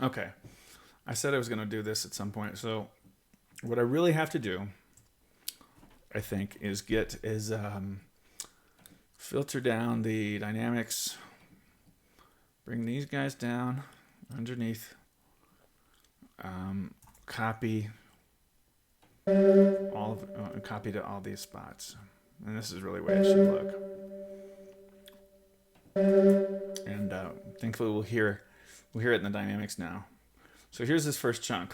Okay, I said I was going to do this at some point. So what I really have to do, I think, is filter down the dynamics, bring these guys down underneath, copy copy to all these spots, and this is really the way it should look. And thankfully we'll hear it in the dynamics now. So here's this first chunk.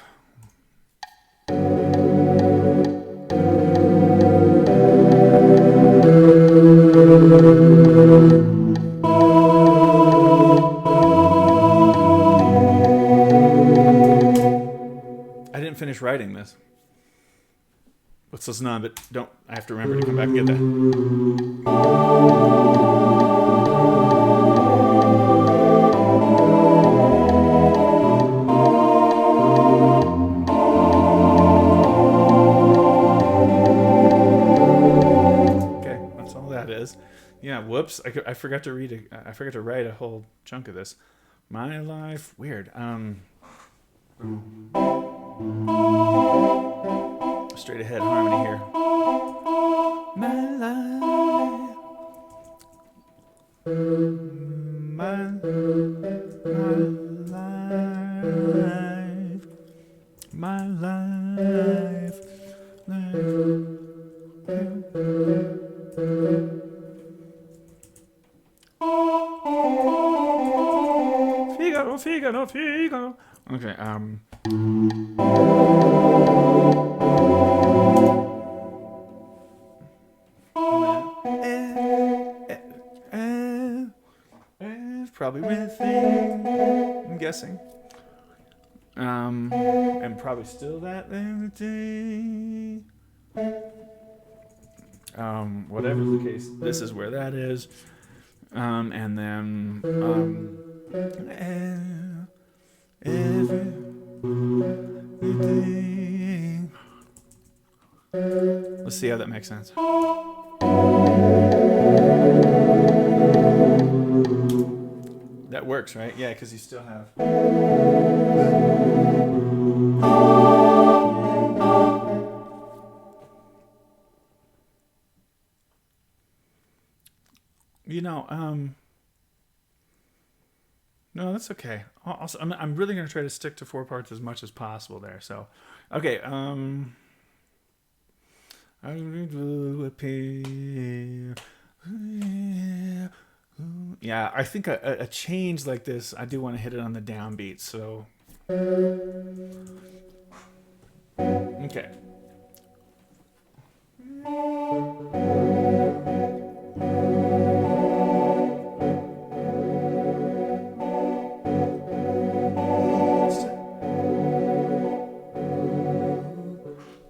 I didn't finish writing this. Let's listen on, but I have to remember to come back and get that. that is. Yeah, whoops. I forgot to read I forgot to write a whole chunk of this. My life, weird. Straight ahead harmony here. My life, my life. Figaro, Figaro, Figaro. Okay, probably within, I'm guessing. And probably still that day. Whatever the case, this is where that is. And then, everything. Let's see how that makes sense. That works, right? Yeah, because you still have. No, that's okay. Also, I'm really going to try to stick to 4 parts as much as possible there. So, okay. Yeah, I think a change like this, I do want to hit it on the downbeat. So, okay.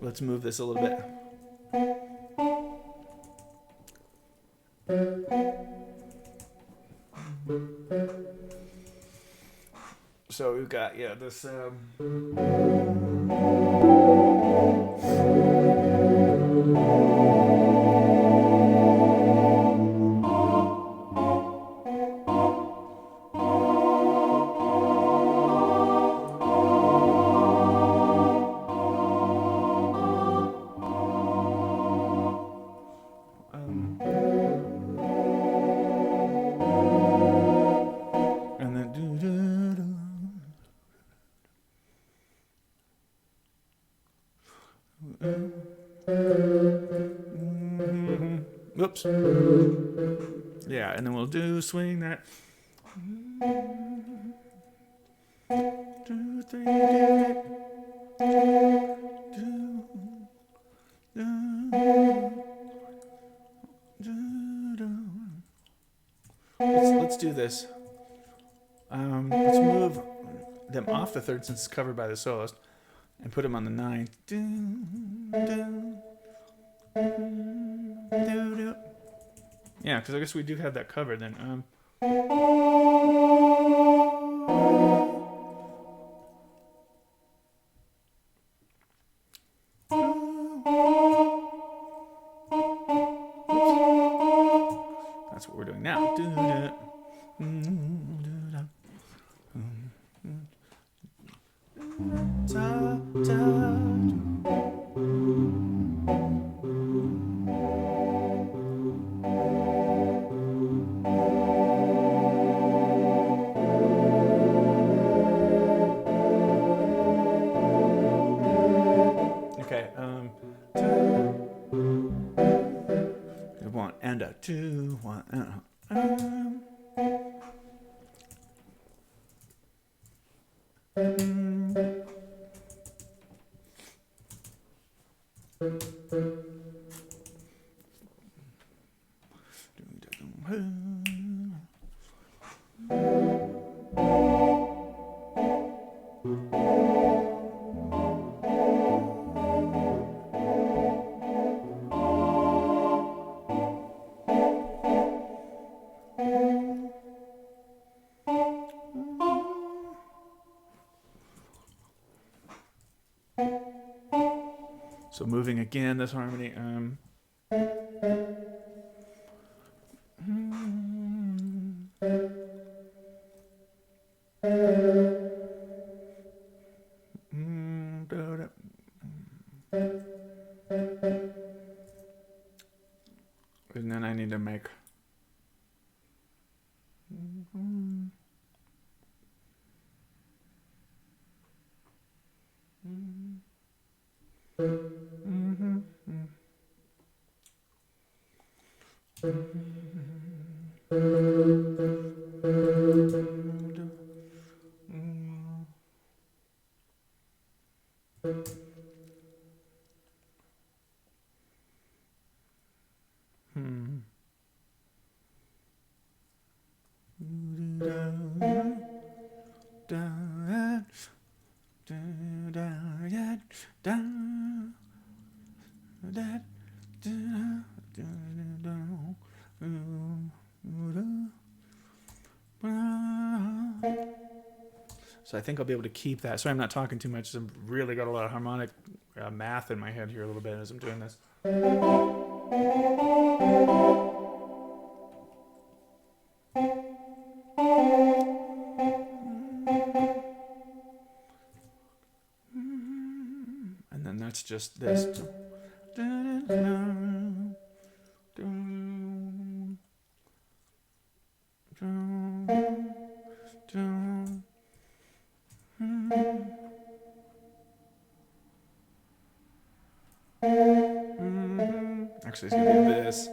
Let's move this a little bit. So we've got, yeah, this. And then Whoops. Yeah, and then we'll do swing that. 2, 3, Let's do this. Let's move them off the third since it's covered by the soloist, and put them on the 9th. Yeah, because I guess we do have that covered then. That's what we're doing now. Okay. 1 and a 2, 1 and a. So moving again, this harmony. to make. So I think I'll be able to keep that. Sorry, I'm not talking too much. I've really got a lot of harmonic math in my head here a little bit as I'm doing this. And then that's just this. Actually, it's going to be this.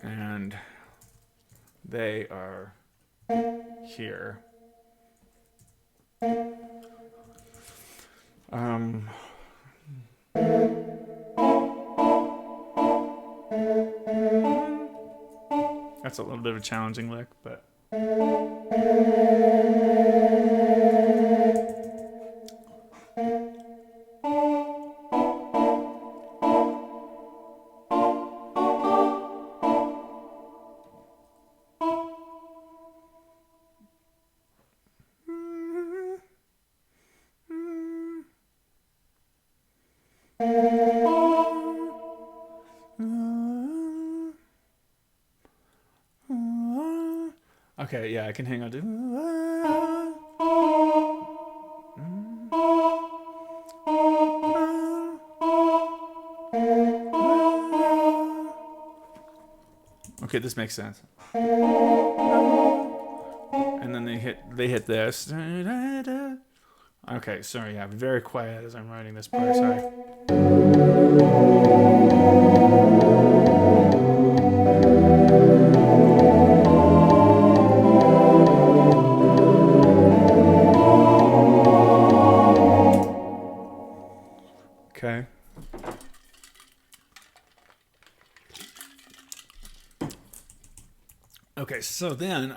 And they are here. That's a little bit of a challenging lick, but okay, yeah, I can hang on to. Okay, this makes sense. And then they hit this. Okay, sorry, yeah, very quiet as I'm writing this part. Sorry. Okay. Okay, so then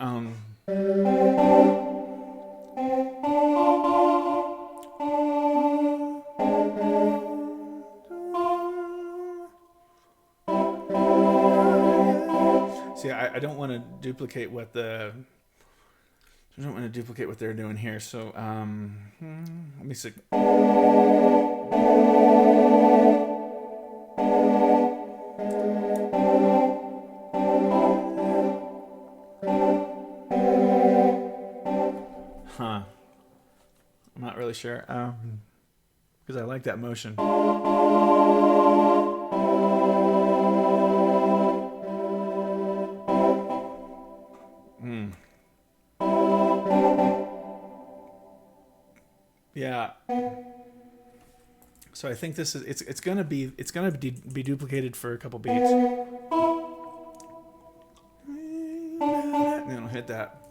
see, I don't want to duplicate what they're doing here. So let me see. Huh. I'm not really sure. Because I like that motion. Yeah. So I think this is it's gonna be duplicated for a couple beats. And then I'll hit that.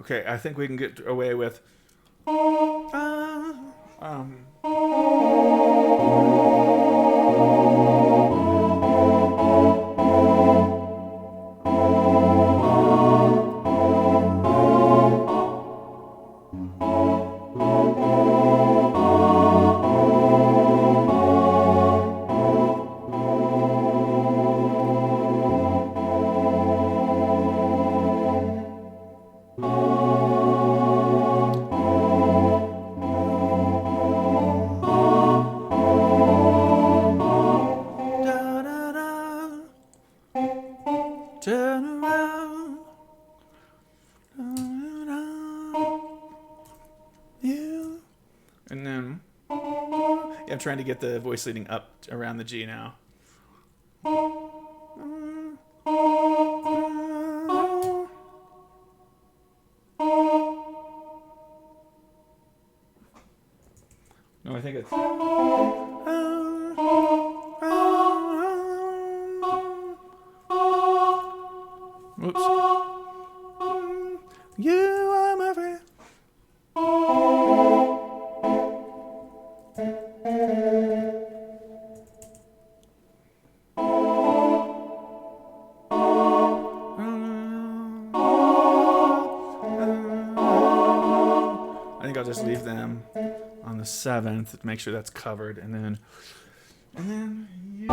Okay, I think we can get away with. You. And then, yeah, I'm trying to get the voice leading up around the G now. No, I think it's. Whoops. You are my friend. I think I'll just leave them on the 7th to make sure that's covered, and then you.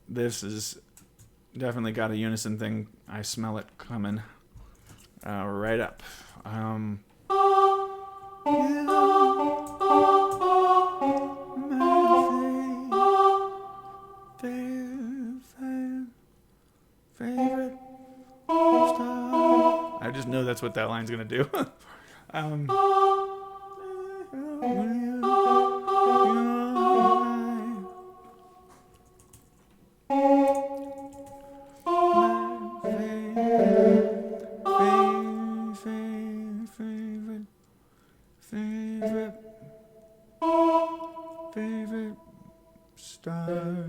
This is definitely got a unison thing. I smell it coming right up. Favorite star. I just know that's what that line's gonna do. Favorite star.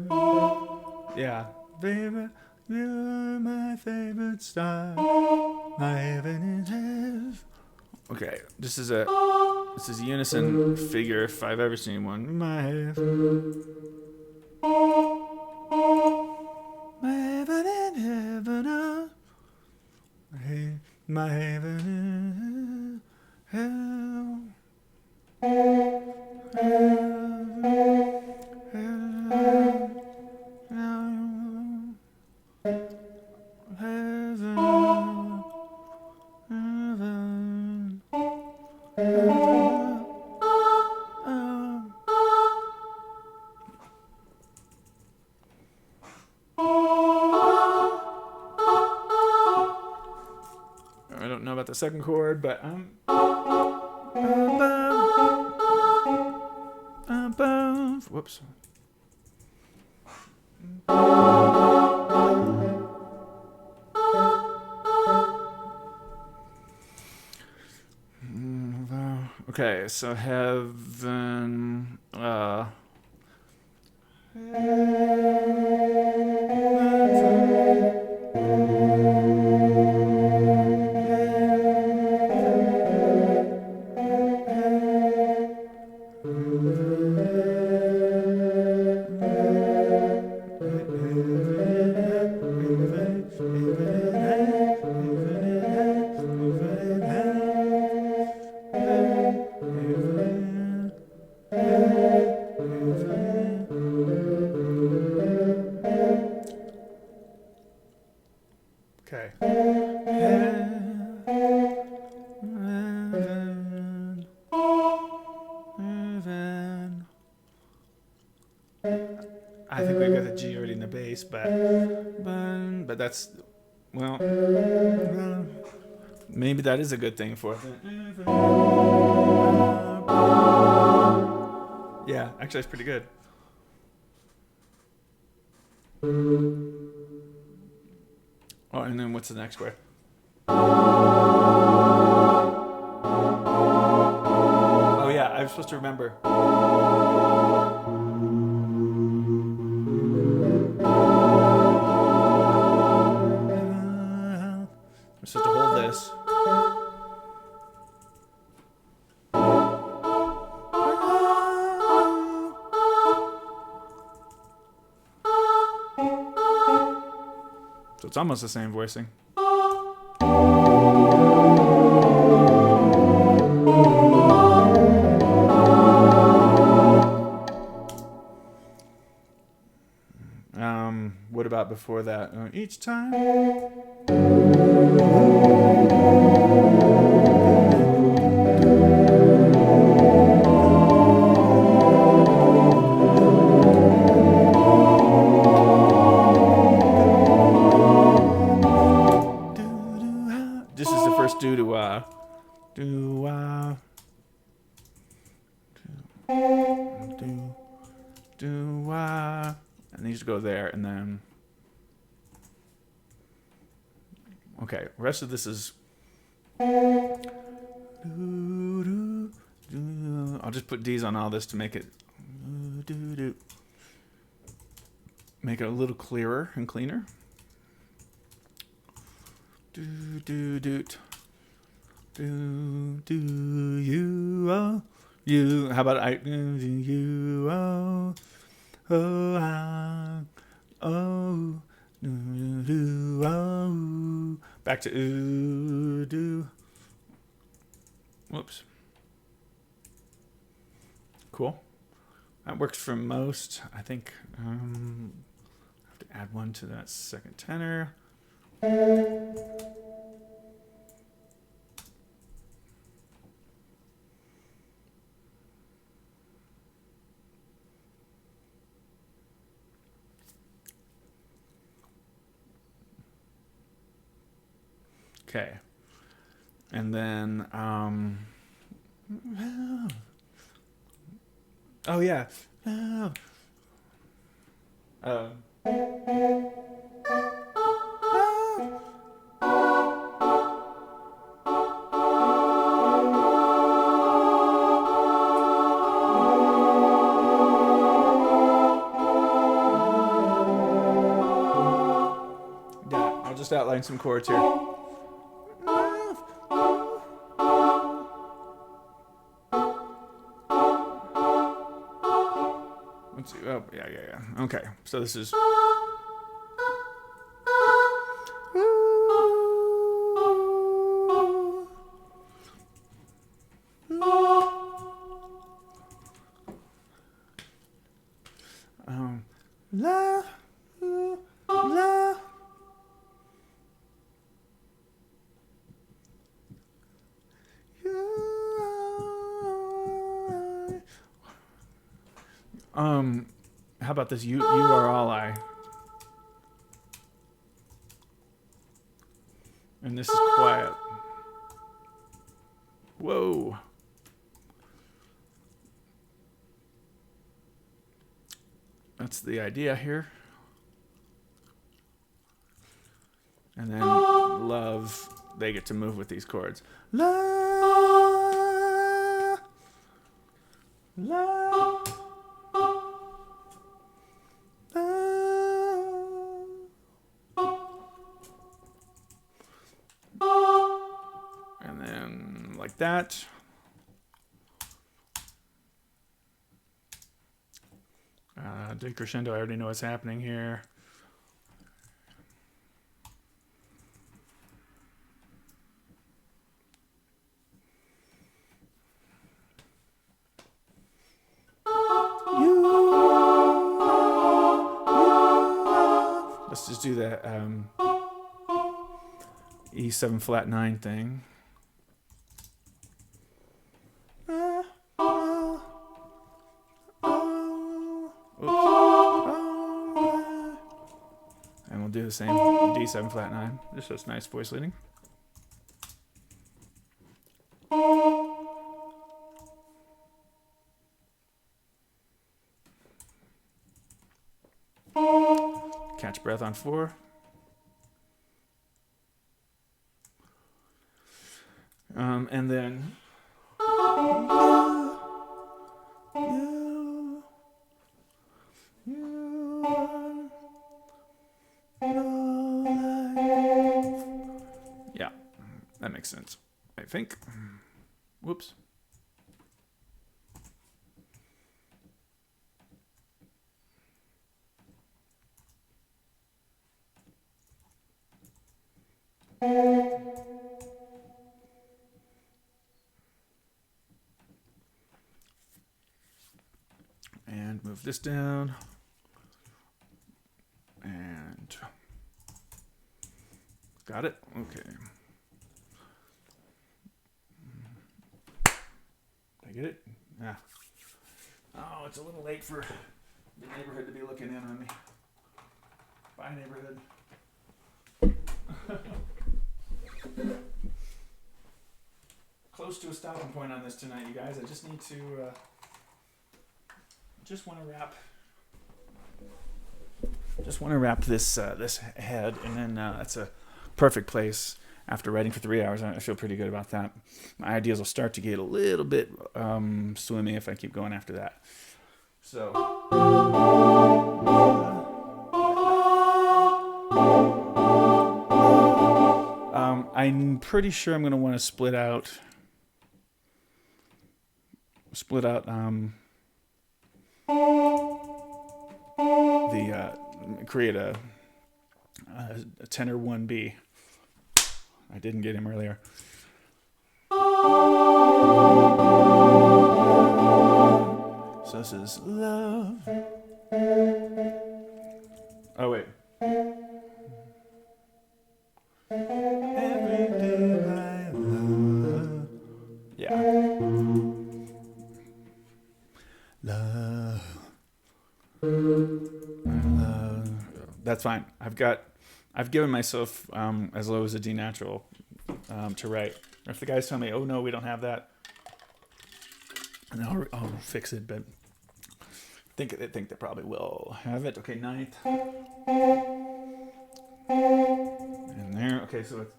Yeah, favorite. You're my favorite star. My heaven is heaven. Okay, this is a unison figure if I've ever seen one. My heaven. My heaven in heaven. My heaven in hell. I don't know about the second chord, but above. Whoops. Okay, so heaven. Okay. Heaven. I think we've got the G already in the bass, but that's, well, maybe that is a good thing for it. Yeah, actually, it's pretty good. Oh, and then what's the next word? Oh yeah, I'm supposed to remember. I'm supposed to hold this. So it's almost the same voicing. What about before that? Each time. And these go there, and then okay. The rest of this is. I'll just put D's on all this to make it a little clearer and cleaner. You. How about I? You. Back to do. Whoops. Cool. That works for most. I think I have to add one to that second tenor. Okay. And then oh yeah. I'll just outline some chords here. Let's see. Oh, yeah. Okay, so this is. La, la. How about this? You are all I. And this is quiet. Whoa. That's the idea here. And then love, they get to move with these chords. La, la, la. And then like that. Decrescendo, I already know what's happening here. Let's just do that E7 flat 9 thing. And we'll do the same D7 flat 9. Just so it's nice voice leading. Catch breath on 4. And then yeah, that makes sense, I think. Whoops. And move this down. And got it? Okay. Did I get it? Ah. Oh, it's a little late for the neighborhood to be looking in on me. Bye, neighborhood. Close to a stopping point on this tonight, you guys. I just need to just want to wrap this this head, and then that's a perfect place. After writing for 3 hours, I feel pretty good about that. My ideas will start to get a little bit swimmy if I keep going after that. So. I'm pretty sure I'm going to want to split out create a tenor 1B. I didn't get him earlier. So this is love. Oh wait. Every day I love. Yeah. Love. That's fine. I've given myself as low as a D natural to write. If the guys tell me, oh no, we don't have that, and I'll fix it, but I think they probably will have it. Okay, ninth. And there. Okay, so it's.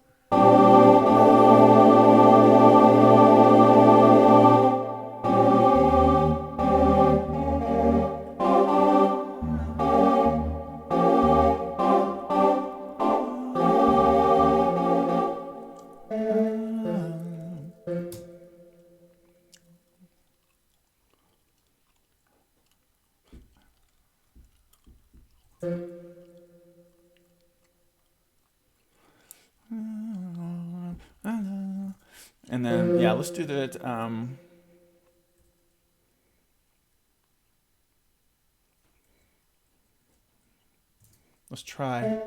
And then, yeah, let's do that. Let's try.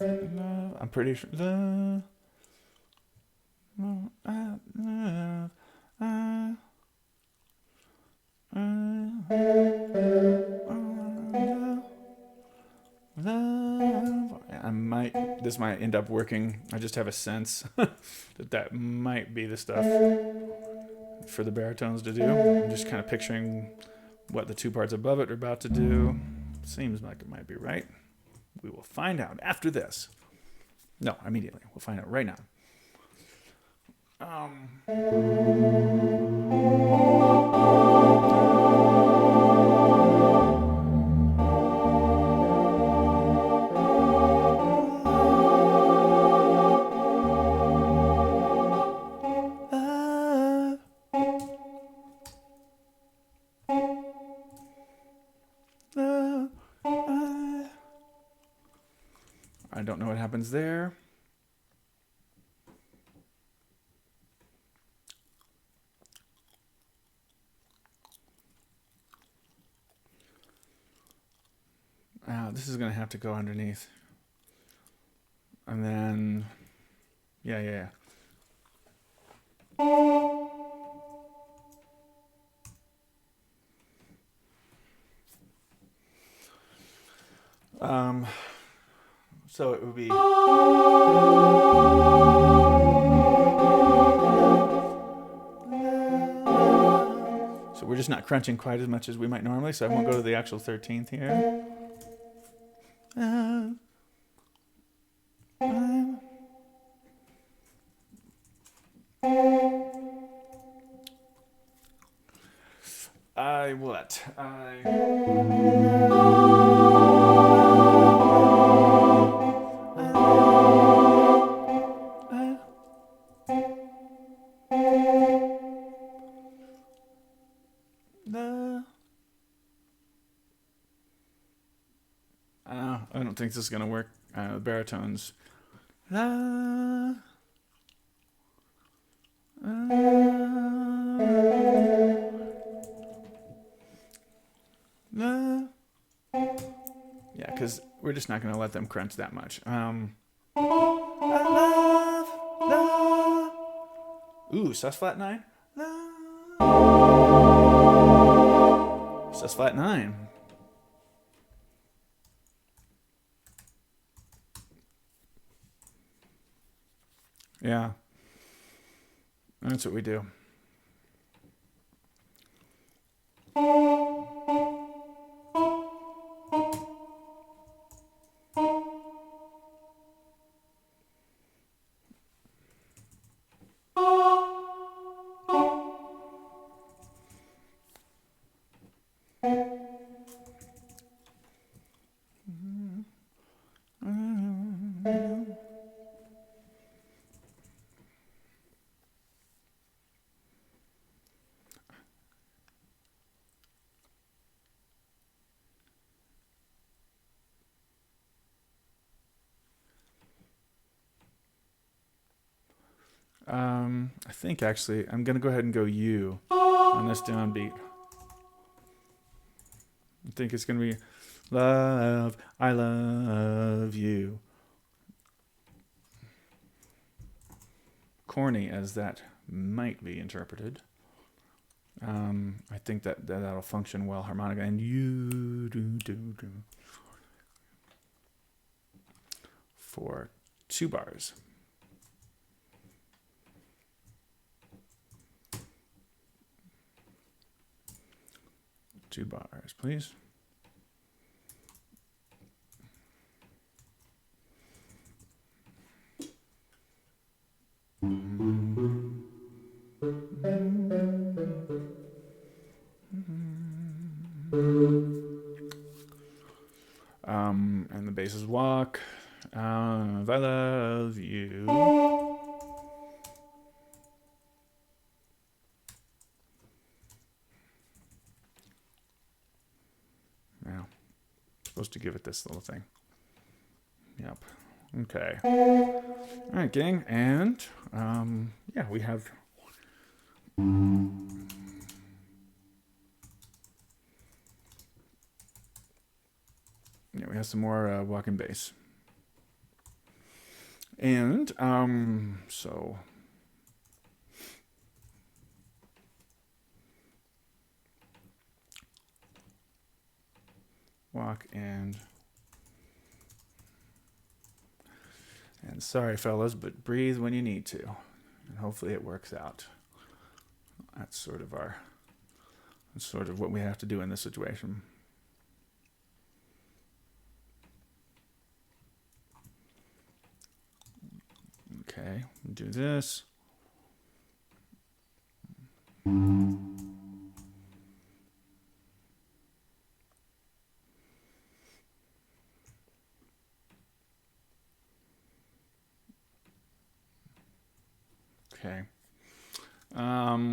I'm pretty sure. This might end up working. I just have a sense that might be the stuff for the baritones to do. I'm just kind of picturing what the two parts above it are about to do. Seems like it might be right. We will find out after this. No, immediately. We'll find out right now. I don't know what happens there. This is going to have to go underneath. And then, yeah. So it would be. So we're just not crunching quite as much as we might normally, so I won't go to the actual 13th here. I don't think this is going to work. The baritones. Yeah, because we're just not going to let them crunch that much. Ooh, sus flat 9. Sus flat 9. Yeah. That's what we do. I think actually I'm gonna go ahead and go you on this downbeat. I think it's gonna be love, I love you. Corny as that might be interpreted. I think that'll function well harmonica. And you do for 2 bars. Two bars, please. And the bass is walk. I love you. Now, supposed to give it this little thing. Yep. Okay. All right, gang, and yeah, we have. Yeah, we have some more walking bass. And so walk and sorry fellas, but breathe when you need to. And hopefully it works out. That's sort of what we have to do in this situation. Okay, do this. Okay.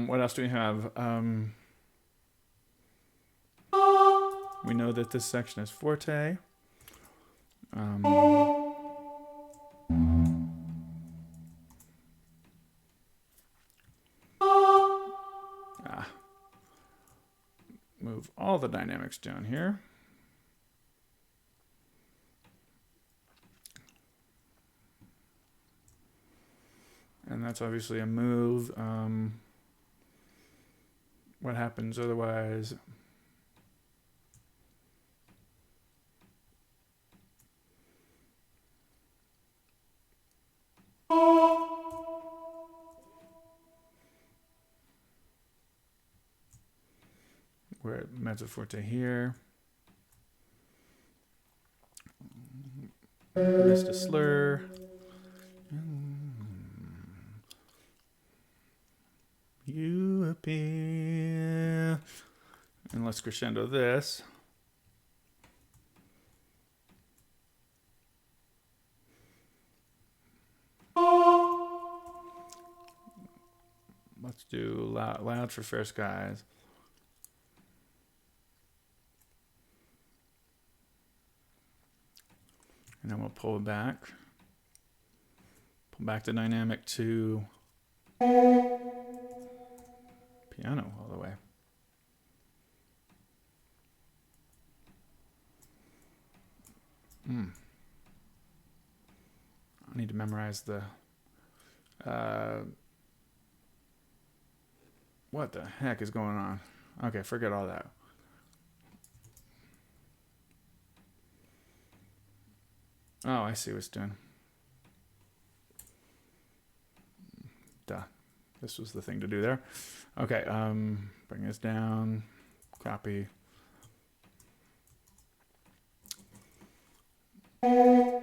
What else do we have? We know that this section is forte. Move all the dynamics down here. And that's obviously a move. What happens otherwise? We're at mezzo forte here. Missed a slur. You appear. And let's crescendo this. Let's do loud for fair skies. And then we'll pull it back. Pull back the dynamic to piano all the way. I need to memorize the what the heck is going on? Okay, forget all that. Oh, I see what it's doing. Duh. This was the thing to do there. Okay, bring this down. Copy. Yeah,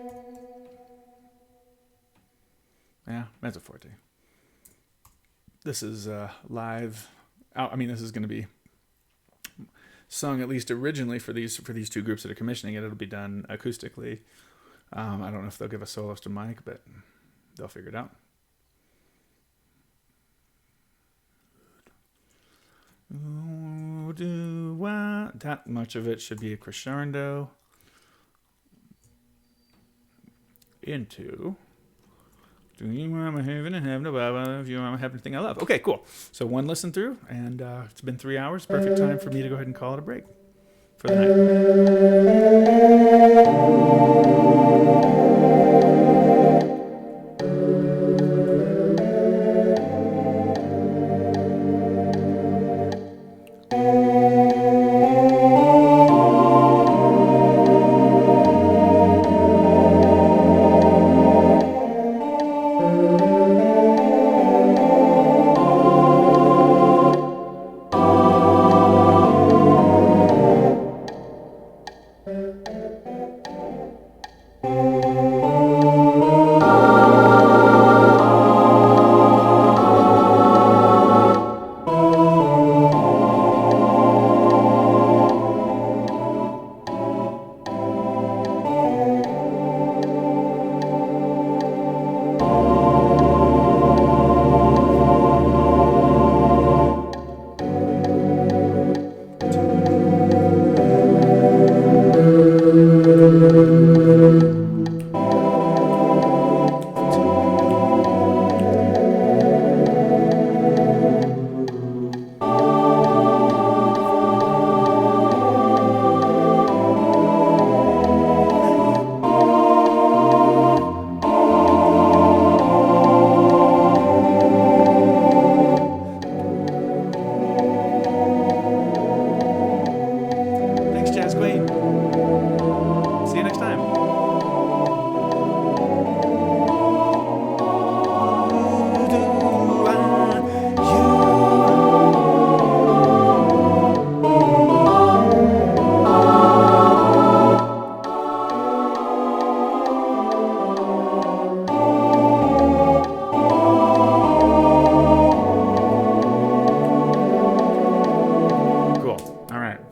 mezzo forte. This is live. I mean, this is going to be sung at least originally for these 2 groups that are commissioning it. It'll be done acoustically. I don't know if they'll give a soloist a mic, but they'll figure it out. That much of it should be a crescendo into Do you want my heaven and heaven above? Do you want my heaven thing I love? Okay, cool. So one listen through, and it's been 3 hours. Perfect time for me to go ahead and call it a break for the night.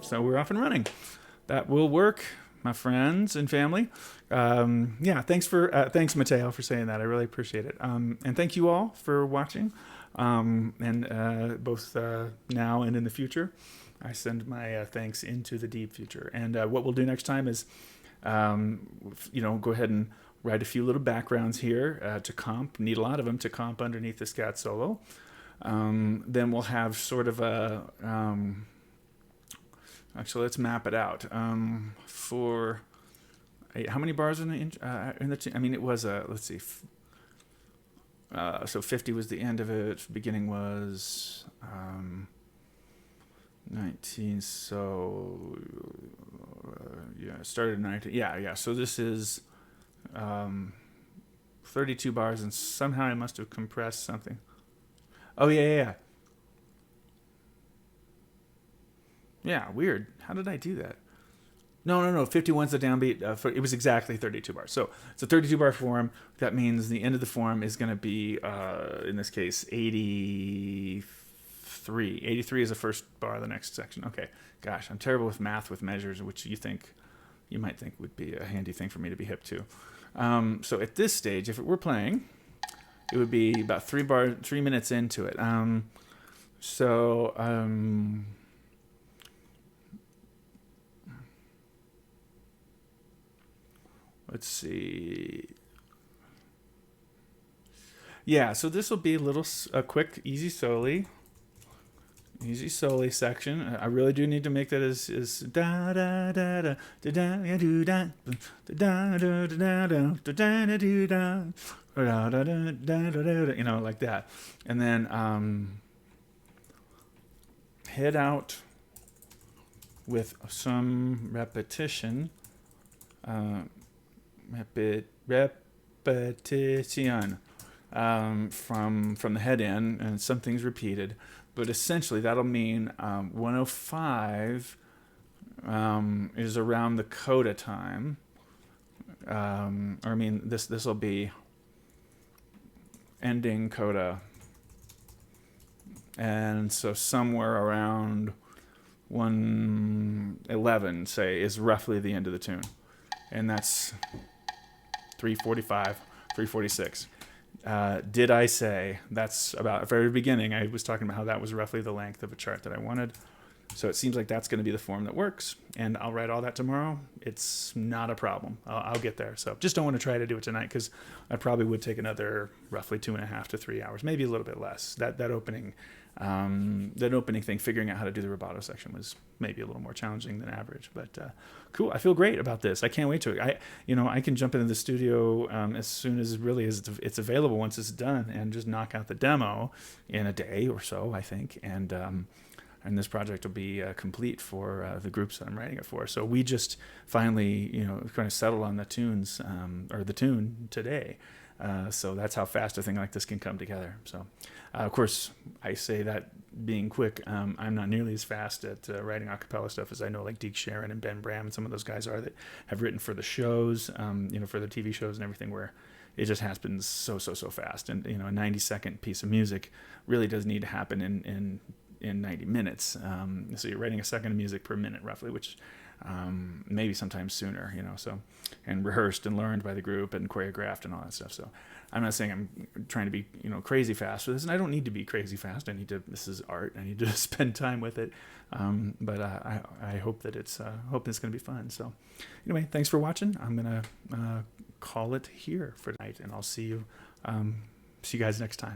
So we're off and running. That will work, my friends and family. Thanks Mateo for saying that. I really appreciate it. And thank you all for watching. Both now and in the future, I send my thanks into the deep future. And what we'll do next time is, go ahead and write a few little backgrounds here to comp. Need a lot of them to comp underneath the scat solo. Then we'll have sort of a. Actually, let's map it out. For how many bars in the I mean, it was let's see. So 50 was the end of it. Beginning was 19. So started 19. Yeah. So this is 32 bars, and somehow I must have compressed something. Oh yeah. Yeah, weird. How did I do that? No. 51's the downbeat. It was exactly 32 bars. So it's a 32 bar form. That means the end of the form is going to be, in this case, 83. 83 is the first bar of the next section. Okay. Gosh, I'm terrible with math with measures, which you might think would be a handy thing for me to be hip to. So at this stage, if it were playing, it would be about 3 minutes into it. Let's see. Yeah, so this will be a quick, easy soli section. I really do need to make that as da da da da da da do da da da da da da do da da like that, and then head out with some repetition. Repetition from the head in, and some things repeated, but essentially that'll mean 105 is around the coda time. This will be ending coda, and so somewhere around 111, say, is roughly the end of the tune, and that's 345, 346. Did I say that's about at the very beginning? I was talking about how that was roughly the length of a chart that I wanted. So it seems like that's going to be the form that works, and I'll write all that tomorrow. It's not a problem. I'll get there. So just don't want to try to do it tonight, because I probably would take another roughly 2.5 to 3 hours, maybe a little bit less. That opening thing, figuring out how to do the rubato section, was maybe a little more challenging than average. But cool. I feel great about this. I can't wait to. I can jump into the studio as soon as it's available, once it's done, and just knock out the demo in a day or so, I think, and this project will be complete for the groups that I'm writing it for. So we just finally, kind of settled on the tunes, or the tune today. So that's how fast a thing like this can come together. So, of course, I say that being quick. I'm not nearly as fast at writing a cappella stuff as I know like Deke Sharon and Ben Bram and some of those guys are, that have written for the shows, for the TV shows and everything, where it just happens so fast. And, a 90-second piece of music really does need to happen in 90 minutes. So you're writing a second of music per minute roughly, which maybe sometimes sooner, so, and rehearsed and learned by the group and choreographed and all that stuff. So I'm not saying I'm trying to be, crazy fast with this, and I don't need to be crazy fast. This is art. I need to spend time with it. But I hope that it's going to be fun. So anyway, thanks for watching. I'm going to call it here for tonight, and I'll see you guys next time.